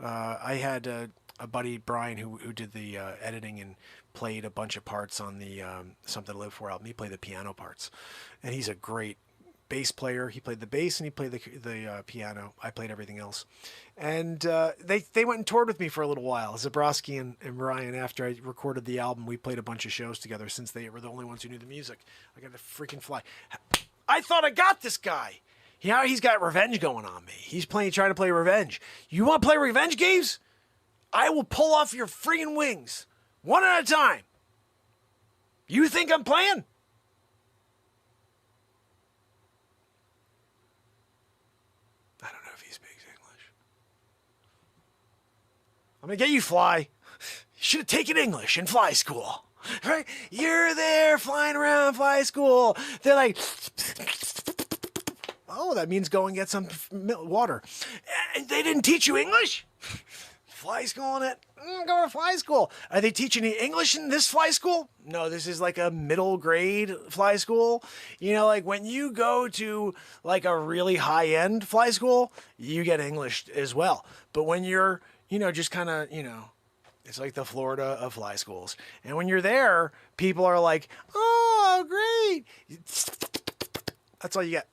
I had a buddy, Brian, who did the editing and played a bunch of parts on the Something to Live For album. He played the piano parts, and he's a great bass player. He played the bass and he played the piano. I played everything else. And they went and toured with me for a little while. Zabrowski and Ryan, after I recorded the album, we played a bunch of shows together since they were the only ones who knew the music. I got to freaking fly. I thought I got this guy. He's got revenge going on me. He's trying to play revenge. You want to play revenge games? I will pull off your freaking wings. One at a time. You think I'm playing? I don't know if he speaks English. I'm going to get you, Fly. You should have taken English in fly school. Right? You're there flying around fly school. They're like, oh, that means go and get some water. And they didn't teach you English? Fly school in it? Go to fly school. Are they teaching you English in this fly school? No, this is like a middle grade fly school. You know, like when you go to like a really high end fly school, you get English as well. But when you're, just kind of, it's like the Florida of fly schools. And when you're there, people are like, oh, great. That's all you get.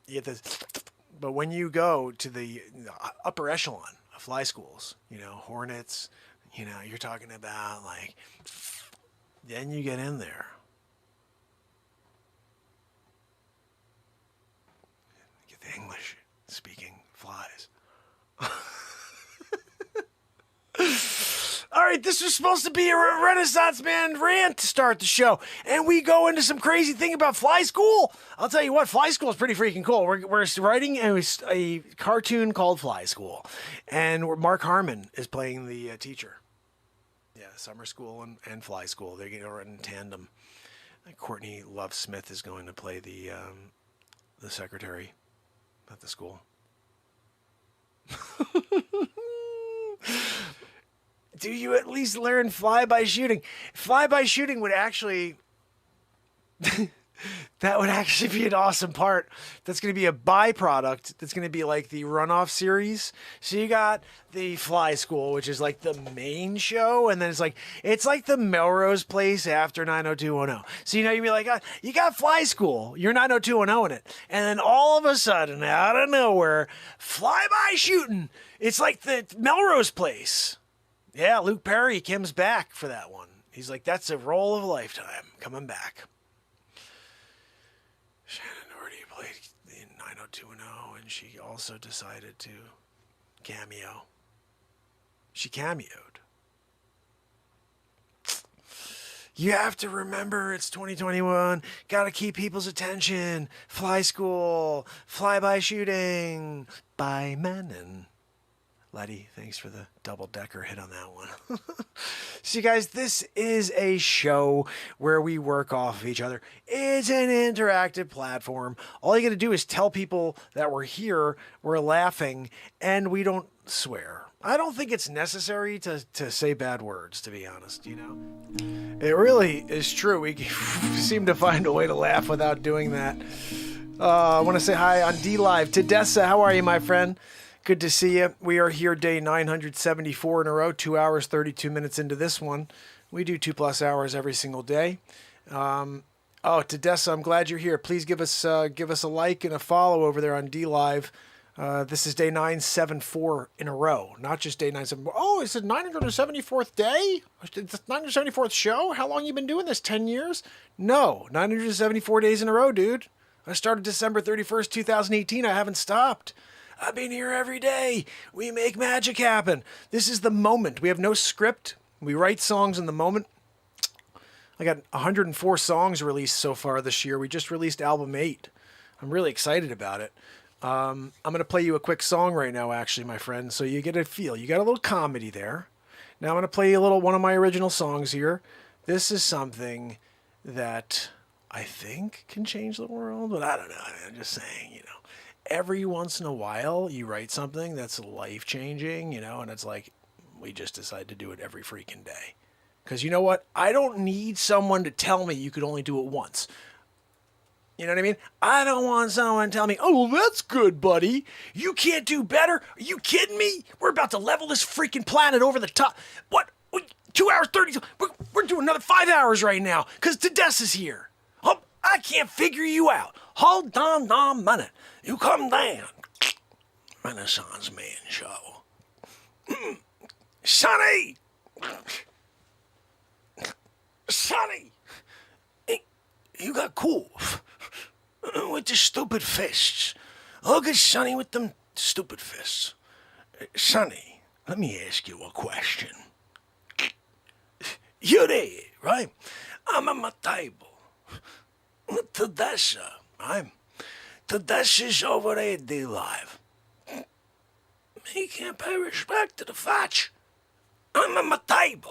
You get this. But when you go to the upper echelon of fly schools, Hornets, you're talking about like, then you get in there. Get the English speaking flies. All right, this was supposed to be a Renaissance Man rant to start the show, and we go into some crazy thing about fly school. I'll tell you what, fly school is pretty freaking cool. We're writing a cartoon called Fly School, and Mark Harmon is playing the teacher. Yeah, summer school and fly school. They're going to run in tandem. Courtney Love Smith is going to play the secretary at the school. Do you at least learn fly-by shooting? Fly-by shooting would actually... that would actually be an awesome part. That's going to be a byproduct. That's going to be like the runoff series. So you got the Fly School, which is like the main show. And then it's like the Melrose Place after 90210. So, you know, you'd be like, you got Fly School. You're 90210 in it. And then all of a sudden, out of nowhere, fly-by shooting. It's like the Melrose Place. Yeah, Luke Perry comes back for that one. He's like, that's a role of a lifetime coming back. Shannon already played in 90210, and she also decided to cameo. She cameoed. You have to remember it's 2021. Got to keep people's attention. Fly School, fly-by shooting, by Menon. Letty, thanks for the double-decker hit on that one. So, you guys, this is a show where we work off of each other. It's an interactive platform. All you got to do is tell people that we're here, we're laughing, and we don't swear. I don't think it's necessary to say bad words, to be honest, you know? It really is true. We seem to find a way to laugh without doing that. I want to say hi on D-Live. Tedessa, how are you, my friend? Good to see you. We are here day 974 in a row, 2 hours, 32 minutes into this one. We do 2+ hours every single day. Tedessa, I'm glad you're here. Please give us a like and a follow over there on D-Live. This is day 974 in a row, not just day 974. Oh, it's the 974th day? It's the 974th show? How long you been doing this, 10 years? No, 974 days in a row, dude. I started December 31st, 2018. I haven't stopped. I've been here every day. We make magic happen. This is the moment. We have no script. We write songs in the moment. I got 104 songs released so far this year. We just released album 8. I'm really excited about it. I'm going to play you a quick song right now, actually, my friend, so you get a feel. You got a little comedy there. Now I'm going to play you one of my original songs here. This is something that I think can change the world, but I don't know. I'm just saying, you know. Every once in a while, you write something that's life-changing, you know, and it's like, we just decide to do it every freaking day. Because you know what? I don't need someone to tell me you could only do it once. You know what I mean? I don't want someone to tell me, oh, well, that's good, buddy. You can't do better? Are you kidding me? We're about to level this freaking planet over the top. What? 2 hours, 30. We're doing another 5 hours right now because Tedessa's here. Oh, I can't figure you out. Hold on a minute. You come down. Renaissance Man Show. Sonny! Sonny! You got cool. With the stupid fists. Look at Sonny with them stupid fists. Sonny, let me ask you a question. You're there, right? I'm at my table. Tedessa, right? Tedessa's over there at D-Live. He can't pay respect to the Facce. I'm at my table.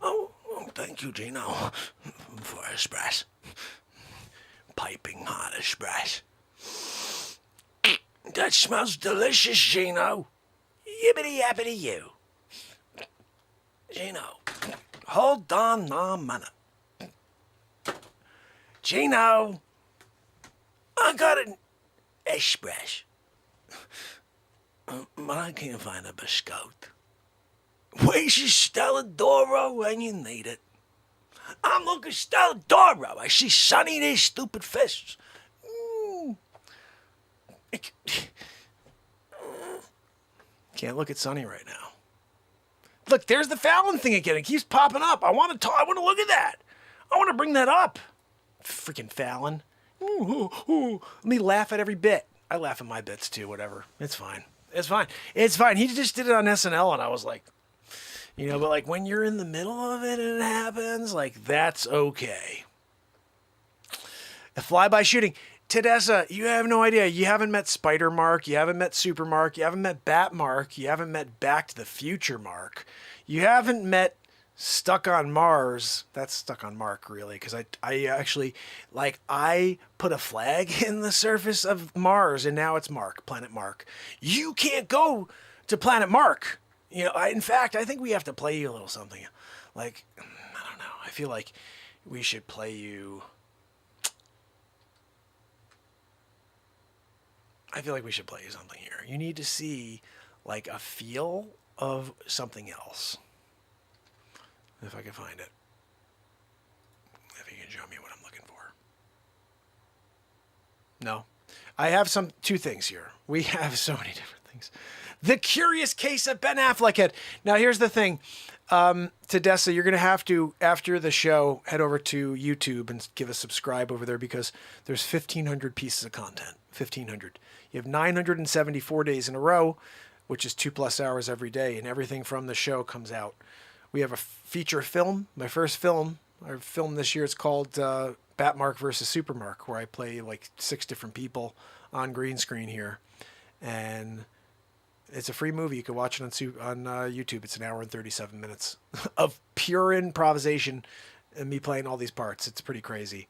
Oh, thank you, Gino, for espresso. Piping hot espresso. That smells delicious, Gino. Yippity yappity you. Gino, hold on a minute. Gino, I got an espresso, but I can't find a biscotti. Where's your Stella D'Oro when you need it? I'm looking Stella D'Oro. I see Sonny and his stupid fists. Can't look at Sonny right now. Look, there's the Fallon thing again. It keeps popping up. I want to look at that. I want to bring that up. Freaking Fallon. Let me laugh at every bit. I laugh at my bits too, whatever. It's fine. It's fine. It's fine. He just did it on SNL and I was like, you know, but like when you're in the middle of it and it happens, like that's okay. A fly-by shooting. Tedessa, you have no idea. You haven't met Spider Mark. You haven't met Super Mark. You haven't met Bat Mark. You haven't met Back to the Future Mark. You haven't met Stuck on Mars. That's Stuck on Mark, really, because I actually, like, I put a flag in the surface of Mars, and now it's Mark, Planet Mark. You can't go to Planet Mark. You know, in fact, I think we have to play you a little something. Like, I don't know. I feel like we should play you. I feel like we should play you something here. You need to see, like, a feel of something else. If I can find it. If you can show me what I'm looking for. No. I have two things here. We have so many different things. The Curious Case of Ben Affleck. Now, here's the thing. Tedessa, you're going to have to, after the show, head over to YouTube and give a subscribe over there because there's 1,500 pieces of content. 1,500. You have 974 days in a row, which is 2+ hours every day, and everything from the show comes out. We have a feature film. My first film, I filmed this year, it's called Batmark versus Supermark, where I play like 6 different people on green screen here. And it's a free movie. You can watch it on YouTube. It's 1 hour and 37 minutes of pure improvisation and me playing all these parts. It's pretty crazy.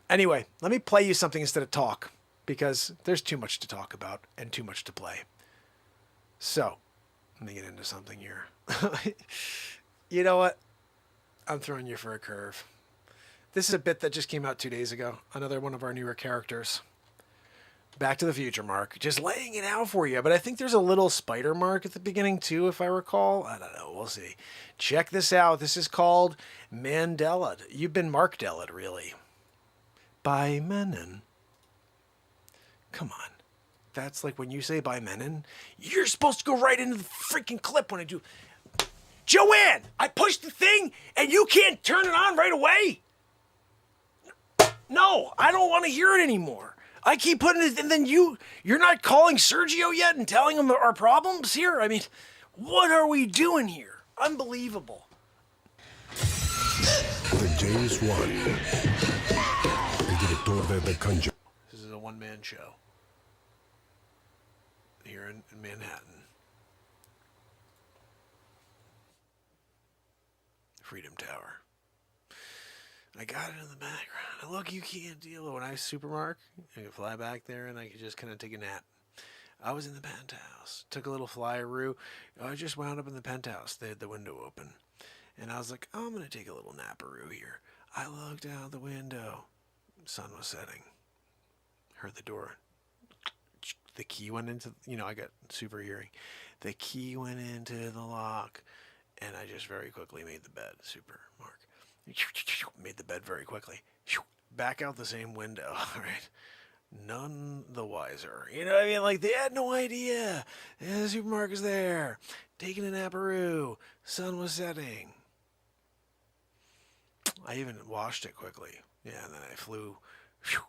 Anyway, let me play you something instead of talk, because there's too much to talk about and too much to play. So, let me get into something here. You know what? I'm throwing you for a curve. This is a bit that just came out 2 days ago. Another one of our newer characters. Back to the Future Mark. Just laying it out for you. But I think there's a little spider mark at the beginning too, if I recall. I don't know. We'll see. Check this out. This is called Mandela. You've been Mark-Della'd, really. By Menon. Come on. That's like when you say by Menon, you're supposed to go right into the freaking clip when I do. Joanne, I pushed the thing and you can't turn it on right away? No, I don't want to hear it anymore. I keep putting it, and then you're not calling Sergio yet and telling him our problems here? I mean, what are we doing here? Unbelievable. The James one. El director de Conjure. This is a one-man show. Here in Manhattan. Freedom Tower. I got it in the background. And look, you can't deal with it. When I was Supermark, I could fly back there and I could just kind of take a nap. I was in the penthouse. Took a little flyaroo. I just wound up in the penthouse. They had the window open. And I was like, oh, I'm going to take a little naparoo here. I looked out the window. Sun was setting. Heard the door. The key went into, I got super hearing. The key went into the lock. And I just very quickly made the bed. Supermark. Made the bed very quickly. Back out the same window, right? None the wiser. You know what I mean? Like, they had no idea. Yeah, the Supermark is there. Taking a naparoo. Sun was setting. I even washed it quickly. Yeah, and then I flew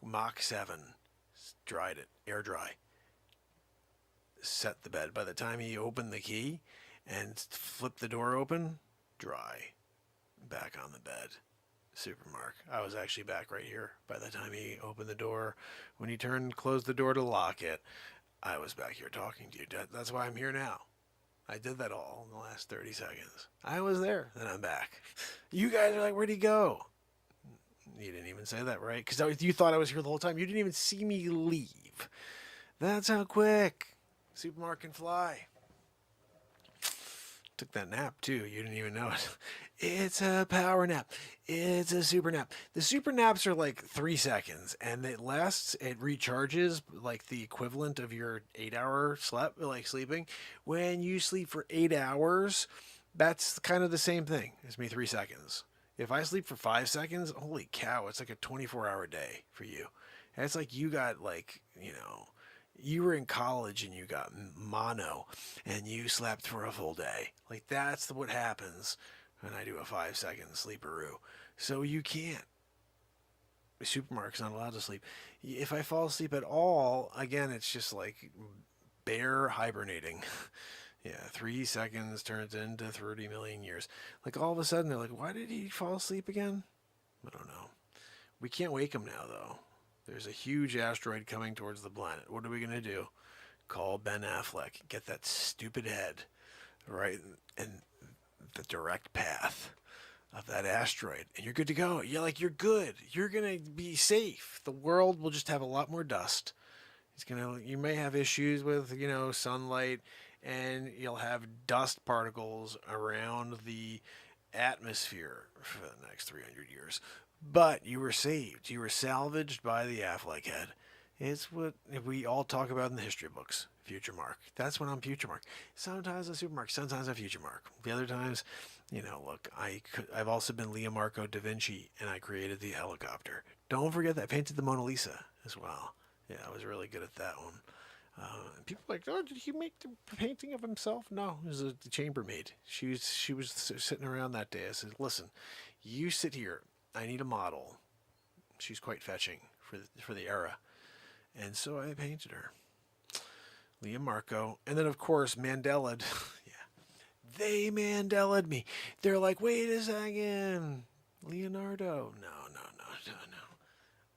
Mach 7. Dried it. Air dry. Set the bed. By the time he opened the key and flipped the door open, dry. Back on the bed. Supermark. I was actually back right here. By the time he opened the door, when he closed the door to lock it, I was back here talking to you. That's why I'm here now. I did that all in the last 30 seconds. I was there, then I'm back. You guys are like, where'd he go? You didn't even say that, right? Because you thought I was here the whole time. You didn't even see me leave. That's how quick Supermark can fly. Took that nap too. You didn't even know it. It's a power nap. It's a super nap. The super naps are like 3 seconds, and it recharges like the equivalent of your 8-hour sleeping. When you sleep for 8 hours, that's kind of the same thing as me 3 seconds. If I sleep for 5 seconds, holy cow, it's like a 24-hour day for you. And it's like you got you were in college and you got mono and you slept for a full day. Like, that's what happens when I do a 5-second sleeperoo. So you can't. Supermark's not allowed to sleep. If I fall asleep at all, again, it's just like bear hibernating. Yeah, 3 seconds turns into 30 million years. Like, all of a sudden, they're like, why did he fall asleep again? I don't know. We can't wake him now, though. There's a huge asteroid coming towards the planet. What are we going to do? Call Ben Affleck. Get that stupid head, right? And the direct path of that asteroid, and you're good to go. You're good. You're gonna be safe. The world will just have a lot more dust. You may have issues with, sunlight, and you'll have dust particles around the atmosphere for the next 300 years. But you were saved. You were salvaged by the Affleck head. It's what we all talk about in the history books. Future Mark. That's when I'm Future Mark. Sometimes I'm Super Mark. Sometimes I'm Future Mark. The other times, look, I've also been Leonardo da Vinci, and I created the helicopter. Don't forget that I painted the Mona Lisa as well. Yeah, I was really good at that one. People are like, oh, did he make the painting of himself? No, it was the chambermaid. She was sitting around that day. I said, listen, you sit here. I need a model. She's quite fetching for the era. And so I painted her. Leah Marco. And then, of course, Mandela. Yeah. They Mandela'd me. They're like, wait a second. Leonardo. No.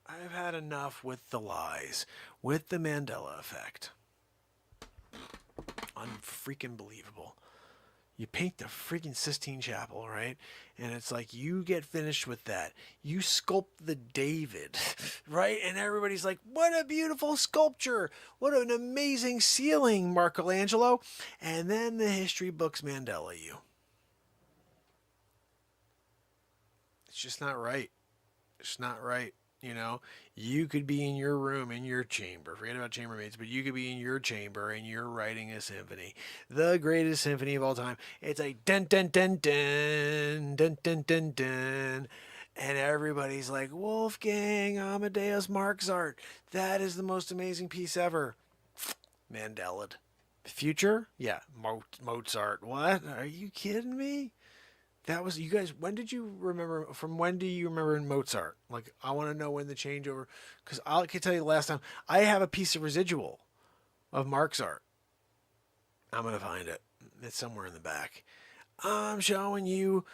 I've had enough with the lies. With the Mandela effect. Unfreaking believable. You paint the freaking Sistine Chapel, right? And it's like, you get finished with that. You sculpt the David, right? And everybody's like, what a beautiful sculpture. What an amazing ceiling, Michelangelo. And then the history books Mandela you. It's just not right. It's not right. You could be in your room, in your chamber. Forget about chambermaids, but you could be in your chamber and you're writing a symphony. The greatest symphony of all time. It's like dun dun dun dun dun dun dun dun. And everybody's like, Wolfgang Amadeus Mozart. That is the most amazing piece ever. Mandela. Future? Yeah, Mozart. What? Are you kidding me? That was, you guys, when do you remember Mozart? Like, I want to know when the changeover, because I can tell you the last time, I have a piece of residual of Mark's art. I'm going to find it. It's somewhere in the back. I'm showing you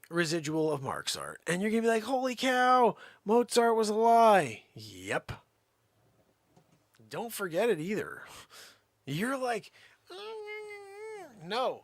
residual of Mark's art. And you're going to be like, holy cow, Mozart was a lie. Yep. Don't forget it either. You're like, no,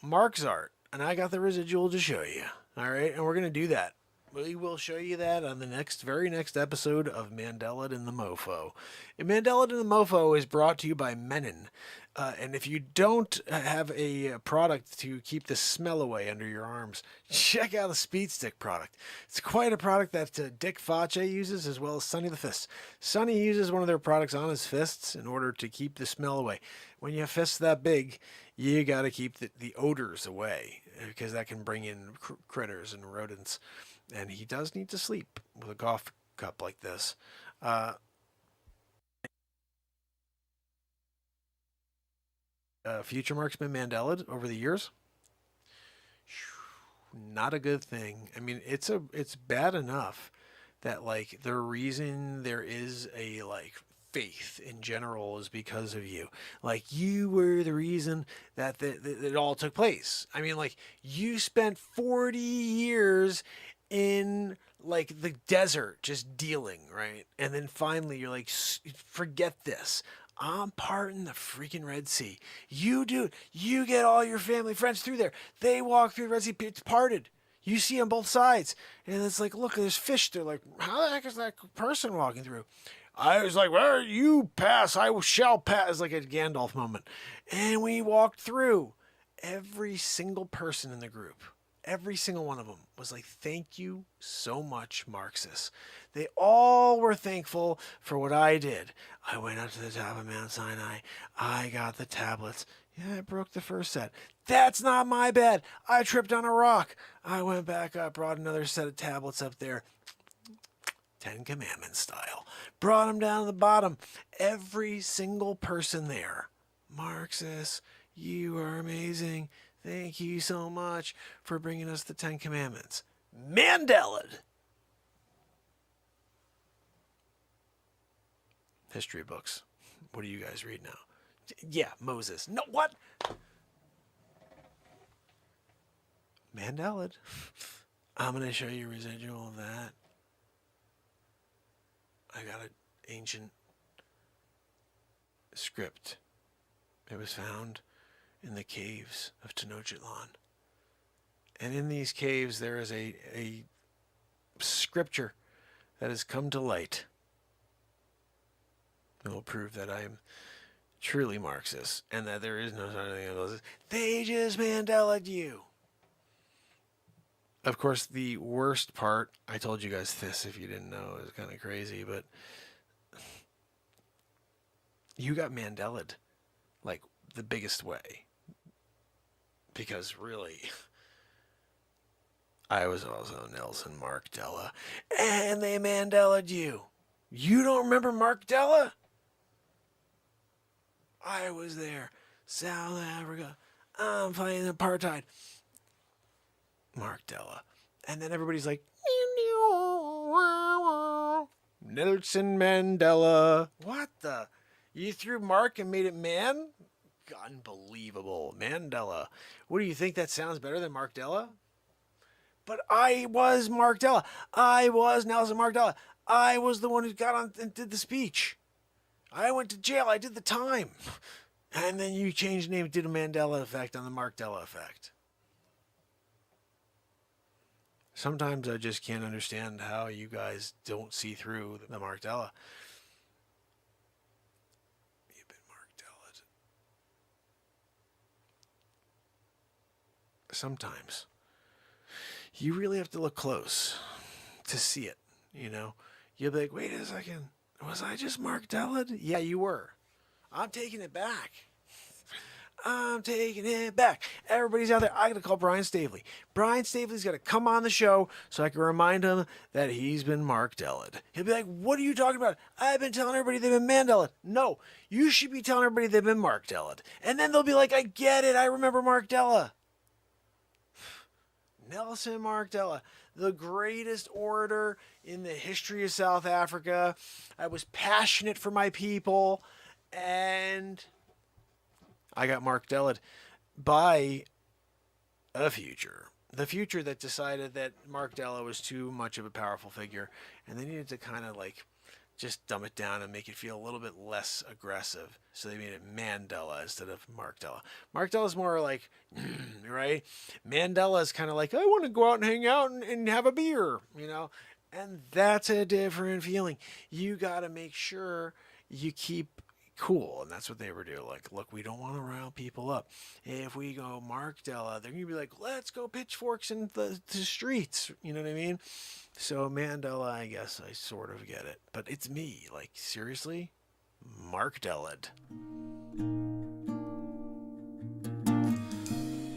Mark's art. And I got the residual to show you. All right. And we're going to do that. We will show you that on the very next episode of Mandela and the Mofo. And Mandela and the Mofo is brought to you by Menon. And if you don't have a product to keep the smell away under your arms, check out the Speed Stick product. It's quite a product that Dick Facce uses, as well as Sonny the Fist. Sonny uses one of their products on his fists in order to keep the smell away. When you have fists that big, you got to keep the odors away, because that can bring in critters and rodents. And he does need to sleep with a coffee cup like this. Future Mark's been Mandela over the years. Not a good thing. I mean, it's bad enough that, like, the reason there is a, like, faith in general is because of you. Like, you were the reason that it all took place. I mean, like, you spent 40 years in, like, the desert just dealing, right? And then finally you're like, forget this. I'm parting the freaking Red Sea. You do. You get all your family, friends through there. They walk through the Red Sea. It's parted. You see on both sides. And it's like, look, there's fish. They're like, how the heck is that person walking through? I was like, well, you pass. I shall pass. It's like a Gandalf moment. And we walked through. Every single person in the group, every single one of them was like, thank you so much, Marxists. They all were thankful for what I did. I went up to the top of Mount Sinai. I got the tablets. Yeah, I broke the first set. That's not my bad. I tripped on a rock. I went back up, brought another set of tablets up there. 10 Commandments style. Brought them down to the bottom. Every single person there. Marxists, you are amazing. Thank you so much for bringing us the 10 Commandments. Mandela. History books. What do you guys read now? Yeah, Moses. No, what? Mandela. I'm going to show you a residual of that. I got an ancient script. It was found in the caves of Tenochtitlan. And in these caves, there is a scripture that has come to light. It will prove that I am truly Marxist and that there is no such thing as those. They just Mandela'd you. Of course, the worst part, I told you guys this if you didn't know, it was kind of crazy, but you got Mandela'd like the biggest way. Because really, I was also Nelson Mandela, and they Mandela'd you. You don't remember Mandela? I was there. South Africa. I'm fighting apartheid. Mandela. And then everybody's like, Nelson Mandela. What the? You threw Mark and made it man? Unbelievable. Mandela. What do you think, that sounds better than Mandela? But I was Mandela. I was Nelson Mandela. I was the one who got on and did the speech. I went to jail. I did the time. And then you changed the name, did a Mandela effect on the Mandela effect. Sometimes I just can't understand how you guys don't see through the Mandela. You've been Mandela. Sometimes you really have to look close to see it, you know? You'll be like, wait a second. Was I just Mandela? Yeah, you were. I'm taking it back. I'm taking it back. Everybody's out there. I got to call Brian Staveley. Brian Staveley's got to come on the show so I can remind him that he's been Mandela'd. He'll be like, what are you talking about? I've been telling everybody they've been Mandela'd. No, you should be telling everybody they've been Mandela'd. And then they'll be like, I get it. I remember Mandela. Nelson Mandela, the greatest orator in the history of South Africa. I was passionate for my people, and I got Mandela'd by a future. The future that decided that Mandela was too much of a powerful figure, and they needed to kind of like just dumb it down and make it feel a little bit less aggressive. So they made it Mandela instead of Mandela. Mandela's more like, right? Mandela is kind of like, I want to go out and hang out and have a beer, you know? And that's a different feeling. You got to make sure you keep cool. And that's what they were doing. Like, look, we don't want to rile people up. If we go Mandela, they're going to be like, let's go pitchforks in the streets. You know what I mean? So Mandela, I guess I sort of get it. But it's me. Like, seriously? Mandela.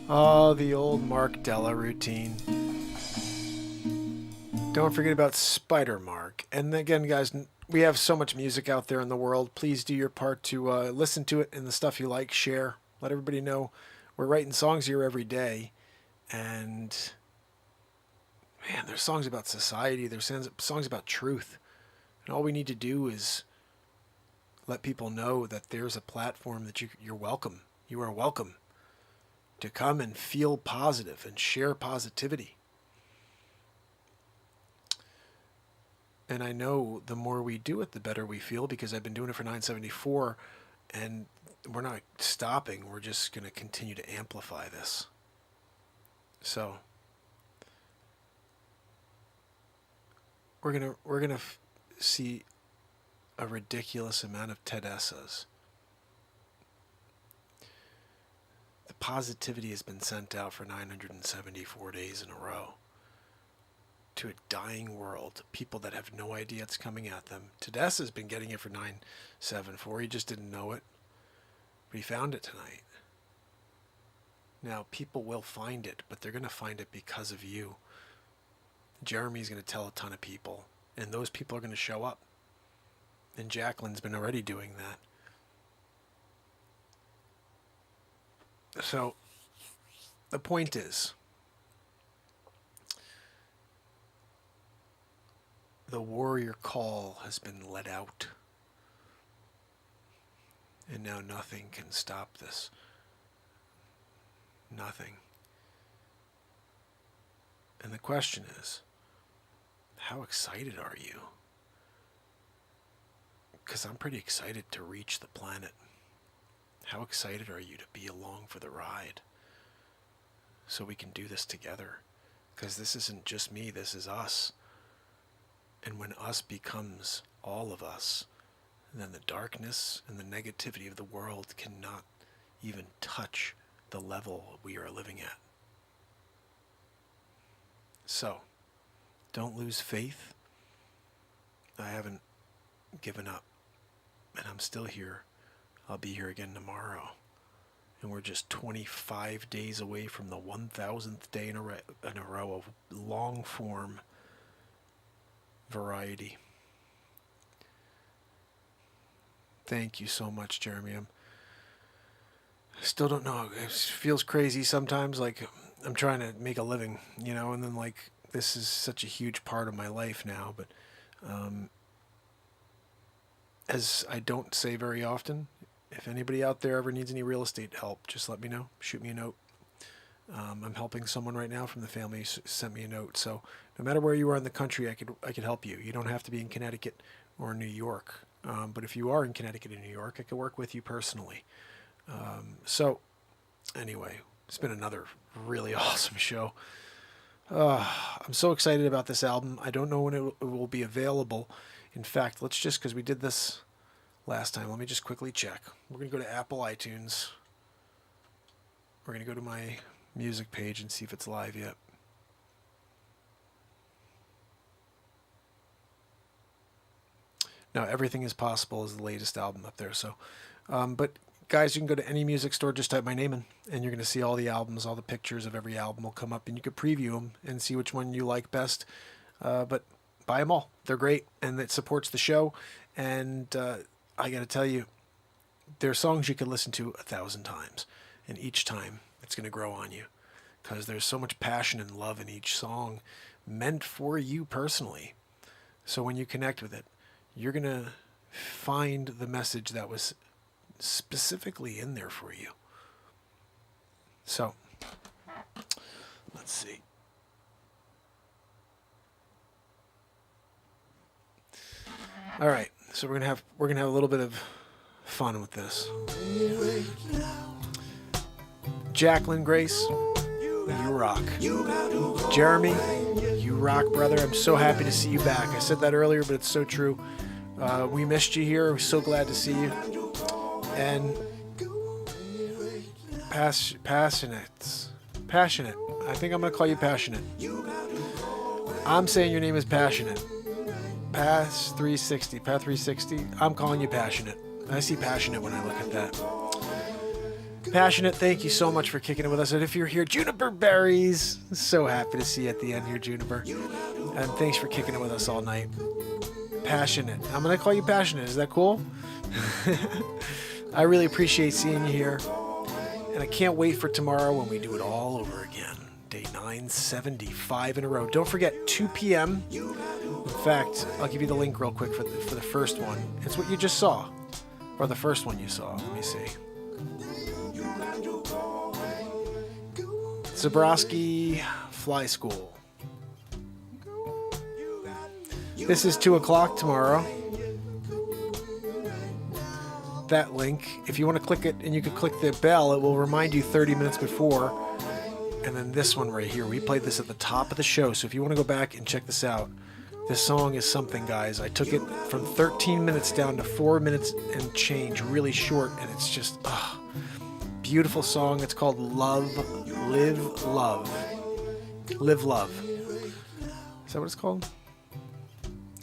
Oh, the old Mandela routine. Don't forget about Spider Mark. And again, guys, we have so much music out there in the world. Please do your part to listen to it and the stuff you like, share. Let everybody know we're writing songs here every day. And man, there's songs about society. There's songs about truth. And all we need to do is let people know that there's a platform that you're welcome. You are welcome to come and feel positive and share positivity. And I know the more we do it, the better we feel, because I've been doing it for 974, and we're not stopping. We're just going to continue to amplify this. So we're gonna see a ridiculous amount of Tedessas. The positivity has been sent out for 974 days in a row to a dying world, people that have no idea it's coming at them. Tedessa's been getting it for 974. He just didn't know it, but he found it tonight. Now, people will find it, but they're going to find it because of you. Jeremy's going to tell a ton of people, and those people are going to show up. And Jacqueline's been already doing that. So, the point is, the warrior call has been let out. And now nothing can stop this. Nothing. And the question is, how excited are you? Because I'm pretty excited to reach the planet. How excited are you to be along for the ride? so we can do this together. Because this isn't just me, this is us. And when us becomes all of us, then the darkness and the negativity of the world cannot even touch the level we are living at. So, don't lose faith. I haven't given up, and I'm still here. I'll be here again tomorrow. And we're just 25 days away from the 1,000th day in a row of long-form variety. Thank you so much, Jeremy. I still don't know. It feels crazy sometimes, like I'm trying to make a living, you know, and then like this is such a huge part of my life now. But as I don't say very often, if anybody out there ever needs any real estate help, just let me know. Shoot me a note. I'm helping someone right now from the family. Sent me a note. So no matter where you are in the country, I could help you. You don't have to be in Connecticut or New York. But if you are in Connecticut and New York, I could work with you personally. So anyway, it's been another really awesome show. I'm so excited about this album. I don't know when it will be available. In fact, let's just, because we did this last time, let me just quickly check. We're going to go to Apple iTunes. We're going to go to my music page and see if it's live yet. No, Everything Is Possible is the latest album up there. So, but guys, you can go to any music store, just type my name in, and you're going to see all the albums, all the pictures of every album will come up, and you can preview them and see which one you like best. But buy them all. They're great, and it supports the show. And I got to tell you, there are songs you can listen to 1,000 times, and each time it's going to grow on you because there's so much passion and love in each song meant for you personally. So when you connect with it, you're going to find the message that was specifically in there for you. So, let's see. All right, so we're gonna have a little bit of fun with this. Jacqueline Grace, you rock. Jeremy, you rock, brother. I'm so happy to see you back. I said that earlier, but it's so true. We missed you here. We're so glad to see you. And passionate. I think I'm going to call you Passionate. I'm saying your name is Passionate. Path 360. I'm calling you Passionate. I see Passionate when I look at that. Passionate, thank you so much for kicking it with us. And if you're here, Juniper Berries. So happy to see you at the end here, Juniper. And thanks for kicking it with us all night. Passionate. I'm going to call you Passionate. Is that cool? I really appreciate seeing you here. And I can't wait for tomorrow when we do it all over again. Day 975 in a row. Don't forget, 2 p.m. In fact, I'll give you the link real quick for the first one. It's what you just saw. Or the first one you saw. Let me see. Zabrowski Fly School. This is 2 o'clock tomorrow. That link, if you want to click it and you can click the bell, it will remind you 30 minutes before. And then this one right here, we played this at the top of the show. So if you want to go back and check this out, this song is something, guys. I took it from 13 minutes down to 4 minutes and change, really short. And it's just, beautiful song. It's called Love, Live, Love. Live Love. Is that what it's called?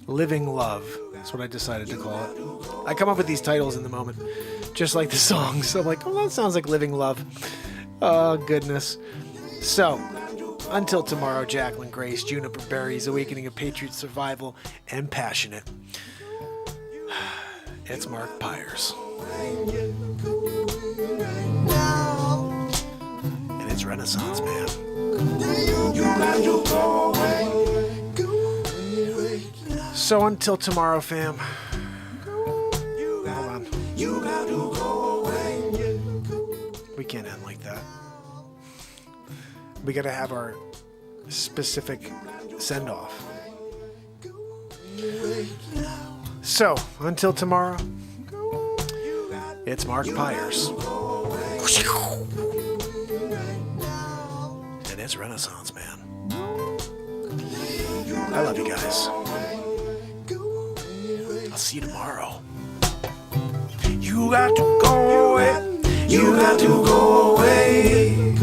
Living Love. That's what I decided to call it. I come up with these titles in the moment, just like the song. So I'm like, oh, that sounds like Living Love. Oh, goodness. So, until tomorrow, Jacqueline Grace, Juniper Berries, Awakening of Patriot Survival, and Passionate. It's Mark Pires. And it's Renaissance Man. So until tomorrow, fam. Hold on. We can't end like that. We gotta have our specific send-off. So, until tomorrow, it's Mark Pires. It's Renaissance, man. I love you guys. I'll see you tomorrow. You got to go away. You got to go away.